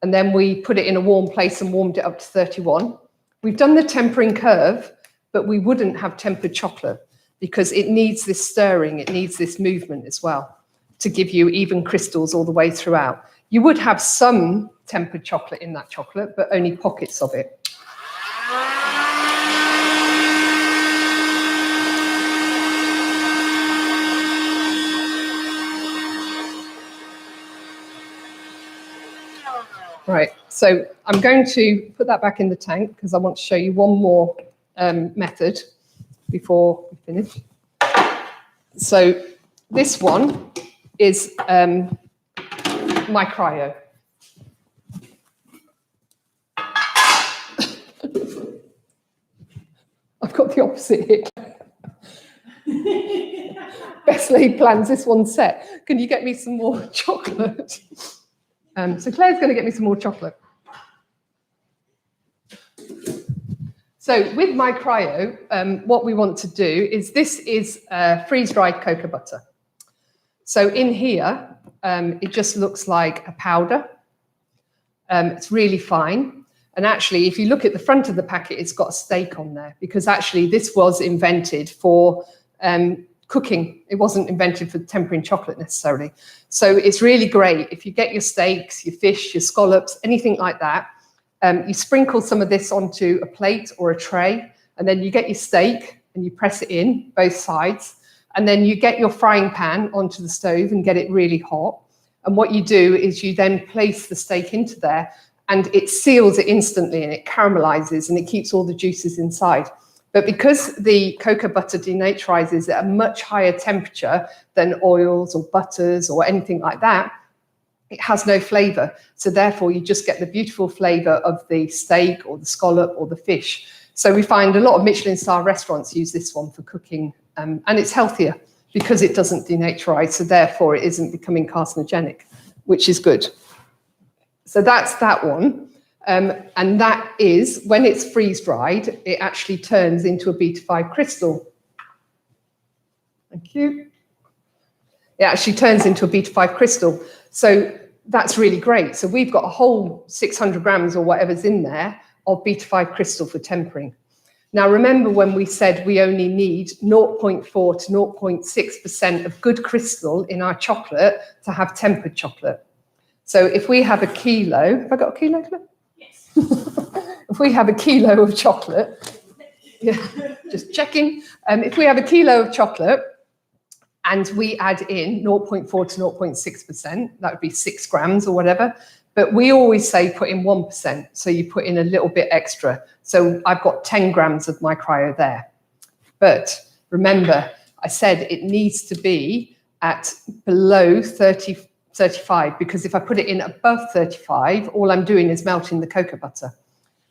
and then we put it in a warm place and warmed it up to 31, we've done the tempering curve, but we wouldn't have tempered chocolate because it needs this stirring, it needs this movement as well to give you even crystals all the way throughout. You would have some tempered chocolate in that chocolate, but only pockets of it. Right, so I'm going to put that back in the tank because I want to show you one more method before we finish. So this one is my cryo. I've got the opposite here. Best laid plans, this one's set. Can you get me some more chocolate? So Claire's going to get me some more chocolate. So with my cryo, what we want to do is this is freeze-dried cocoa butter. So in here, it just looks like a powder. It's really fine. And actually, if you look at the front of the packet, it's got a stake on there because actually this was invented for cooking. It wasn't invented for tempering chocolate necessarily. So it's really great. If you get your steaks, your fish, your scallops, anything like that, you sprinkle some of this onto a plate or a tray, and then you get your steak and you press it in both sides. And then you get your frying pan onto the stove and get it really hot. And what you do is you then place the steak into there and it seals it instantly and it caramelizes and it keeps all the juices inside. But because the cocoa butter denaturizes at a much higher temperature than oils or butters or anything like that, it has no flavor. So therefore, you just get the beautiful flavor of the steak or the scallop or the fish. So we find a lot of Michelin-star restaurants use this one for cooking, and it's healthier because it doesn't denaturize. So therefore, it isn't becoming carcinogenic, which is good. So that's that one. And that is, when it's freeze-dried, it actually turns into a beta-5 crystal. Thank you. It actually turns into a beta-5 crystal. So that's really great. So we've got a whole 600 grams or whatever's in there of beta-5 crystal for tempering. Now, remember when we said we only need 0.4 to 0.6% of good crystal in our chocolate to have tempered chocolate. So if we have a kilo, have I got a kilo? Yes. If we have a kilo of chocolate, yeah, just checking. If we have a kilo of chocolate and we add in 0.4 to 0.6%, that would be 6 grams or whatever. But we always say put in 1%. So you put in a little bit extra. So I've got 10 grams of my cryo there. But remember, I said it needs to be at below 35, because if I put it in above 35, all I'm doing is melting the cocoa butter.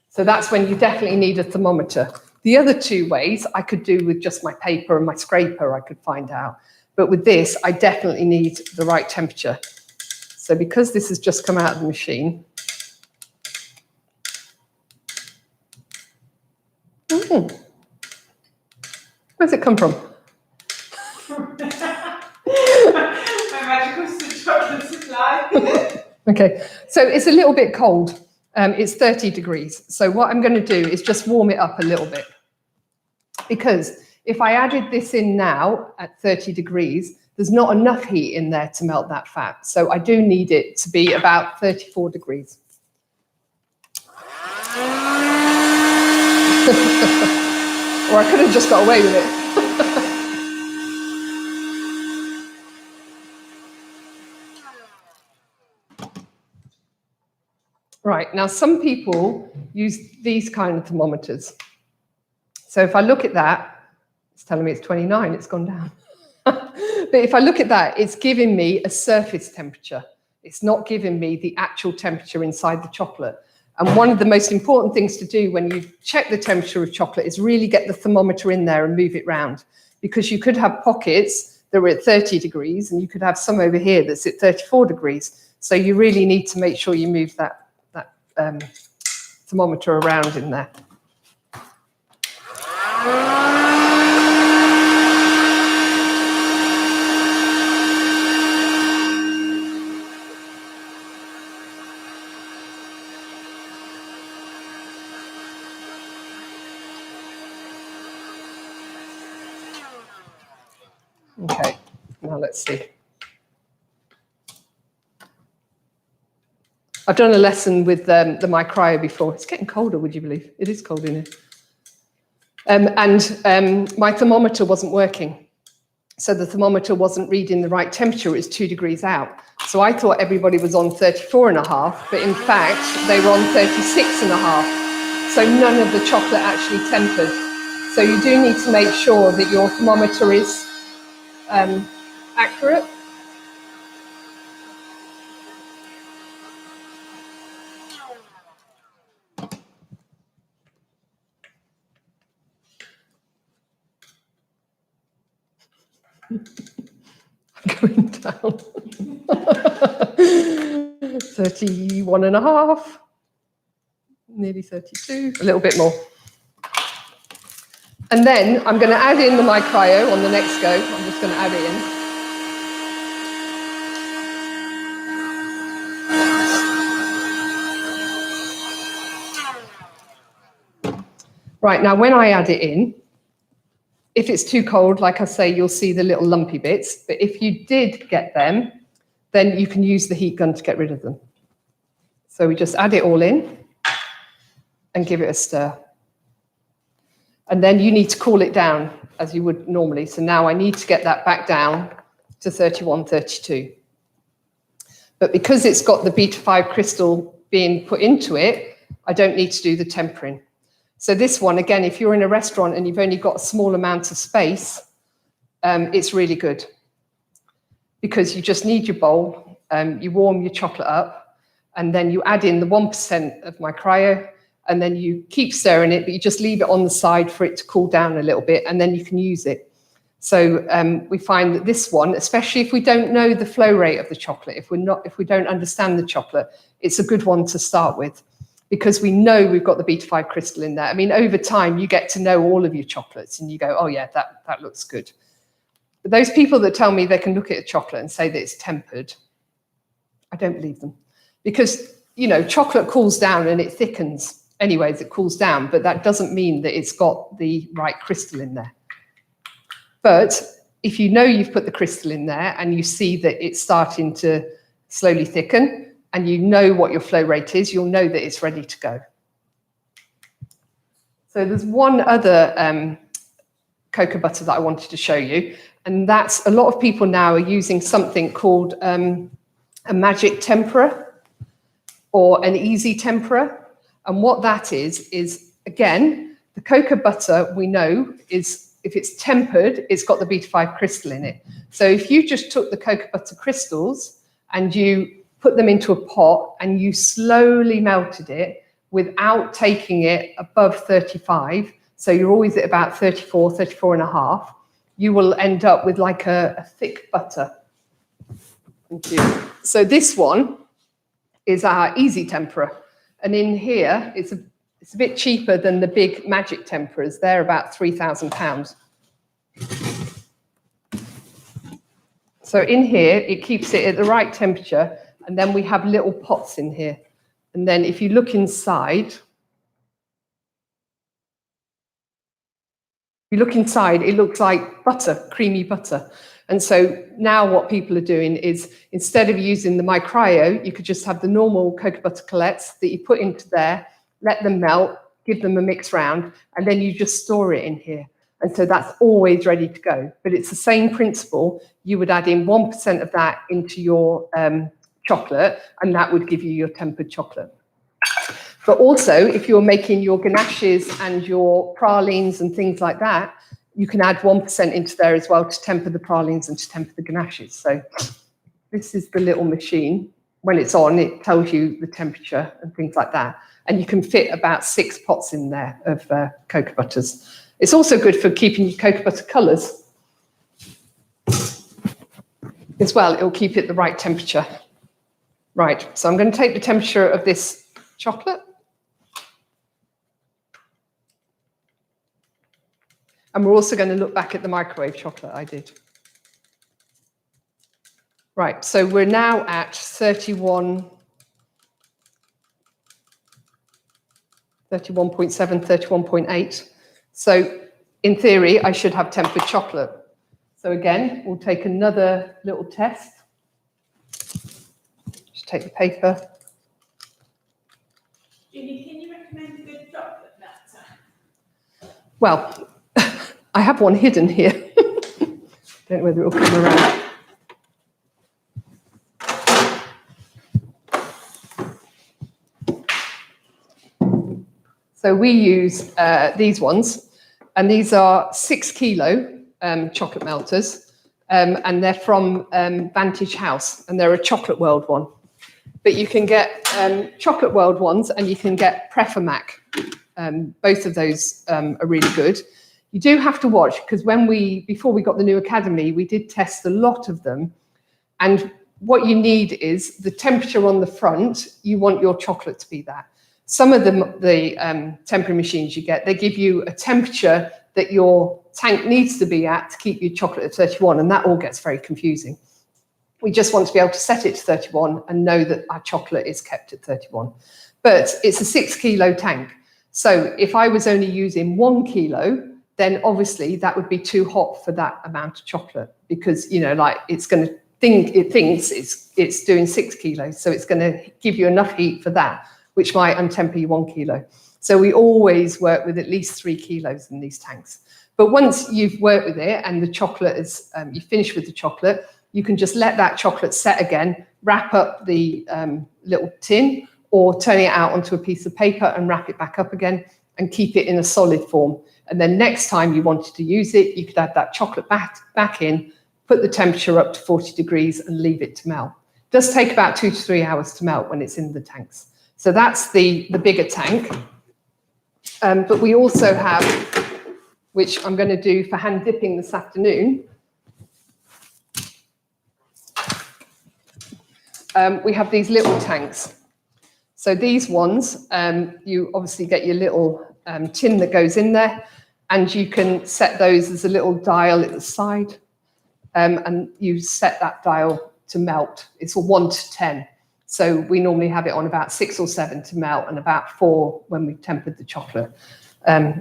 So that's when you definitely need a thermometer. The other two ways I could do with just my paper and my scraper, I could find out. But with this, I definitely need the right temperature. So because this has just come out of the machine, where's it come from? My magical chocolate supply. Okay, so it's a little bit cold. It's 30 degrees. So what I'm going to do is just warm it up a little bit. Because if I added this in now at 30 degrees, there's not enough heat in there to melt that fat. So I do need it to be about 34 degrees. Or I could have just got away with it. Right, now some people use these kind of thermometers. So if I look at that, it's telling me it's 29, it's gone down. But if I look at that, it's giving me a surface temperature. It's not giving me the actual temperature inside the chocolate. And one of the most important things to do when you check the temperature of chocolate is really get the thermometer in there and move it round. Because you could have pockets that were at 30 degrees and you could have some over here that's at 34 degrees. So you really need to make sure you move that thermometer around in there. Okay, now let's see. I've done a lesson with the My Cryo before. It's getting colder, would you believe? It is cold in here. And my thermometer wasn't working. So the thermometer wasn't reading the right temperature. It was 2 degrees out. So I thought everybody was on 34.5, but in fact, they were on 36.5. So none of the chocolate actually tempered. So you do need to make sure that your thermometer is accurate. I'm going down. 31.5, nearly 32, a little bit more. And then I'm going to add in the My Cryo on the next go. I'm just going to add it in. Right, now when I add it in, if it's too cold, like I say, you'll see the little lumpy bits. But if you did get them, then you can use the heat gun to get rid of them. So we just add it all in and give it a stir. And then you need to cool it down as you would normally. So now I need to get that back down to 31, 32. But because it's got the beta 5 crystal being put into it, I don't need to do the tempering. So this one, again, if you're in a restaurant and you've only got a small amount of space, it's really good. Because you just need your bowl, you warm your chocolate up, and then you add in the 1% of My Cryo, and then you keep stirring it, but you just leave it on the side for it to cool down a little bit, and then you can use it. So we find that this one, especially if we don't know the flow rate of the chocolate, if we don't understand the chocolate, it's a good one to start with, because we know we've got the beta 5 crystal in there. I mean, over time, you get to know all of your chocolates, and you go, oh yeah, that looks good. But those people that tell me they can look at a chocolate and say that it's tempered, I don't believe them. Because, you know, chocolate cools down and it thickens. Anyways, it cools down, but that doesn't mean that it's got the right crystal in there. But if you know you've put the crystal in there and you see that it's starting to slowly thicken and you know what your flow rate is, you'll know that it's ready to go. So there's one other cocoa butter that I wanted to show you, and that's a lot of people now are using something called a magic tempera or an easy tempera. And what that is again, the cocoa butter we know is, if it's tempered, it's got the beta 5 crystal in it. So if you just took the cocoa butter crystals and you put them into a pot and you slowly melted it without taking it above 35, so you're always at about 34, 34.5, you will end up with like a thick butter. Thank you. So this one is our easy tempera. And in here, it's a bit cheaper than the big magic temperas. They're about £3,000. So in here, it keeps it at the right temperature. And then we have little pots in here. And then if you look inside, it looks like butter, creamy butter. And so now what people are doing is, instead of using the My Cryo, you could just have the normal cocoa butter colettes that you put into there, let them melt, give them a mix round, and then you just store it in here. And so that's always ready to go. But it's the same principle. You would add in 1% of that into your chocolate, and that would give you your tempered chocolate. But also, if you're making your ganaches and your pralines and things like that, you can add 1% into there as well to temper the pralines and to temper the ganaches. So this is the little machine. When it's on, it tells you the temperature and things like that. And you can fit about 6 pots in there of cocoa butters. It's also good for keeping your cocoa butter colours as well. It'll keep it the right temperature. Right, so I'm going to take the temperature of this chocolate. And we're also going to look back at the microwave chocolate I did. Right, so we're now at 31.7, 31.8. So in theory, I should have tempered chocolate. So again, we'll take another little test. Just take the paper. Julie, can you recommend a good chocolate that time? Well, I have one hidden here. Don't know whether it'll come around. So we use these ones, and these are 6 kilo chocolate melters, and they're from Vantage House, and they're a Chocolate World one. But you can get Chocolate World ones, and you can get Prefamac. Both of those are really good. You do have to watch, because before we got the new academy, we did test a lot of them, and what you need is the temperature on the front. You want your chocolate to be that. Some of the tempering machines you get, they give you a temperature that your tank needs to be at to keep your chocolate at 31, and that all gets very confusing. We just want to be able to set it to 31 and know that our chocolate is kept at 31. But it's a 6 kilo tank. So if I was only using 1 kilo, then obviously that would be too hot for that amount of chocolate, because, you know, like it thinks it's doing 6 kilos. So it's going to give you enough heat for that, which might untemper your 1 kilo. So we always work with at least 3 kilos in these tanks. But once you've worked with it and the chocolate is, you finish with the chocolate, you can just let that chocolate set again, wrap up the little tin, or turn it out onto a piece of paper and wrap it back up again and keep it in a solid form. And then next time you wanted to use it, you could add that chocolate back in, put the temperature up to 40 degrees and leave it to melt. It does take about 2 to 3 hours to melt when it's in the tanks. So that's the bigger tank. But we also have, which I'm going to do for hand dipping this afternoon, we have these little tanks. So these ones, you obviously get your little tin that goes in there, and you can set those as a little dial at the side, and you set that dial to melt. It's a 1 to 10. So we normally have it on about 6 or 7 to melt, and about 4 when we've tempered the chocolate.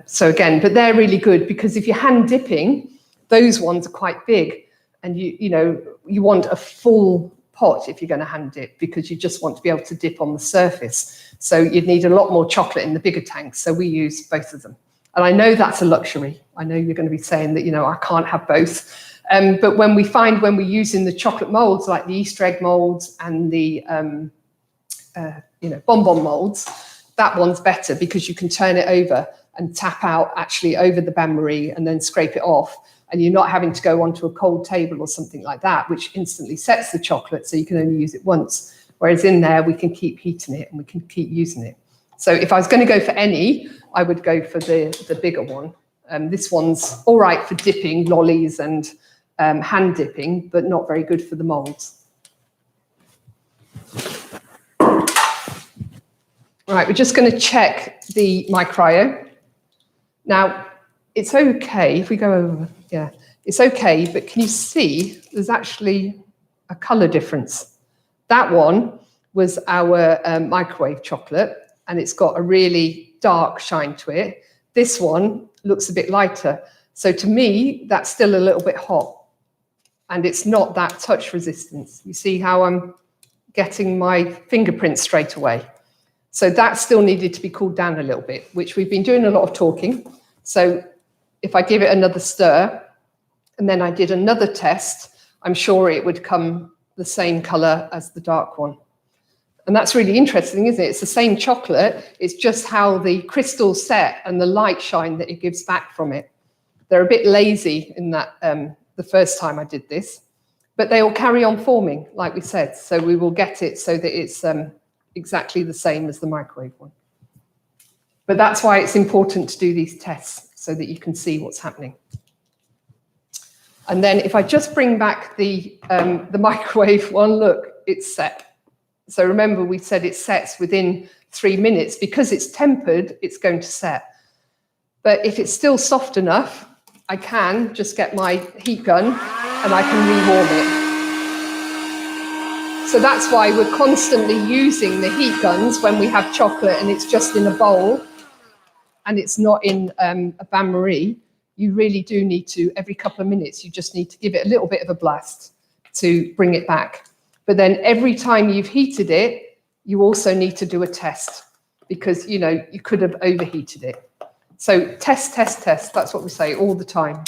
So again, but they're really good, because if you're hand dipping, those ones are quite big, and you want a full pot if you're going to hand dip, because you just want to be able to dip on the surface. So you'd need a lot more chocolate in the bigger tanks. So we use both of them. And I know that's a luxury. I know you're going to be saying that, I can't have both. But when we're using the chocolate molds, like the Easter egg molds and the bonbon molds, that one's better, because you can turn it over and tap out actually over the Banbury and then scrape it off. And you're not having to go onto a cold table or something like that, which instantly sets the chocolate, so you can only use it once. Whereas in there, we can keep heating it and we can keep using it. So if I was going to go for any, I would go for the bigger one. This one's all right for dipping lollies and hand dipping, but not very good for the molds. Right, we're just going to check the micryo. Now, it's okay if we go over, yeah, it's okay, but can you see there's actually a colour difference? That one was our microwave chocolate, and it's got a really dark shine to it. This one looks a bit lighter. So to me, that's still a little bit hot, and it's not that touch resistance. You see how I'm getting my fingerprints straight away? So that still needed to be cooled down a little bit, which we've been doing a lot of talking. So if I give it another stir and then I did another test, I'm sure it would come the same color as the dark one. And that's really interesting, isn't it? It's the same chocolate, it's just how the crystals set and the light shine that it gives back from it. They're a bit lazy in that the first time I did this, but they will carry on forming, like we said. So we will get it so that it's exactly the same as the microwave one. But that's why it's important to do these tests so that you can see what's happening. And then if I just bring back the microwave one, look, it's set. So remember, we said it sets within 3 minutes. Because it's tempered, it's going to set. But if it's still soft enough, I can just get my heat gun and I can rewarm it. So that's why we're constantly using the heat guns when we have chocolate and it's just in a bowl and it's not in a bain-marie. You really do need to, every couple of minutes, you just need to give it a little bit of a blast to bring it back. But then every time you've heated it, you also need to do a test because, you know, you could have overheated it. So test, test, test. That's what we say all the time.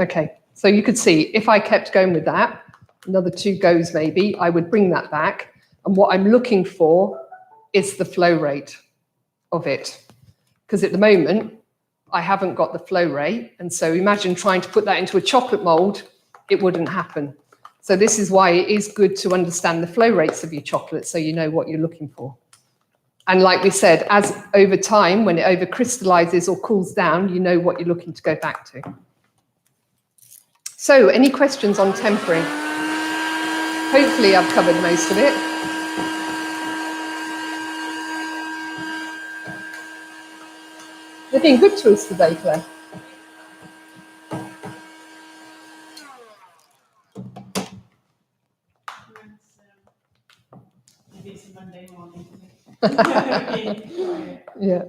Okay, so you could see if I kept going with that, another 2 goes maybe, I would bring that back. And what I'm looking for is the flow rate of it. Because at the moment, I haven't got the flow rate. And so imagine trying to put that into a chocolate mold, it wouldn't happen. So this is why it is good to understand the flow rates of your chocolate so you know what you're looking for. And like we said, as over time, when it over crystallizes or cools down, you know what you're looking to go back to. So any questions on tempering? Hopefully I've covered most of it. They've been good to us today, Claire. Maybe it's a Monday morning. Yeah.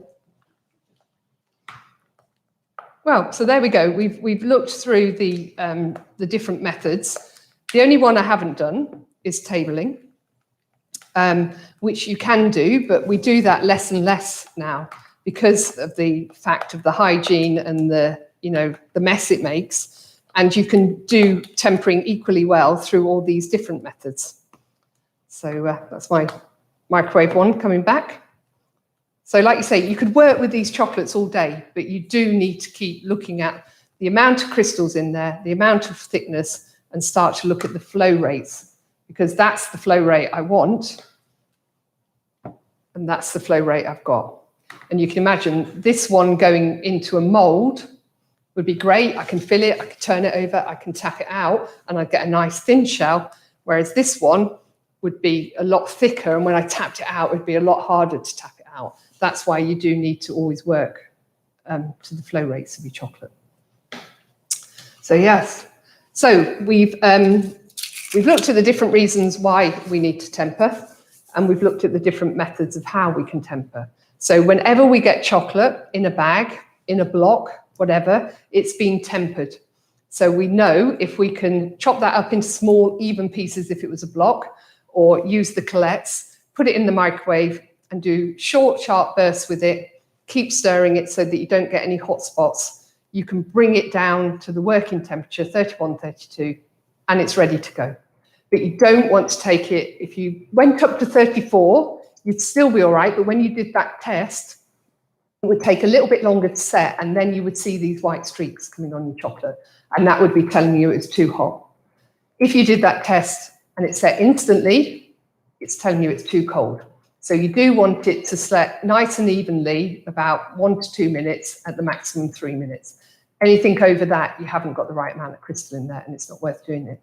Well, so there we go. We've looked through the different methods. The only one I haven't done is tabling, which you can do, but we do that less and less now because of the fact of the hygiene and the mess it makes. And you can do tempering equally well through all these different methods. So that's my microwave one coming back. So like you say, you could work with these chocolates all day, but you do need to keep looking at the amount of crystals in there, the amount of thickness, and start to look at the flow rates, because that's the flow rate I want, and that's the flow rate I've got. And you can imagine this one going into a mold would be great. I can fill it, I can turn it over, I can tap it out, and I'd get a nice thin shell, whereas this one would be a lot thicker, and when I tapped it out, it would be a lot harder to tap it out. That's why you do need to always work to the flow rates of your chocolate. So yes, so we've looked at the different reasons why we need to temper, and we've looked at the different methods of how we can temper. So whenever we get chocolate in a bag, in a block, whatever, it's been tempered. So we know if we can chop that up into small, even pieces if it was a block, or use the colettes, put it in the microwave, and do short, sharp bursts with it, keep stirring it so that you don't get any hot spots. You can bring it down to the working temperature, 31, 32, and it's ready to go. But you don't want to take it, if you went up to 34, you'd still be all right, but when you did that test, it would take a little bit longer to set, and then you would see these white streaks coming on your chocolate, and that would be telling you it's too hot. If you did that test and it set instantly, it's telling you it's too cold. So you do want it to set nice and evenly, about 1 to 2 minutes, at the maximum 3 minutes. Anything over that, you haven't got the right amount of crystal in there, and it's not worth doing it.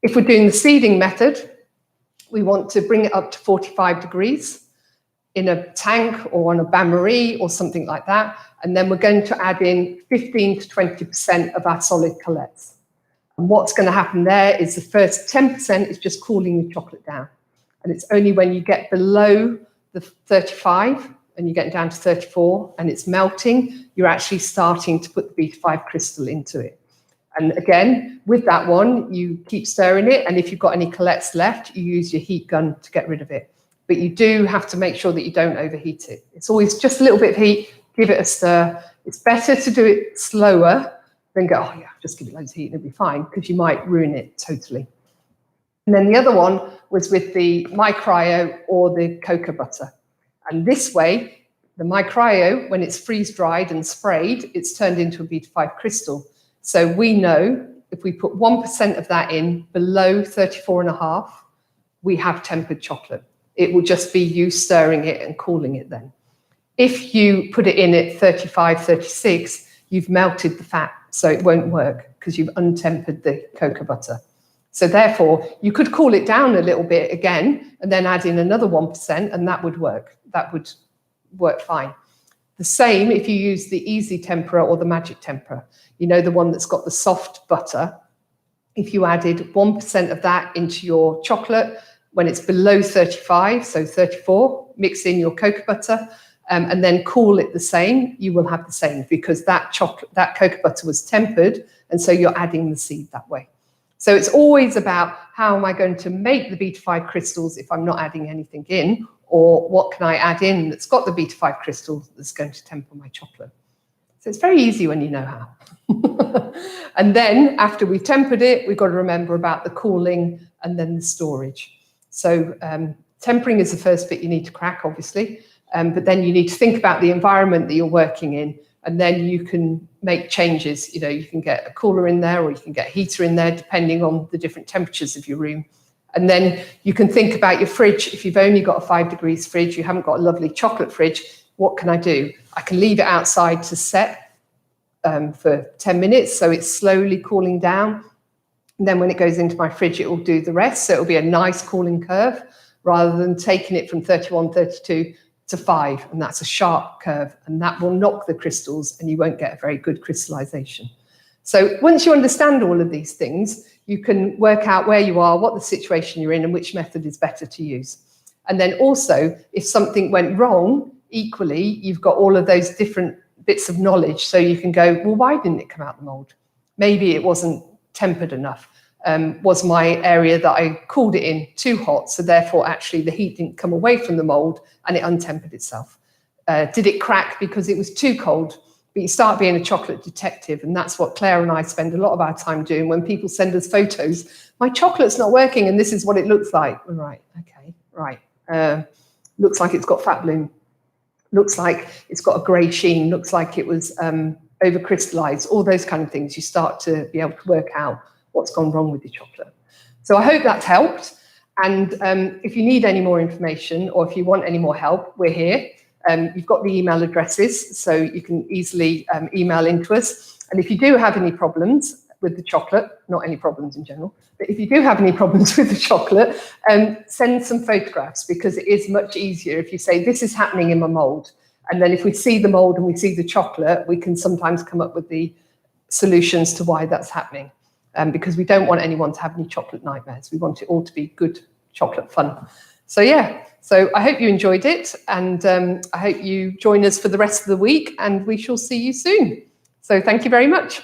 If we're doing the seeding method, we want to bring it up to 45 degrees in a tank or on a bain-marie or something like that. And then we're going to add in 15 to 20% of our solid colettes. And what's going to happen there is the first 10% is just cooling the chocolate down. And it's only when you get below the 35 and you're getting down to 34 and it's melting, you're actually starting to put the beta 5 crystal into it. And again, with that one, you keep stirring it. And if you've got any colettes left, you use your heat gun to get rid of it. But you do have to make sure that you don't overheat it. It's always just a little bit of heat, give it a stir. It's better to do it slower than go, oh yeah, just give it loads of heat and it'll be fine, because you might ruin it totally. And then the other one was with the My Cryo or the cocoa butter. And this way, the My Cryo, when it's freeze-dried and sprayed, it's turned into a beta 5 crystal. So we know if we put 1% of that in below 34.5, we have tempered chocolate. It will just be you stirring it and cooling it then. If you put it in at 35, 36, you've melted the fat, so it won't work because you've untempered the cocoa butter. So therefore, you could cool it down a little bit again and then add in another 1%, and that would work. That would work fine. The same if you use the easy tempera or the magic tempera, you know, the one that's got the soft butter. If you added 1% of that into your chocolate, when it's below 35, so 34, mix in your cocoa butter and then cool it the same, you will have the same, because that cocoa butter was tempered, and so you're adding the seed that way. So it's always about, how am I going to make the beta 5 crystals if I'm not adding anything in, or what can I add in that's got the beta 5 crystal that's going to temper my chocolate. So it's very easy when you know how. And then after we've tempered it, we've got to remember about the cooling and then the storage. So tempering is the first bit you need to crack, obviously, but then you need to think about the environment that you're working in, and then you can make changes. You know, you can get a cooler in there, or you can get a heater in there, depending on the different temperatures of your room. And then you can think about your fridge. If you've only got a 5 degrees fridge, you haven't got a lovely chocolate fridge, what can I do? I can leave it outside to set for 10 minutes, so it's slowly cooling down. And then when it goes into my fridge, it will do the rest. So it'll be a nice cooling curve, rather than taking it from 31, 32 to 5. And that's a sharp curve, and that will knock the crystals and you won't get a very good crystallization. So once you understand all of these things, you can work out where you are, what the situation you're in, and which method is better to use. And then also, if something went wrong, equally, you've got all of those different bits of knowledge. So you can go, well, why didn't it come out the mold? Maybe it wasn't tempered enough. Was my area that I cooled it in too hot? So therefore, actually, the heat didn't come away from the mold and it untempered itself. Did it crack because it was too cold? But you start being a chocolate detective, and that's what Claire and I spend a lot of our time doing. When people send us photos, my chocolate's not working and this is what it looks like. Right, okay, right. Looks like it's got fat bloom. Looks like it's got a grey sheen. Looks like it was over crystallized. All those kind of things. You start to be able to work out what's gone wrong with your chocolate. So I hope that's helped. And if you need any more information, or if you want any more help, we're here. You've got the email addresses, so you can easily email into us. And if you do have any problems with the chocolate, not any problems in general, but if you do have any problems with the chocolate, send some photographs, because it is much easier if you say, this is happening in my mold. And then if we see the mold and we see the chocolate, we can sometimes come up with the solutions to why that's happening. Because we don't want anyone to have any chocolate nightmares. We want it all to be good chocolate fun. So yeah, so I hope you enjoyed it, and I hope you join us for the rest of the week, and we shall see you soon. So thank you very much.